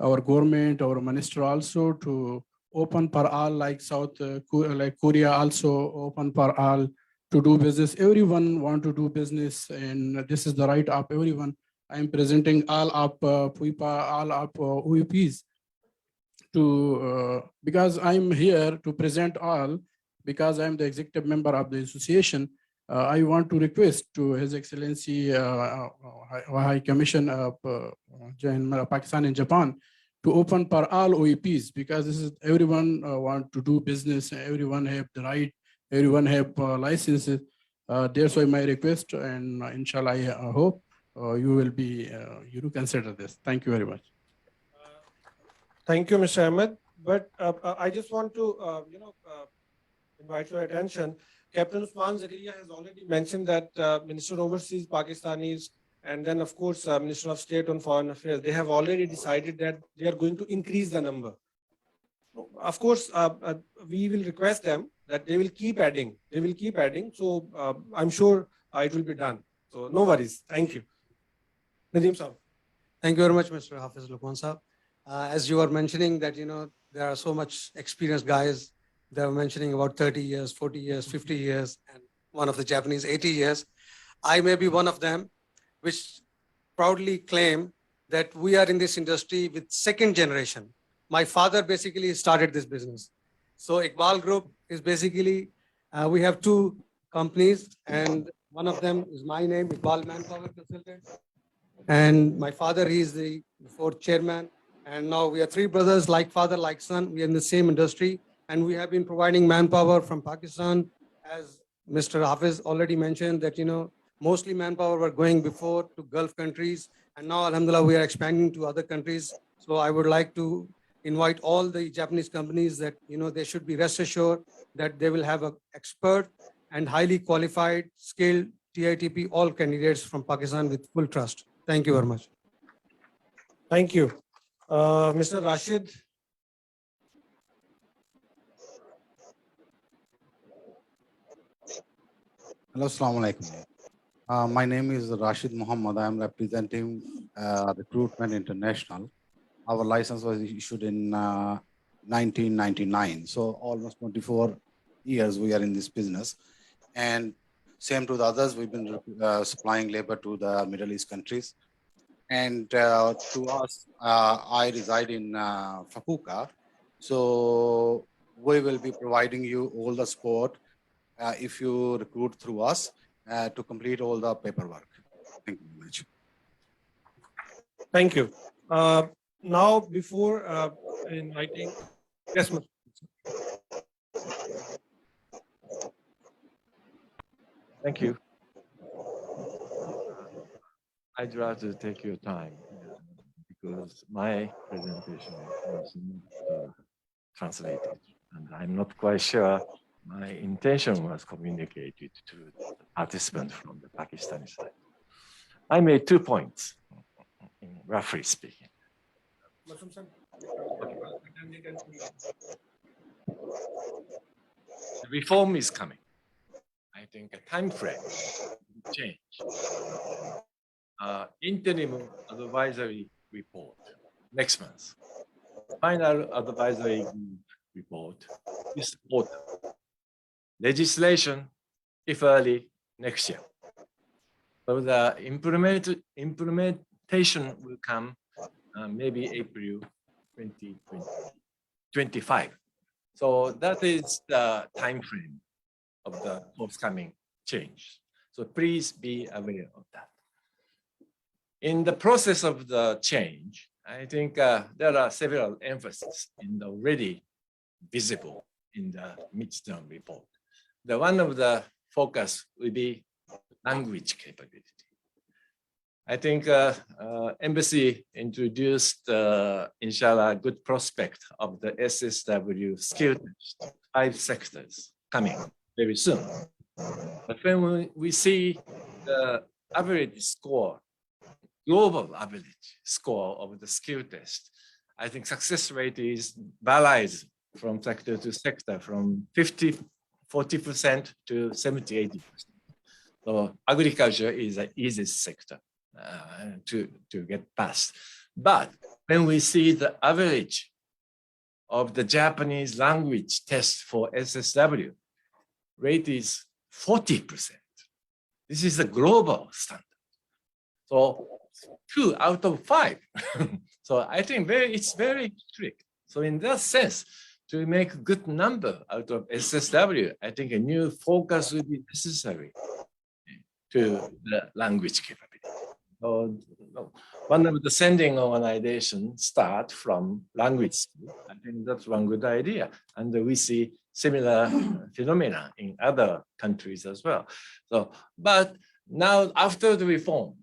our government, our minister also, to open for all, like like Korea also open for all to do business. Everyone want to do business, and this is the right of everyone. I am presenting all of PUIPA, all of OEPs to because I'm here to present all, because I'm the executive member of the association. I want to request to His Excellency High Commission of Pakistan and Japan to open for all OEPs, because this is everyone want to do business, everyone have the right, everyone have licenses. That's why my request, and inshallah I hope you will be you consider this. Thank you very much.
Thank you, Mr. Ahmed. But I just want to invite your attention. Captain Usman Zakaria has already mentioned that Minister of Overseas Pakistanis, and then of course Minister of State on Foreign Affairs, they have already decided that they are going to increase the number. Of course, we will request them that they will keep adding. They will keep adding. So I'm sure it will be done. So no worries. Thank you. Nadeem Saab.
Thank you very much, Mr. Hafiz Lukman Saab. As you were mentioning that, there are so much experienced guys. They were mentioning about 30 years, 40 years, 50 years, and one of the Japanese 80 years. I may be one of them, which proudly claim that we are in this industry with second generation. My father basically started this business. So Iqbal Group is basically, we have 2 companies, and one of them is my name, Iqbal Manpower Consultant. And my father, he is the 4th chairman. And now we are 3 brothers, like father, like son. We are in the same industry, and we have been providing manpower from Pakistan. As Mr. Hafiz already mentioned that, mostly manpower were going before to Gulf countries. And now, alhamdulillah, we are expanding to other countries. So I would like to invite all the Japanese companies that, they should be rest assured that they will have an expert and highly qualified, skilled TITP, all candidates from Pakistan with full trust. Thank you very much.
Thank you. Mr. Rashid.
Hello, Assalamu alaikum. My name is Rashid Muhammad. I am representing Recruitment International. Our license was issued in 1999. So almost 24 years we are in this business. And same to the others, we've been supplying labor to the Middle East countries. And to us, I reside in Fukuoka. So we will be providing you all the support if you recruit through us to complete all the paperwork. Thank you very much.
Thank you. Now, before inviting, yes, ma'am.
Thank you. I'd rather take your time because my presentation was not translated. And I'm not quite sure my intention was communicated to the participants from the Pakistani side. I made 2 points, roughly speaking. The reform is coming. I think a time frame will change. Interim advisory report next month. Final advisory report this autumn. Legislation, if early, next year. So the implementation will come maybe April 2025. So that is the time frame of the forthcoming change. So please be aware of that. In the process of the change, I think there are several emphases in the already visible in the midterm report. The one of the focus will be language capability. I think embassy introduced, inshallah, good prospect of the SSW skill test, 5 sectors coming very soon. But when we see the average score, global average score of the skill test, I think success rate is varies from sector to sector from 40% to 70-80%. So agriculture is the easiest sector to get past. But when we see the average of the Japanese language test for SSW, rate is 40%. This is the global standard. So 2 out of 5. So I think it's very strict. So in that sense, to make a good number out of SSW, I think a new focus will be necessary to the language capability. So one of the sending organizations start from language school. I think that's one good idea. And we see similar phenomena in other countries as well. So, but now after the reform,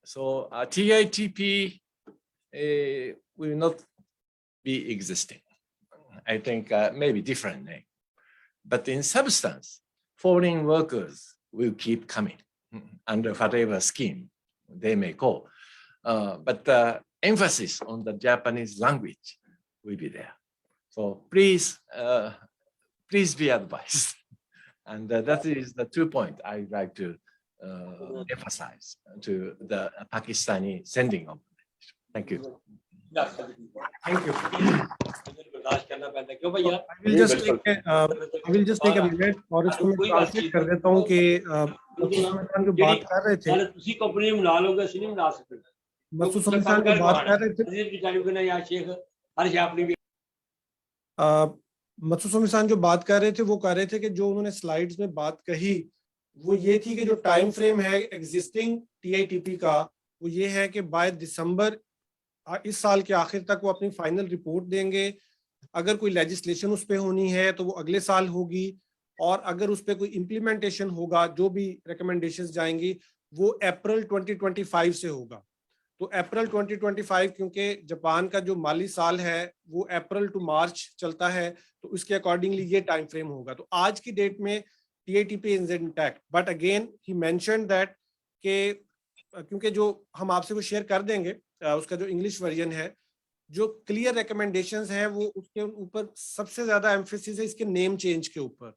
so TITP will not be existing. I think maybe different name. But in substance, foreign workers will keep coming under whatever scheme they may call. But emphasis on the Japanese language will be there. So please be advised. And that is the 2 points I'd like to emphasize to the Pakistani sending organization. Thank you.
Thank you. I will just take a minute और इसको मैं translate कर देता हूँ कि मसूद खान जो बात कर रहे थे मसूद खान जो बात कर रहे थे मसूद खान जो बात कर रहे थे वो कह रहे थे कि जो उन्होंने स्लाइड्स में बात कही वो ये थी कि जो टाइम फ्रेम है एग्जिस्टिंग टीआईटीपी का वो ये है कि बाय दिसंबर इस साल के आखिर तक वो अपनी फाइनल रिपोर्ट देंगे। अगर कोई लेजिस्लेशन उस पर होनी है तो वो अगले साल होगी और अगर उस पर कोई इम्प्लीमेंटेशन होगा जो भी रिकमेंडेशंस जाएंगी वो अप्रैल 2025 से होगा। तो अप्रैल 2025 क्योंकि जापान का जो माली साल है वो अप्रैल टू मार्च चलता है तो उसके अकॉर्डिंगली ये टाइम फ्रेम होगा। तो आज की डेट में TITP is intact but again ही मेंशन्ड दैट कि क्योंकि जो हम आपसे वो शेयर कर देंगे उसका जो इंग्लिश वर्जन है जो क्लियर रिकमेंडेशंस हैं वो उसके ऊपर सबसे ज्यादा एम्फेसिस है इसके नेम चेंज के ऊपर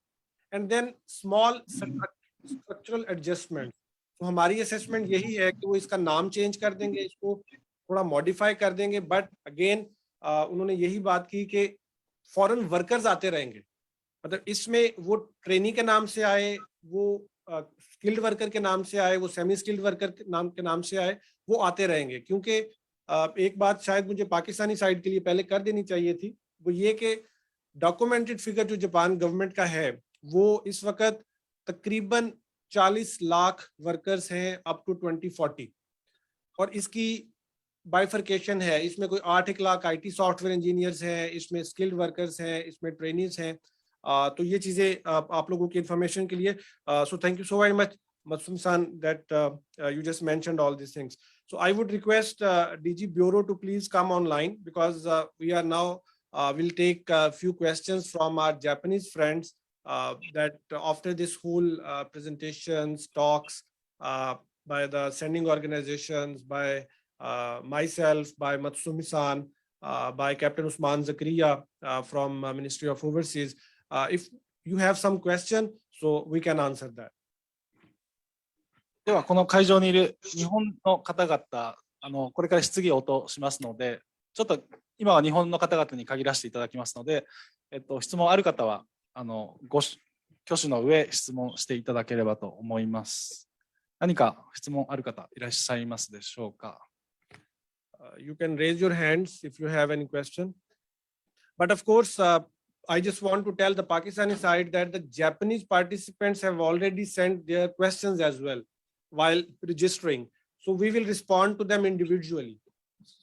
and then small structural adjustment. तो हमारी असेसमेंट यही है कि वो इसका नाम चेंज कर देंगे इसको थोड़ा मॉडिफाई कर देंगे बट अगेन उन्होंने यही बात की कि फॉरेन वर्कर्स आते रहेंगे मतलब इसमें वो ट्रेनी के नाम से आए वो स्किल्ड वर्कर के नाम से आए वो सेमी स्किल्ड वर्कर के नाम से आए वो आते रहेंगे। क्योंकि एक बात शायद मुझे पाकिस्तानी साइड के लिए पहले कर देनी चाहिए थी वो ये कि डॉक्यूमेंटेड फिगर जो जापान गवर्नमेंट का है वो इस वक्त तकरीबन 40 लाख वर्कर्स हैं अप टू 2040 और इसकी बाइफर्केशन है इसमें कोई 8 लाख आईटी सॉफ्टवेयर इंजीनियर्स हैं इसमें स्किल्ड वर्कर्स हैं इसमें ट्रेनिंग्स हैं। तो ये चीजें आप लोगों की इंफॉर्मेशन के लिए so thank you so very much Masum san that you just mentioned all these things. So I would request DG Bureau to please come online because we are now we'll take a few questions from our Japanese friends that after this whole presentations, talks by the sending organizations, by myself, by Matsumi-san, by Captain Usman Zakaria from Ministry of Overseas. If you have some question, so we can answer that.
では、この会場にいる日本の方々、これから質疑応答しますので、ちょっと今は日本の方々に限らせていただきますので、質問ある方は、挙手の上、質問していただければと思います。何か質問ある方いらっしゃいますでしょうか。
You can raise your hands if you have any question. But of course, I just want to tell the Pakistani side that the Japanese participants have already sent their questions as well while registering. So we will respond to them individually.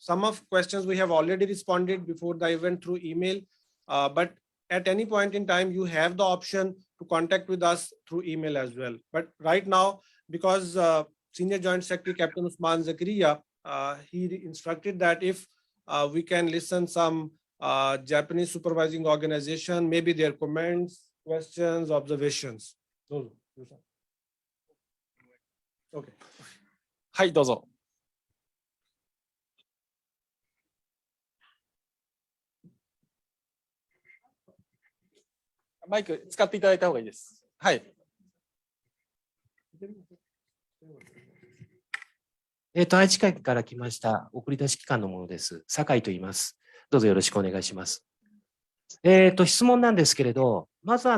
Some of questions we have already responded before the event through email, but at any point in time, you have the option to contact with us through email as well. But right now, because Senior Joint Secretary Captain Usman Zakaria, he instructed that if we can listen some Japanese supervising organization, maybe their comments, questions, observations. Okay.
はい、どうぞ。マイク使っていただいた方がいいです。はい。
愛知県から来ました送り出し機関のものです。酒井と言います。どうぞよろしくお願いします。質問なんですけれど、まず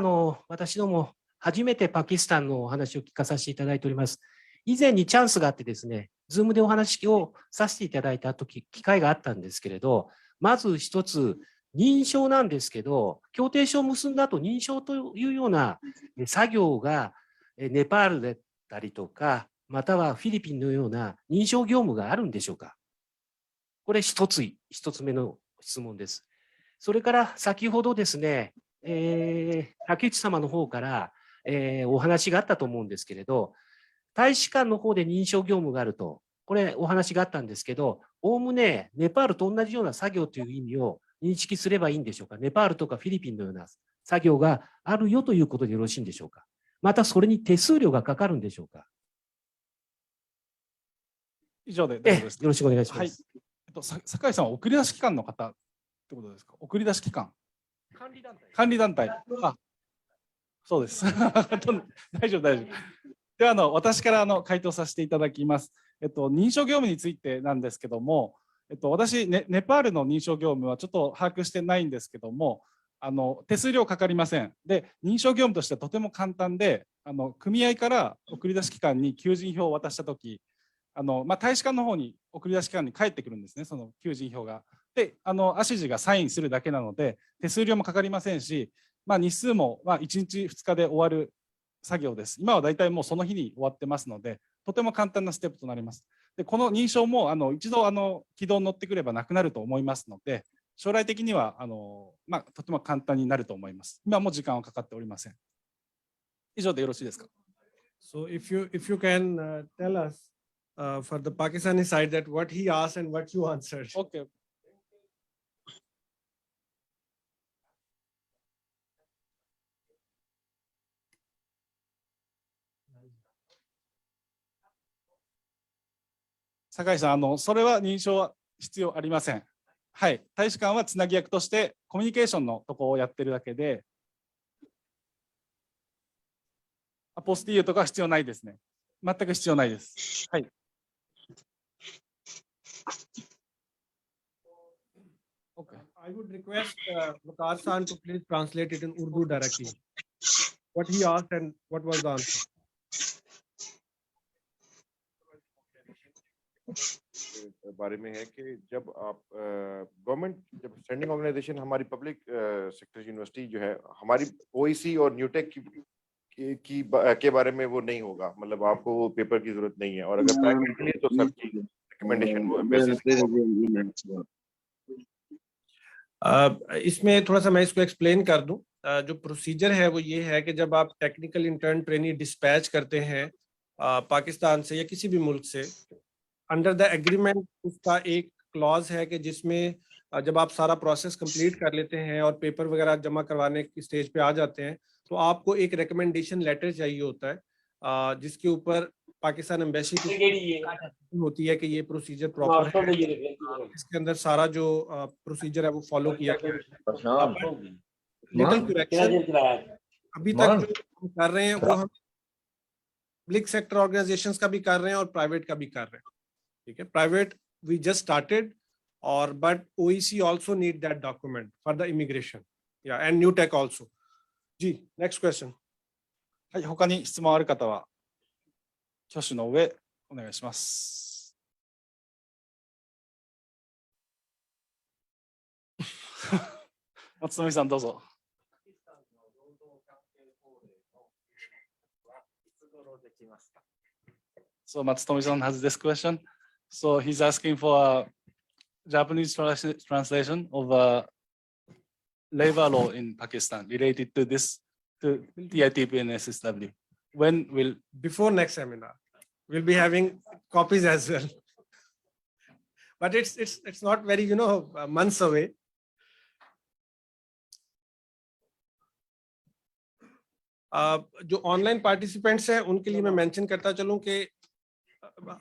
私ども初めてパキスタンのお話を聞かさせていただいております。以前にチャンスがあってですね、ズームでお話をさせていただいた機会があったんですけれど、まず一つ、認証なんですけど、協定書を結んだ後、認証というような作業がネパールだったりとか、またはフィリピンのような認証業務があるんでしょうか。これ一つ目の質問です。それから先ほどですね、竹内様の方から、お話があったと思うんですけれど、大使館の方で認証業務があると、これお話があったんですけど、おおむねネパールと同じような作業という意味を認識すればいいんでしょうか。ネパールとかフィリピンのような作業があるよということでよろしいんでしょうか。またそれに手数料がかかるんでしょうか。
以上で大丈夫ですか。
よろしくお願いします。
はい。酒井さんは送り出し機関の方ってことですか。送り出し機関。管理団体。あ、そうです。大丈夫。では私から回答させていただきます。認証業務についてなんですけども、私ネパールの認証業務はちょっと把握してないんですけども、手数料かかりません。で、認証業務としてはとても簡単で、組合から送り出し機関に求人票を渡したとき、大使館の方に送り出し機関に返ってくるんですね、その求人票が。で、アシジがサインするだけなので、手数料もかかりませんし、日数も1日2日で終わる作業です。今はだいたいもうその日に終わってますので、とても簡単なステップとなります。で、この認証も一度軌道に乗ってくればなくなると思いますので、将来的にはとても簡単になると思います。今も時間はかかっておりません。以上でよろしいですか。
So if you can tell us for the Pakistani side that what he asked and what you answered.
Okay. 酒井さん、それは認証は必要ありません。はい、大使館はつなぎ役としてコミュニケーションのところをやってるだけで、アポスティーユとかは必要ないですね。全く必要ないです。はい。
Okay. I would request Waqar San to please translate it in Urdu directly. What he asked and what was the answer.
बारे में है कि जब आप government जब standing organisation हमारी public sector university जो है हमारी ओईसी और न्यूटेक के बारे में वो नहीं होगा, मतलब आपको वो पेपर की जरूरत नहीं है, और अगर प्राइवेट के लिए तो सबकी रिकमेंडेशन बेसिस।
इसमें थोड़ा सा मैं इसको एक्सप्लेन कर दूं। जो प्रोसीजर है वो ये है कि जब आप टेक्निकल इंटर्न ट्रेनी डिस्पैच करते हैं पाकिस्तान से या किसी भी मुल्क से, अंडर द एग्रीमेंट उसका एक क्लॉज है कि जिसमें जब आप सारा प्रोसेस कंप्लीट कर लेते हैं और पेपर वगैरह जमा करवाने की स्टेज पे आ जाते हैं, तो आपको एक रिकमेंडेशन लेटर चाहिए होता है, जिसके ऊपर पाकिस्तान एम्बेसी की होती है कि ये प्रोसीजर प्रॉपर है, इसके अंदर सारा जो प्रोसीजर है वो फॉलो किया गया है। लिटिल करेक्शन, अभी तक जो हम कर रहे हैं वो हम पब्लिक सेक्टर ऑर्गेनाइजेशंस का भी कर रहे हैं और प्राइवेट का भी कर रहे हैं, ठीक है। प्राइवेट वी जस्ट स्टार्टेड, और but OEC also need that document for the immigration, yeah, and new tech also. जी, next question.
はい、他に質問ある方は挙手の上お願いします。松富さんどうぞ。So Matsutomi-san has this question. So he's asking for a Japanese translation of labor law in Pakistan related to this, to TITP and SSW. When will?
Before next seminar, we'll be having copies as well. But it's not very, months away. जो online participants हैं उनके लिए मैं mention करता चलूं कि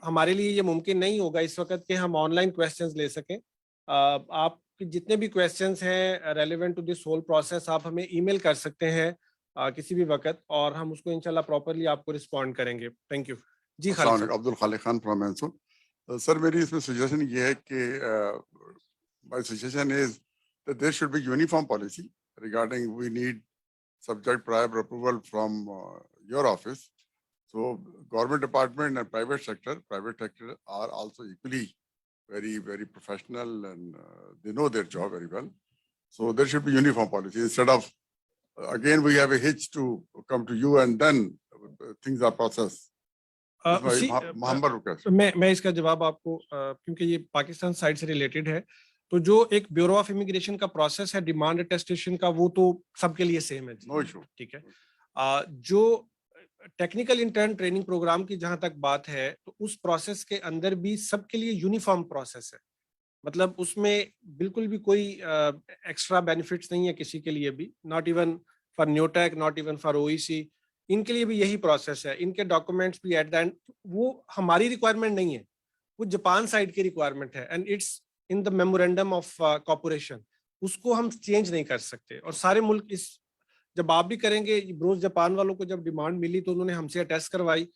हमारे लिए ये मुमकिन नहीं होगा इस वक्त कि हम ऑनलाइन क्वेश्चंस ले सकें। आपके जितने भी क्वेश्चंस हैं relevant to this whole process, आप हमें ईमेल कर सकते हैं किसी भी वक्त, और हम उसको इंशाल्लाह प्रॉपर्ली आपको रिस्पॉन्ड करेंगे। Thank you ji.
Abdul Khaliq Khan from Mysuru. Sir मेरी इसमें सजेशन ये है कि my suggestion is that there should be uniform policy regarding we need subject prior approval from your office. So government department and private sector are also equally very, very professional, and they know their job very well. So there should be uniform policy instead of again we have a hitch to come to you and then things are processed.
मैं इसका जवाब आपको, क्योंकि ये Pakistan side से related है, तो जो एक ब्यूरो ऑफ इमिग्रेशन का प्रोसेस है डिमांड अटेस्टेशन का, वो तो सबके लिए सेम है।
नो इशू,
ठीक है। जो टेक्निकल इंटर्न ट्रेनिंग प्रोग्राम की जहां तक बात है, तो उस प्रोसेस के अंदर भी सबके लिए यूनिफॉर्म प्रोसेस है, मतलब उसमें बिल्कुल भी कोई एक्स्ट्रा बेनिफिट्स नहीं है किसी के लिए भी, not even for Newtech, not even for OEC, इनके लिए भी यही प्रोसेस है। इनके डॉक्यूमेंट्स भी एट द एंड, वो हमारी रिक्वायरमेंट नहीं है, वो जापान साइड की रिक्वायरमेंट है, and it's in the memorandum of corporation, उसको हम चेंज नहीं कर सकते। और सारे मुल्क इस, जब आप भी करेंगे, ब्रोज जापान वालों को जब डिमांड मिली तो उन्होंने हमसे अटेस्ट करवाई।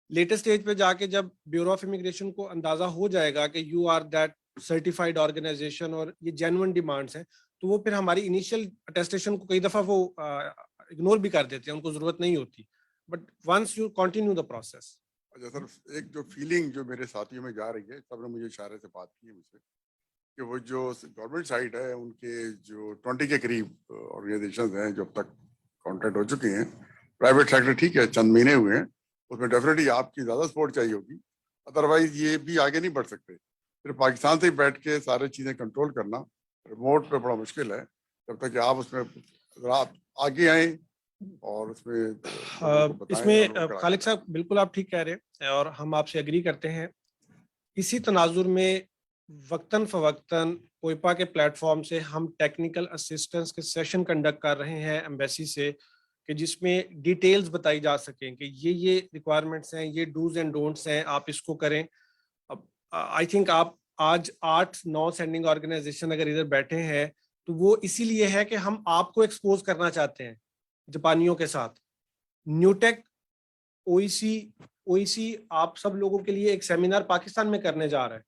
लेटेस्ट स्टेज पे जाके जब ब्यूरो ऑफ इमिग्रेशन को अंदाजा हो जाएगा कि you are that certified organisation और ये जेन्युइन डिमांड्स हैं, तो वो फिर हमारी इनिशियल अटेस्टेशन को कई दफा वो इग्नोर भी कर देते हैं, उनको जरूरत नहीं होती। But once you continue the process.
अच्छा सर, एक जो फीलिंग जो मेरे साथियों में जा रही है, सबने मुझे इशारे से बात की है मुझसे, कि वो जो गवर्नमेंट साइड है उनके जो 20 के करीब ऑर्गेनाइजेशंस हैं जो अब तक कॉन्ट्रैक्ट हो चुके हैं, प्राइवेट सेक्टर ठीक है चंद महीने हुए हैं, उसमें डेफिनेटली आपकी ज़्यादा सपोर्ट चाहिए होगी, अदरवाइज ये भी आगे नहीं बढ़ सकते। फिर पाकिस्तान से ही बैठ के सारी चीज़ें कंट्रोल करना रिमोट पे बड़ा मुश्किल है, जब तक कि आप उसमें अगर आप आगे आए और उसमें
इसमें खालिद साहब बिल्कुल आप ठीक कह रहे हैं और हम आपसे एग्री करते हैं। इसी तनाजुर में वक्तन फवक्तन पोइपा के प्लेटफॉर्म से हम टेक्निकल असिस्टेंस के सेशन कंडक्ट कर रहे हैं एम्बेसी से, कि जिसमें डिटेल्स बताई जा सकें कि ये रिक्वायरमेंट्स हैं, ये डूज एंड डोंट्स हैं, आप इसको करें। अब आई थिंक आप आज 8-9 सेंडिंग ऑर्गेनाइजेशन अगर इधर बैठे हैं तो वो इसीलिए है कि हम आपको एक्सपोज करना चाहते हैं जापानियों के साथ। न्यूटेक, OEC आप सब लोगों के लिए एक सेमिनार पाकिस्तान में करने जा रहा है,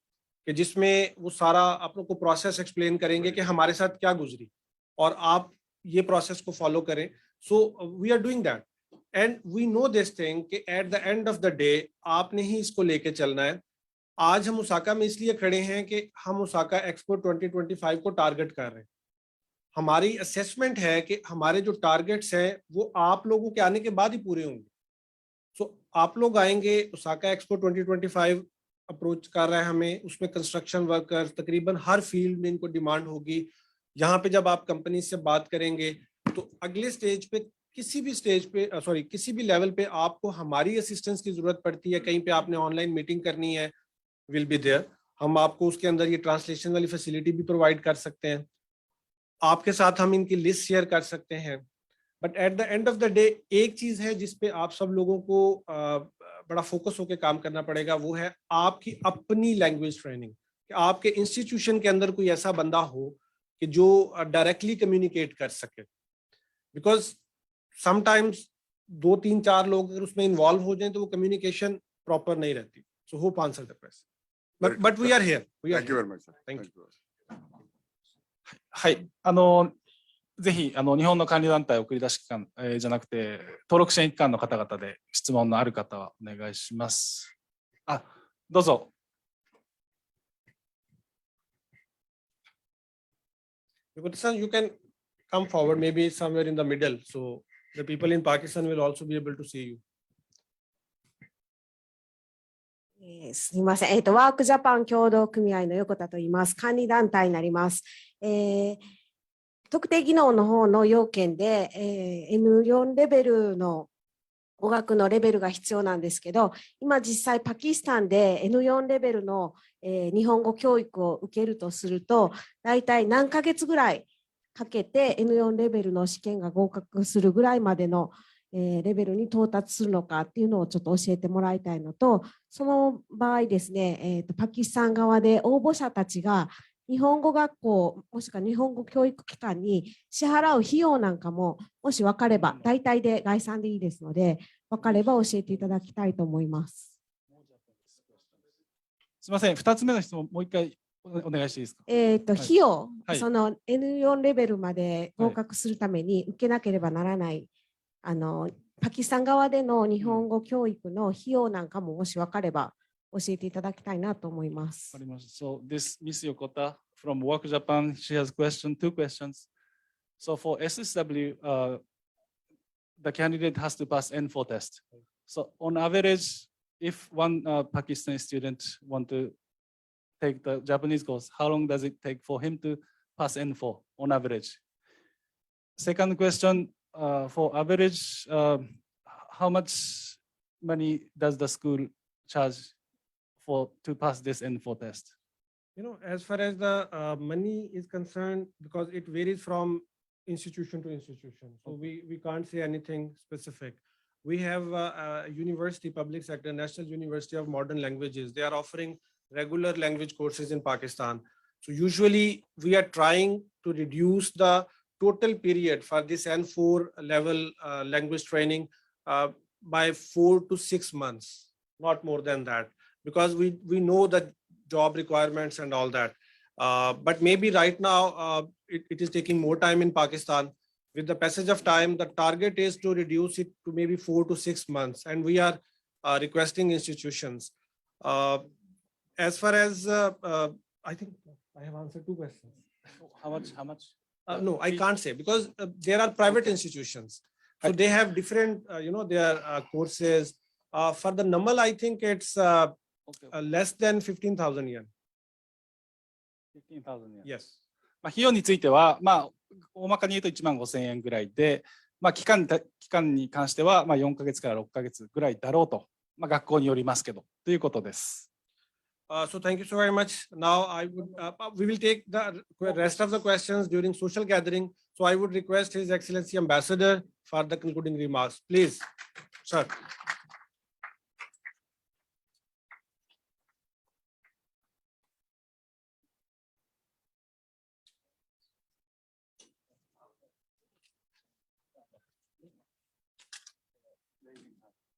कि जिसमें वो सारा आप लोग को प्रोसेस एक्सप्लेन करेंगे कि हमारे साथ क्या गुजरी और आप ये प्रोसेस को फॉलो करें। So we are doing that and we know this thing कि at the end of the day आपने ही इसको लेके चलना है। आज हम ओसाका में इसलिए खड़े हैं कि हम ओसाका एक्सपो 2025 को टारगेट कर रहे हैं। हमारी असेसमेंट है कि हमारे जो टारगेट्स हैं वो आप लोगों के आने के बाद ही पूरे होंगे। सो आप लोग आएंगे, ओसाका एक्सपो 2025 अप्रोच कर रहा है हमें, उसमें कंस्ट्रक्शन वर्कर्स तकरीबन हर फील्ड में इनको डिमांड होगी। यहाँ पे जब आप कंपनी से बात करेंगे तो अगले स्टेज पे किसी भी लेवल पे आपको हमारी असिस्टेंस की जरूरत पड़ती है, कहीं पे आपने ऑनलाइन मीटिंग करनी है, विल बी देयर। हम आपको उसके अंदर ये ट्रांसलेशन वाली फैसिलिटी भी प्रोवाइड कर सकते हैं, आपके साथ हम इनकी लिस्ट शेयर कर सकते हैं। But at the end of the day एक चीज है जिसपे आप सब लोगों को बड़ा फोकस होकर काम करना पड़ेगा, वो है आपकी अपनी लैंग्वेज ट्रेनिंग। कि आपके इंस्टीट्यूशन के अंदर कोई ऐसा बंदा हो कि जो डायरेक्टली कम्युनिकेट कर सके, बिकॉज समटाइम्स 2-3-4 लोग अगर उसमें इन्वॉल्व हो जाएं तो वो कम्युनिकेशन प्रॉपर नहीं रहती। So hope answer the question, but we are here.
Thank you very much, sir.
Thank
Thank you.
はい、ぜひ日本の管理団体送り出し機関、じゃなくて登録支援機関の方々で質問のある方はお願いします。あ、どうぞ。
Pakistan, you can come forward, maybe somewhere in the middle, so the people in Pakistan will also be able to see you.
すみません。ワークジャパン協同組合の横田と言います。管理団体になります。特定技能の方の要件で、N4 レベルの語学のレベルが必要なんですけど、今実際パキスタンで N4 レベルの、日本語教育を受けるとすると、大体何ヶ月ぐらいかけて N4 レベルの試験が合格するぐらいまでのレベルに到達するのかっていうのをちょっと教えてもらいたいのと、その場合ですね、パキスタン側で応募者たちが日本語学校もしくは日本語教育機関に支払う費用なんかももし分かれば、大体で概算でいいですので分かれば教えていただきたいと思います。
すみません、2つ目の質問もう一回お願いしていいですか。
費用、
はい、
その N4 レベルまで合格するために受けなければならない、パキスタン側での日本語教育の費用なんかももし分かれば教えていただきたいなと思います。
わかりました。So this Miss Yokota from Work Japan, she has two questions. So for SSW, the candidate has to pass N4 test. So on average, if one Pakistani student want to take the Japanese course, how long does it take for him to pass N4 on average? Second question, for average, how much money does the school charge to pass this N4 test?
You know, as far as the money is concerned, because it varies from institution to institution, so we can't say anything specific. We have a university, public sector, National University of Modern Languages. They are offering regular language courses in Pakistan. So usually we are trying to reduce the total period for this N4 level language training by 4 to 6 months, not more than that, because we know the job requirements and all that. But maybe right now it is taking more time in Pakistan. With the passage of time, the target is to reduce it to maybe 4 to 6 months, and we are requesting institutions. As far as I think I have answered 2 questions.
How much?
No, I can't say, because there are private institutions, so they have different, their courses. For the Namal, I think it's less than 15,000 yen.
15,000 yen.
Yes.
費用については、大まかに言うと15,000円ぐらいで、期間に関しては4ヶ月から6ヶ月ぐらいだろうと、学校によりますけどということです。
So thank you so very much. Now we will take the rest of the questions during social gathering. So I would request His Excellency Ambassador for the concluding remarks. Please, sir.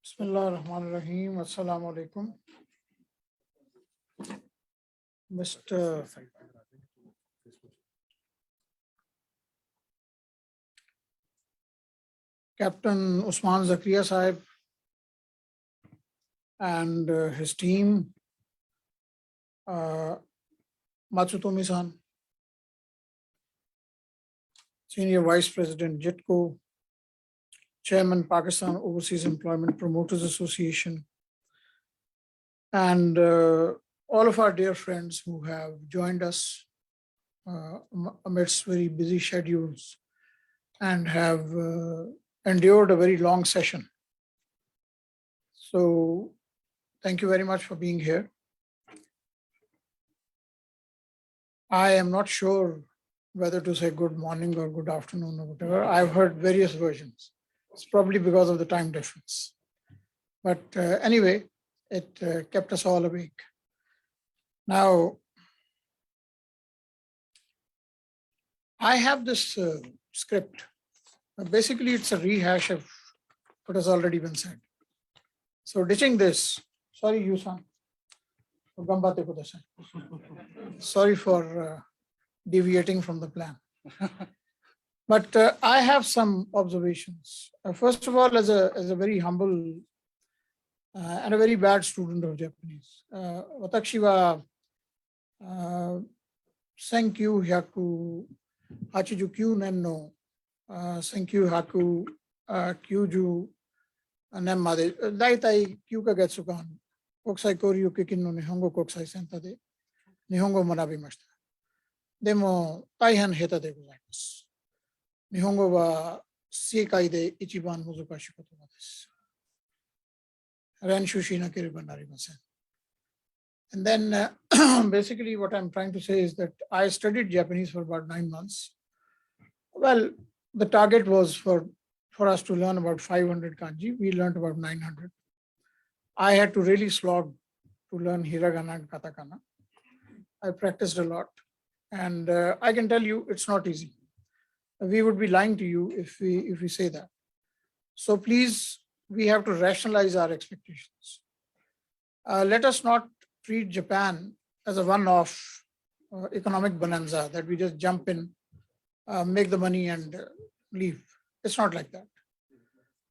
Bismillah ar-Rahman ar-Rahim. Assalamu alaikum. Mr. Captain Usman Zakaria Sahib and his team, Matsutomi-san, Senior Vice President Jitko, Chairman Pakistan Overseas Employment Promoters Association, and all of our dear friends who have joined us amidst very busy schedules and have endured a very long session. So thank you very much for being here. I am not sure whether to say good morning or good afternoon or whatever. I've heard various versions. It's probably because of the time difference. But anyway, it kept us all awake. Now, I have this script. Basically, it's a rehash of what has already been said. So ditching this, sorry, Yusan. Sorry for deviating from the plan. But I have some observations. First of all, as a very humble and a very bad student of Japanese, watashi wa senkyu hyaku 89年の1990年までだいたい9ヶ月間国際交流基金の日本語国際センターで日本語を学びました。でも大変下手でございます。日本語は世界で一番難しい言葉です。練習しなければなりません。And then basically what I'm trying to say is that I studied Japanese for about 9 months. Well, the target was for us to learn about 500 kanji. We learned about 900. I had to really slog to learn hiragana and katakana. I practiced a lot. And I can tell you it's not easy. We would be lying to you if we say that. So please, we have to rationalize our expectations. Let us not treat Japan as a one-off economic bonanza that we just jump in, make the money and leave. It's not like that.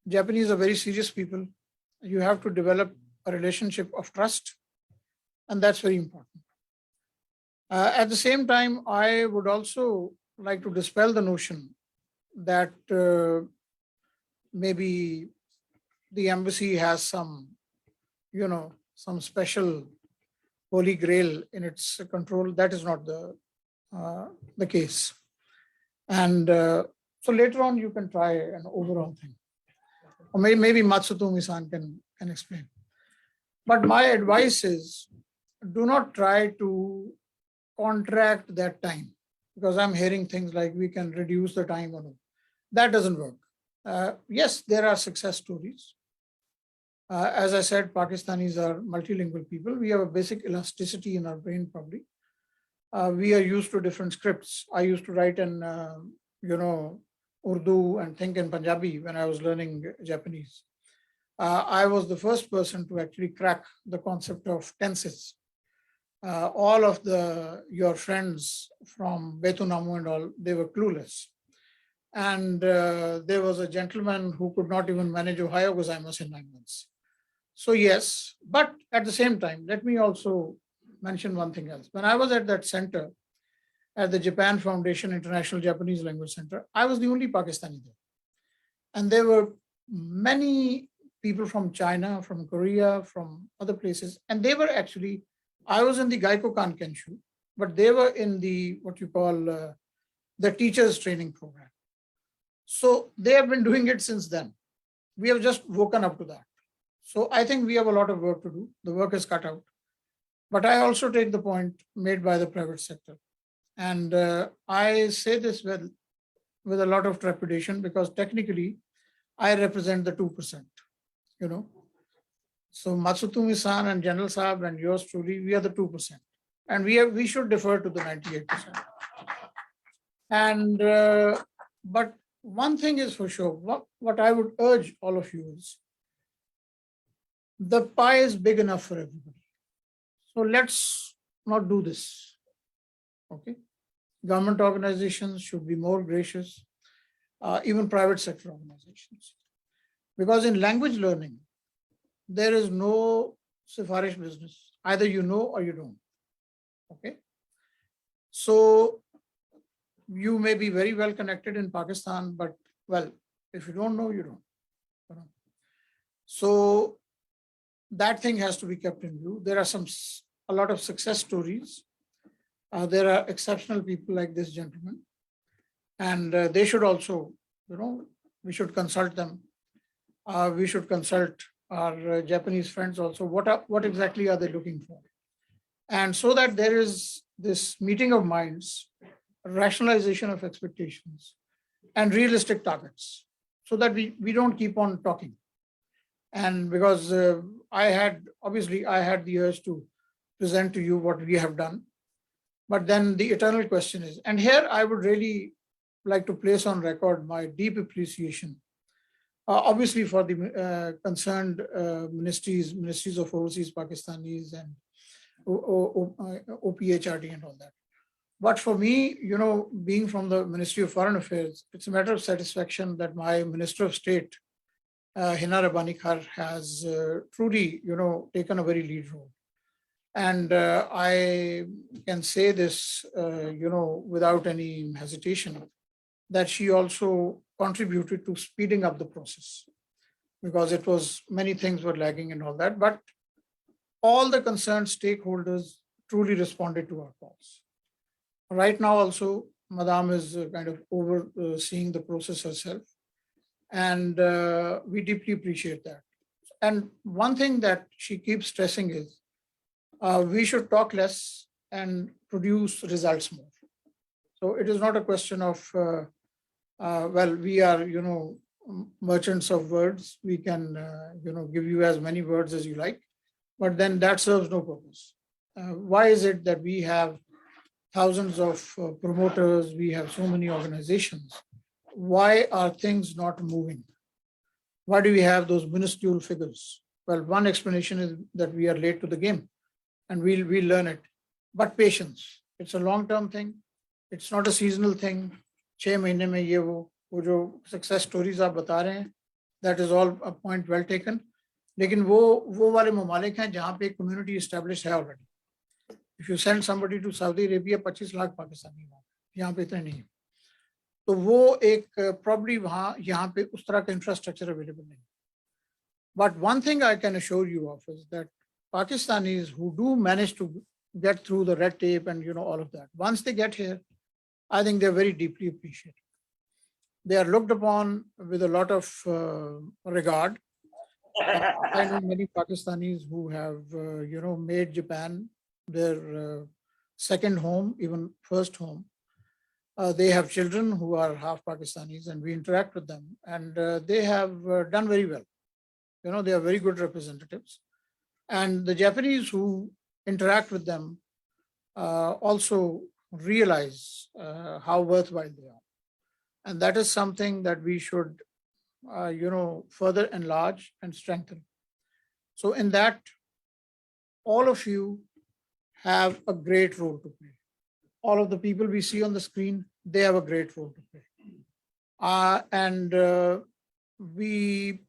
Japanese are very serious people. You have to develop a relationship of trust, and that's very important. At the same time, I would also like to dispel the notion that maybe the embassy has some, some special holy grail in its control. That is not the case. And so later on, you can try an overall thing. Or maybe Matsutumi-san can explain. But my advice is, do not try to contract that time, because I'm hearing things like we can reduce the time or no. That doesn't work. Yes, there are success stories. As I said, Pakistanis are multilingual people. We have a basic elasticity in our brain probably. We are used to different scripts. I used to write in, Urdu and think in Punjabi when I was learning Japanese. I was the first person to actually crack the concept of tenses. All of your friends from Betunamu and all, they were clueless. And there was a gentleman who could not even manage Ohio gozaimasu in 9 months. So yes, but at the same time, let me also mention one thing else. When I was at that center, at the Japan Foundation International Japanese Language Center, I was the only Pakistani there. And there were many people from China, from Korea, from other places. And they were actually, I was in the Gaikokan Kenshu, but they were in the, what you call, the teachers training program. So they have been doing it since then. We have just woken up to that. So I think we have a lot of work to do. The work is cut out. But I also take the point made by the private sector. And I say this with a lot of trepidation, because technically I represent the 2%, So Matsutumi-san and General Saab and yours truly, we are the 2%. And we should defer to the 98%. And, but one thing is for sure, what I would urge all of you is, the pie is big enough for everybody. So let's not do this, okay? Government organizations should be more gracious, even private sector organizations. Because in language learning, there is no sifarish business. Either you know or you don't, okay? So you may be very well connected in Pakistan, but well, if you don't know, you don't. So that thing has to be kept in view. There are a lot of success stories. There are exceptional people like this gentleman, and they should also, we should consult them. We should consult our Japanese friends also. What exactly are they looking for? And so that there is this meeting of minds, rationalization of expectations, and realistic targets so that we don't keep on talking. And because I had the urge to present to you what we have done. But then the eternal question is, and here I would really like to place on record my deep appreciation, obviously for the concerned ministries of overseas Pakistanis and OPHRD and all that. But for me, being from the Ministry of Foreign Affairs, it's a matter of satisfaction that my Minister of State, Hina Rabbani Khar, has truly, taken a very lead role. And I can say this, without any hesitation, that she also contributed to speeding up the process, because it was many things were lagging and all that. But all the concerned stakeholders truly responded to our calls. Right now, also, Madam is kind of overseeing the process herself, and we deeply appreciate that. And one thing that she keeps stressing is we should talk less and produce results more. So it is not a question of, well, we are, merchants of words. We can, give you as many words as you like, but then that serves no purpose. Why is it that we have thousands of promoters, we have so many organizations? Why are things not moving? Why do we have those minuscule figures? Well, one explanation is that we are late to the game, and we'll learn it. But patience, it's a long-term thing. It's not a seasonal thing. 6 महीने में ये वो जो success stories आप बता रहे हैं, that is all a point well taken. लेकिन वो वाले ममालिक हैं जहाँ पे community established है already. If you send somebody to Saudi Arabia, 25 lakh Pakistani वहाँ, यहाँ पे इतने नहीं है. तो वो एक probably वहाँ यहाँ पे उस तरह का infrastructure available नहीं. But one thing I can assure you of is that Pakistanis who do manage to get through the red tape and all of that, once they get here, I think they're very deeply appreciated. They are looked upon with a lot of regard. I know many Pakistanis who have made Japan their second home, even first home. They have children who are half Pakistanis, and we interact with them, and they have done very well. They are very good representatives. And the Japanese who interact with them also realize how worthwhile they are. And that is something that we should, further enlarge and strengthen. So in that, all of you have a great role to play. All of the people we see on the screen, they have a great role to play. And we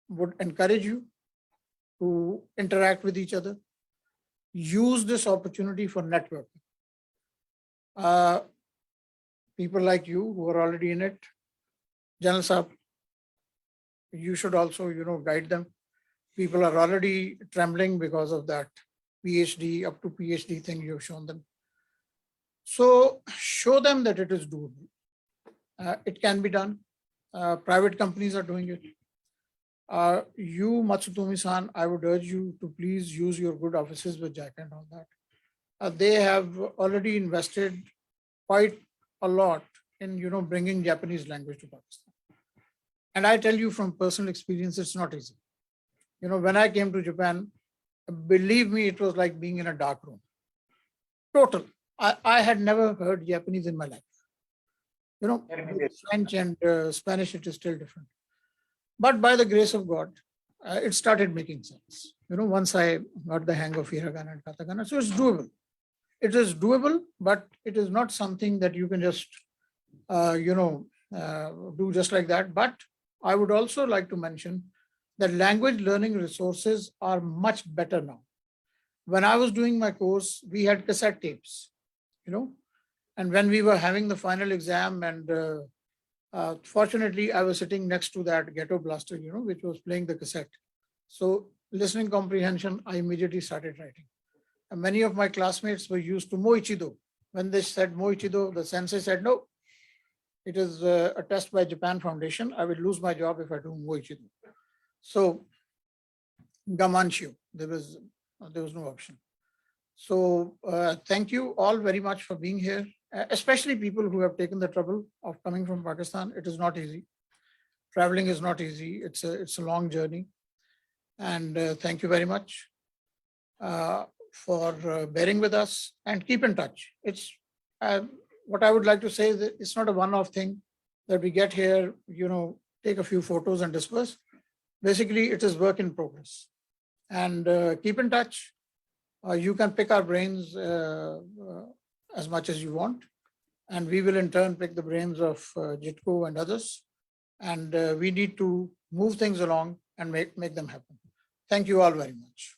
would encourage you to interact with each other. Use this opportunity for networking. People like you who are already in it, General Saab, you should also, guide them. People are already trembling because of that PhD, up to PhD thing you've shown them. So show them that it is doable. It can be done. Private companies are doing it. You, Matsutumi-san, I would urge you to please use your good offices with JICA and all that. They have already invested quite a lot in, bringing Japanese language to Pakistan. And I tell you from personal experience, it's not easy. When I came to Japan, believe me, it was like being in a dark room. Total. I had never heard Japanese in my life. French and Spanish, it is still different. But by the grace of God, it started making sense. Once I got the hang of hiragana and katakana, so it's doable. It is doable, but it is not something that you can just, do just like that. But I would also like to mention that language learning resources are much better now. When I was doing my course, we had cassette tapes, and when we were having the final exam, and fortunately, I was sitting next to that ghetto blaster, which was playing the cassette. So listening comprehension, I immediately started writing. And many of my classmates were used to Moichido. When they said Moichido, the sensei said, no, it is a test by Japan Foundation. I will lose my job if I do Moichido. So Gamanshio, there was no option. So thank you all very much for being here, especially people who have taken the trouble of coming from Pakistan. It is not easy. Traveling is not easy. It's a long journey. And thank you very much for bearing with us, and keep in touch. It's what I would like to say is that it's not a one-off thing that we get here, take a few photos and disperse. Basically, it is work in progress. And keep in touch. You can pick our brains as much as you want, and we will in turn pick the brains of Jitko and others. And we need to move things along and make them happen. Thank you all very much.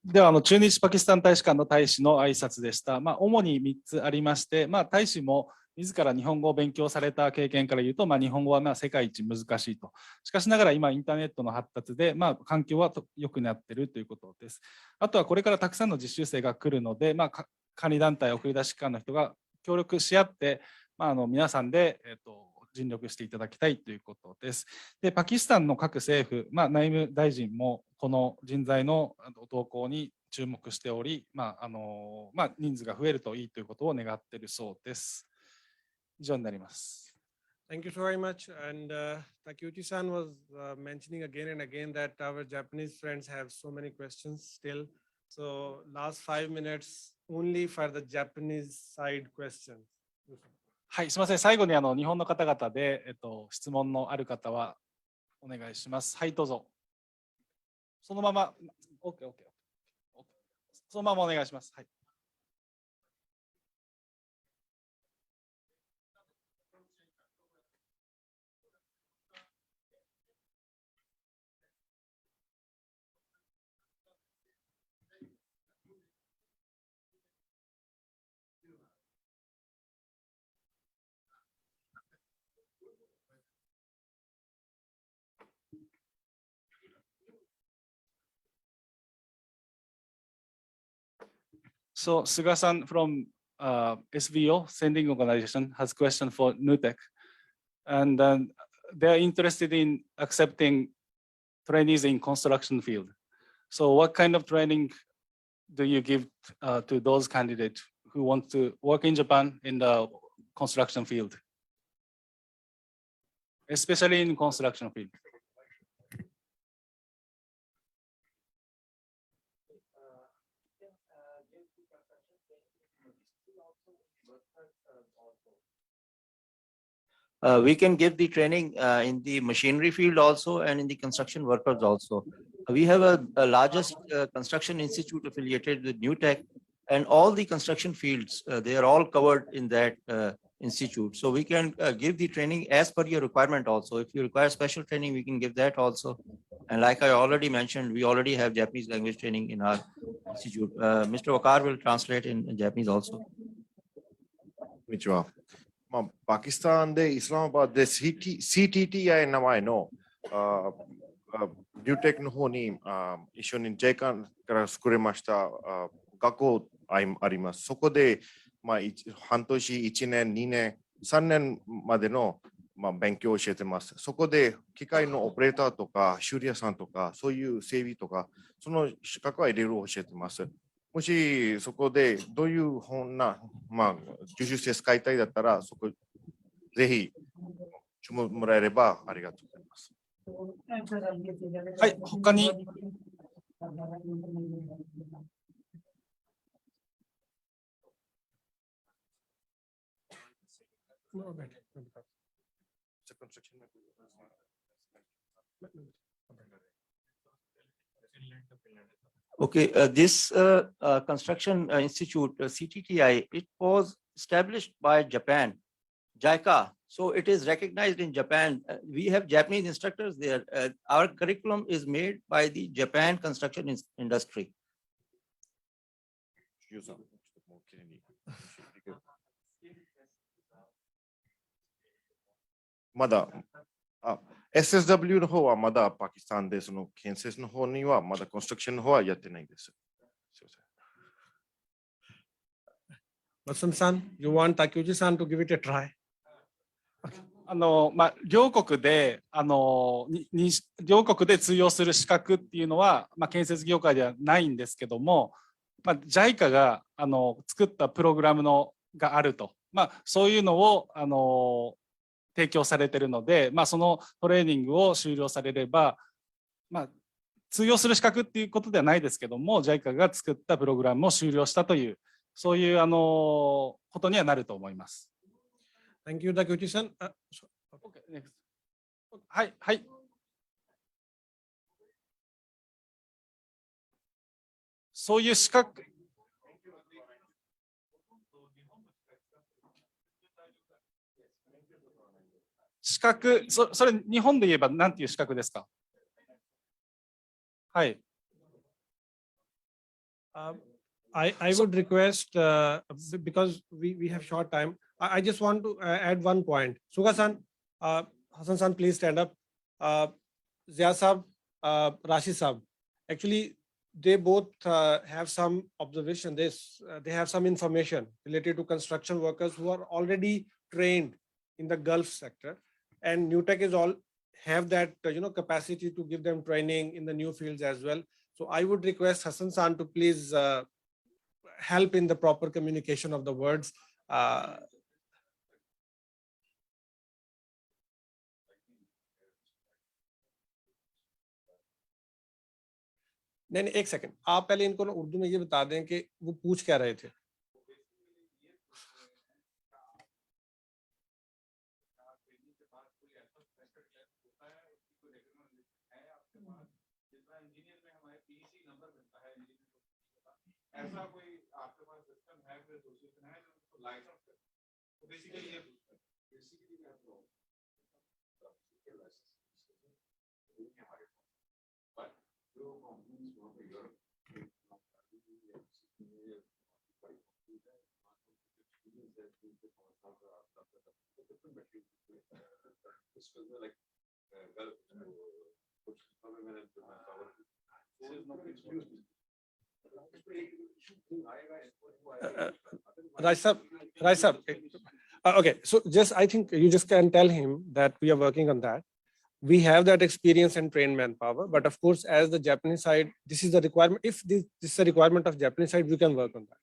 では、駐日パキスタン大使館の大使の挨拶でした。主に3つありまして、大使も自ら日本語を勉強された経験から言うと、日本語は世界一難しいと。しかしながら今、インターネットの発達で、環境は良くなっているということです。あとはこれからたくさんの実習生が来るので、管理団体、送り出し機関の人が協力し合って、皆さんで、尽力していただきたいということです。で、パキスタンの各政府、内務大臣もこの人材の動向に注目しており、人数が増えるといいということを願っているそうです。以上になります。
Thank you so very much. And Takeuchi-san was mentioning again and again that our Japanese friends have so many questions still. So last 5 minutes only for the Japanese side questions.
はい、すみません。最後に日本の方々で、質問のある方はお願いします。はい、どうぞ。そのまま、OK。そのままお願いします。はい。So Suga-san from SVO, Sending Organization, has a question for NUTEC. And they are interested in accepting trainees in construction field. So what kind of training do you give to those candidates who want to work in Japan in the construction field? Especially in construction field.
We can give the training in the machinery field also and in the construction workers also. We have a largest construction institute affiliated with NUTEC, and all the construction fields, they are all covered in that institute. So we can give the training as per your requirement also. If you require special training, we can give that also. And like I already mentioned, we already have Japanese language training in our institute. Mr. Wakar will translate in Japanese also.
こんにちは。パキスタンでイスラマバーで CTTI 名前のニューテックの方に一緒に JCAN から作れました学校あります。そこで半年、1年、2年、3年までの勉強を教えてます。そこで機械のオペレーターとか修理屋さんとかそういう整備とかその資格はいろいろ教えてます。もしそこでどういう本な、受注生使いたいだったら、そこぜひ注文もらえればありがとうございます。
はい、他に。
Okay, this construction institute, CTTI, it was established by Japan, JICA. So it is recognized in Japan. We have Japanese instructors there. Our curriculum is made by the Japan construction industry.
まだSSW の方はまだパキスタンでその建設の方にはまだコンストラクションの方はやってないです。
Vasan-san, you want Takeuchi-san to give it a try?
両国で両国で通用する資格っていうのは、建設業界ではないんですけども、JICA が作ったプログラムがあると、そういうのを提供されているので、そのトレーニングを終了されれば、通用する資格っていうことではないですけども、JICA が作ったプログラムを終了したという、そういうことにはなると思います。
Thank you, Takuchi-san.
Okay, next. はい、はい。そういう資格。資格、それ日本で言えば何ていう資格ですか？はい。
I would request, because we have short time, I just want to add one point. Suga-san, Hassan-san, please stand up. Zia Sab, Rashid Sab, actually, they both have some observation. They have some information related to construction workers who are already trained in the Gulf sector, and NewTech is all have that capacity to give them training in the new fields as well. So I would request Hassan-san to please help in the proper communication of the words. नहीं एक second, आप पहले इनको ना उर्दू में ये बता दें कि वो पूछ क्या रहे थे। ऐसा कोई आपके पास सिस्टम है, फिर एसोसिएशन है तो लाइसेंस है, तो बेसिकली हमारे बट जो कंपनीज वहाँ पे Europe Raj sir, okay, so just I think you just can tell him that we are working on that. We have that experience and trained manpower, but of course, as the Japanese side, this is the requirement. If this is a requirement of Japanese side, we can work on that.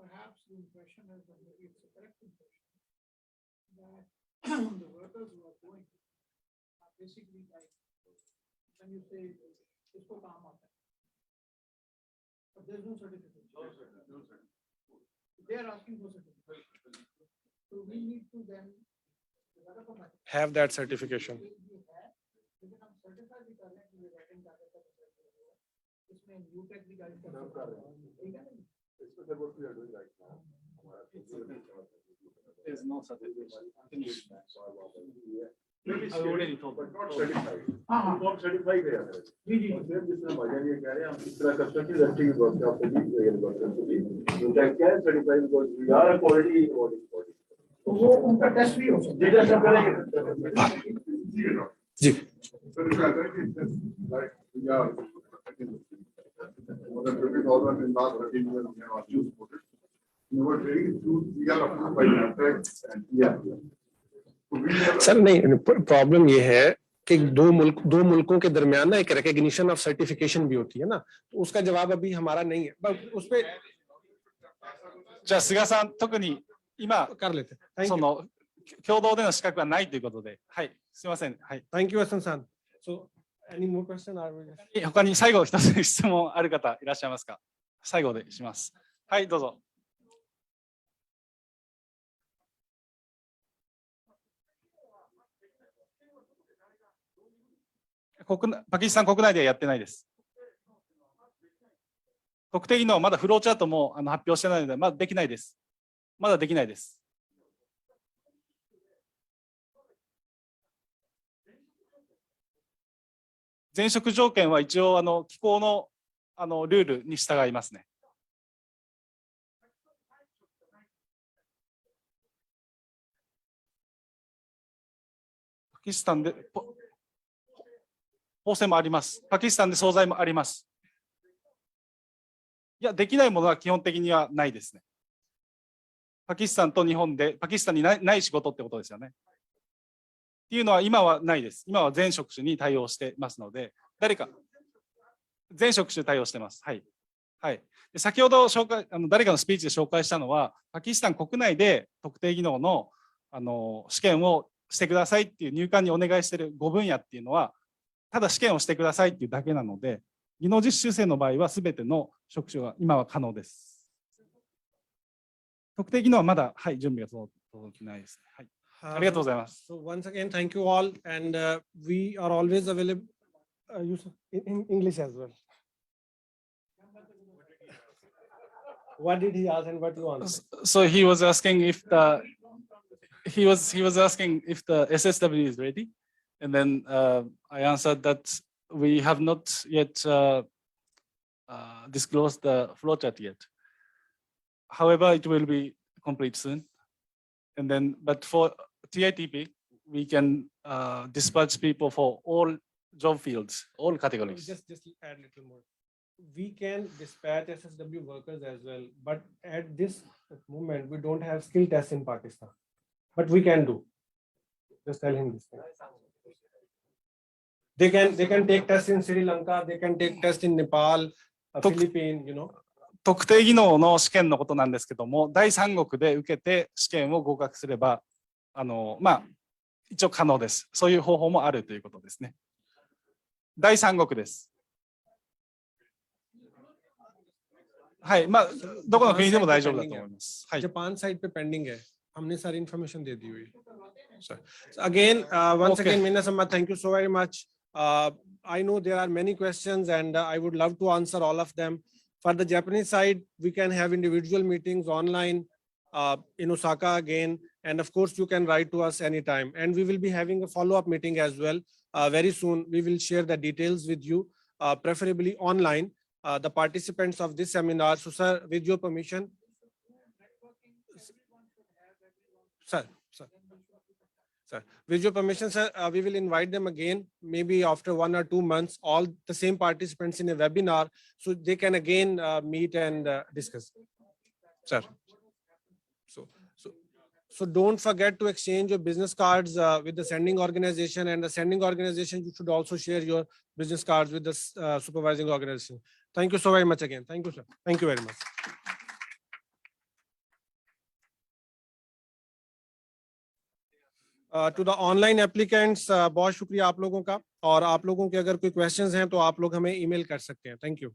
Perhaps the impression is that maybe it's a correct impression that the workers who are going are basically like when you say इसको काम आता है, but there's no certificate. They are asking for certificate. So we need to then
Have that certification.
लेकिन हम certify भी कर रहे हैं कि ये rating का इसमें NewTech भी गाइड कर रहा है, ठीक है ना? What we are doing right now.
There's no certification.
I already told them. Not certified. Not certified है. जी जी. जिसमें मजा ये कह रहे हैं हम इस तरह construction industry की बात करते हैं तो ये बात करते हैं. NewTech क्या है certified because we are a quality auditing body. तो वो उनका टेस्ट भी हो सकता है. जी सब करेंगे. जी. So this is like we are. More than 50,000 in last 13 years we have achieved it. Our training institute we are approved by NAFEC and yeah.
Sir नहीं, प्रॉब्लम ये है कि दो मुल्कों के दरमियान ना एक रिकॉग्निशन ऑफ सर्टिफिकेशन भी होती है ना, तो उसका जवाब अभी हमारा नहीं है, बस उस पे
じゃあ菅さん、特に今
कर लेते हैं.
その共同での資格はないということで、はい、すみません。はい。
Thank you, Hassan-san. So, any more question?
他に最後一つ質問ある方いらっしゃいますか？最後でします。はい、どうぞ。パキスタン国内ではやってないです。特定技能はまだフローチャートも発表してないので、まだできないです。まだできないです。前職条件は一応機構のルールに従いますね。パキスタンで縫製もあります。パキスタンで惣菜もあります。いや、できないものは基本的にはないですね。パキスタンと日本で、パキスタンにない仕事ってことですよね。っていうのは今はないです。今は全職種に対応してますので、誰か、全職種対応してます。はい。はい。で先ほど誰かのスピーチで紹介したのは、パキスタン国内で特定技能の、試験をしてくださいっていう入管にお願いしている5分野っていうのは、ただ試験をしてくださいっていうだけなので、技能実習生の場合は全ての職種が今は可能です。特定技能はまだ、はい、準備が届いてないです。はい。ありがとうございます。
So once again, thank you all, and we are always available. In English as well. What did he ask and what you answered?
So he was asking if he was asking if the SSW is ready, and then I answered that we have not yet disclosed the flowchart yet. However, it will be complete soon. And then, but for TITP, we can dispatch people for all job fields, all categories.
Just add a little more. We can dispatch SSW workers as well, but at this moment, we don't have skill tests in Pakistan. But we can do. Just tell him this thing. They can take tests in Sri Lanka, they can take tests in Nepal, Philippines, you know.
特定技能の試験のことなんですけども、第三国で受けて試験を合格すれば、一応可能です。そういう方法もあるということですね。第三国です。はい、どこの国でも大丈夫だと思います。はい。
जापान side पे pending है। हमने सारी information दे दी हुई है। Again, once again, Meena Samma, thank you so very much. I know there are many questions and I would love to answer all of them. For the Japanese side, we can have individual meetings online in Osaka again. And of course, you can write to us anytime. And we will be having a follow-up meeting as well. Very soon, we will share the details with you, preferably online. The participants of this seminar. So, sir, with your permission. Sir, with your permission, sir, we will invite them again, maybe after 1 or 2 months, all the same participants in a webinar, so they can again meet and discuss. Sir. So don't forget to exchange your business cards with the sending organization, and the sending organization, you should also share your business cards with the supervising organization. Thank you so very much again. Thank you, sir. Thank you very much. To the online applicants, बहुत शुक्रिया आप लोगों का, और आप लोगों के अगर कोई questions हैं तो आप लोग हमें email कर सकते हैं. Thank you.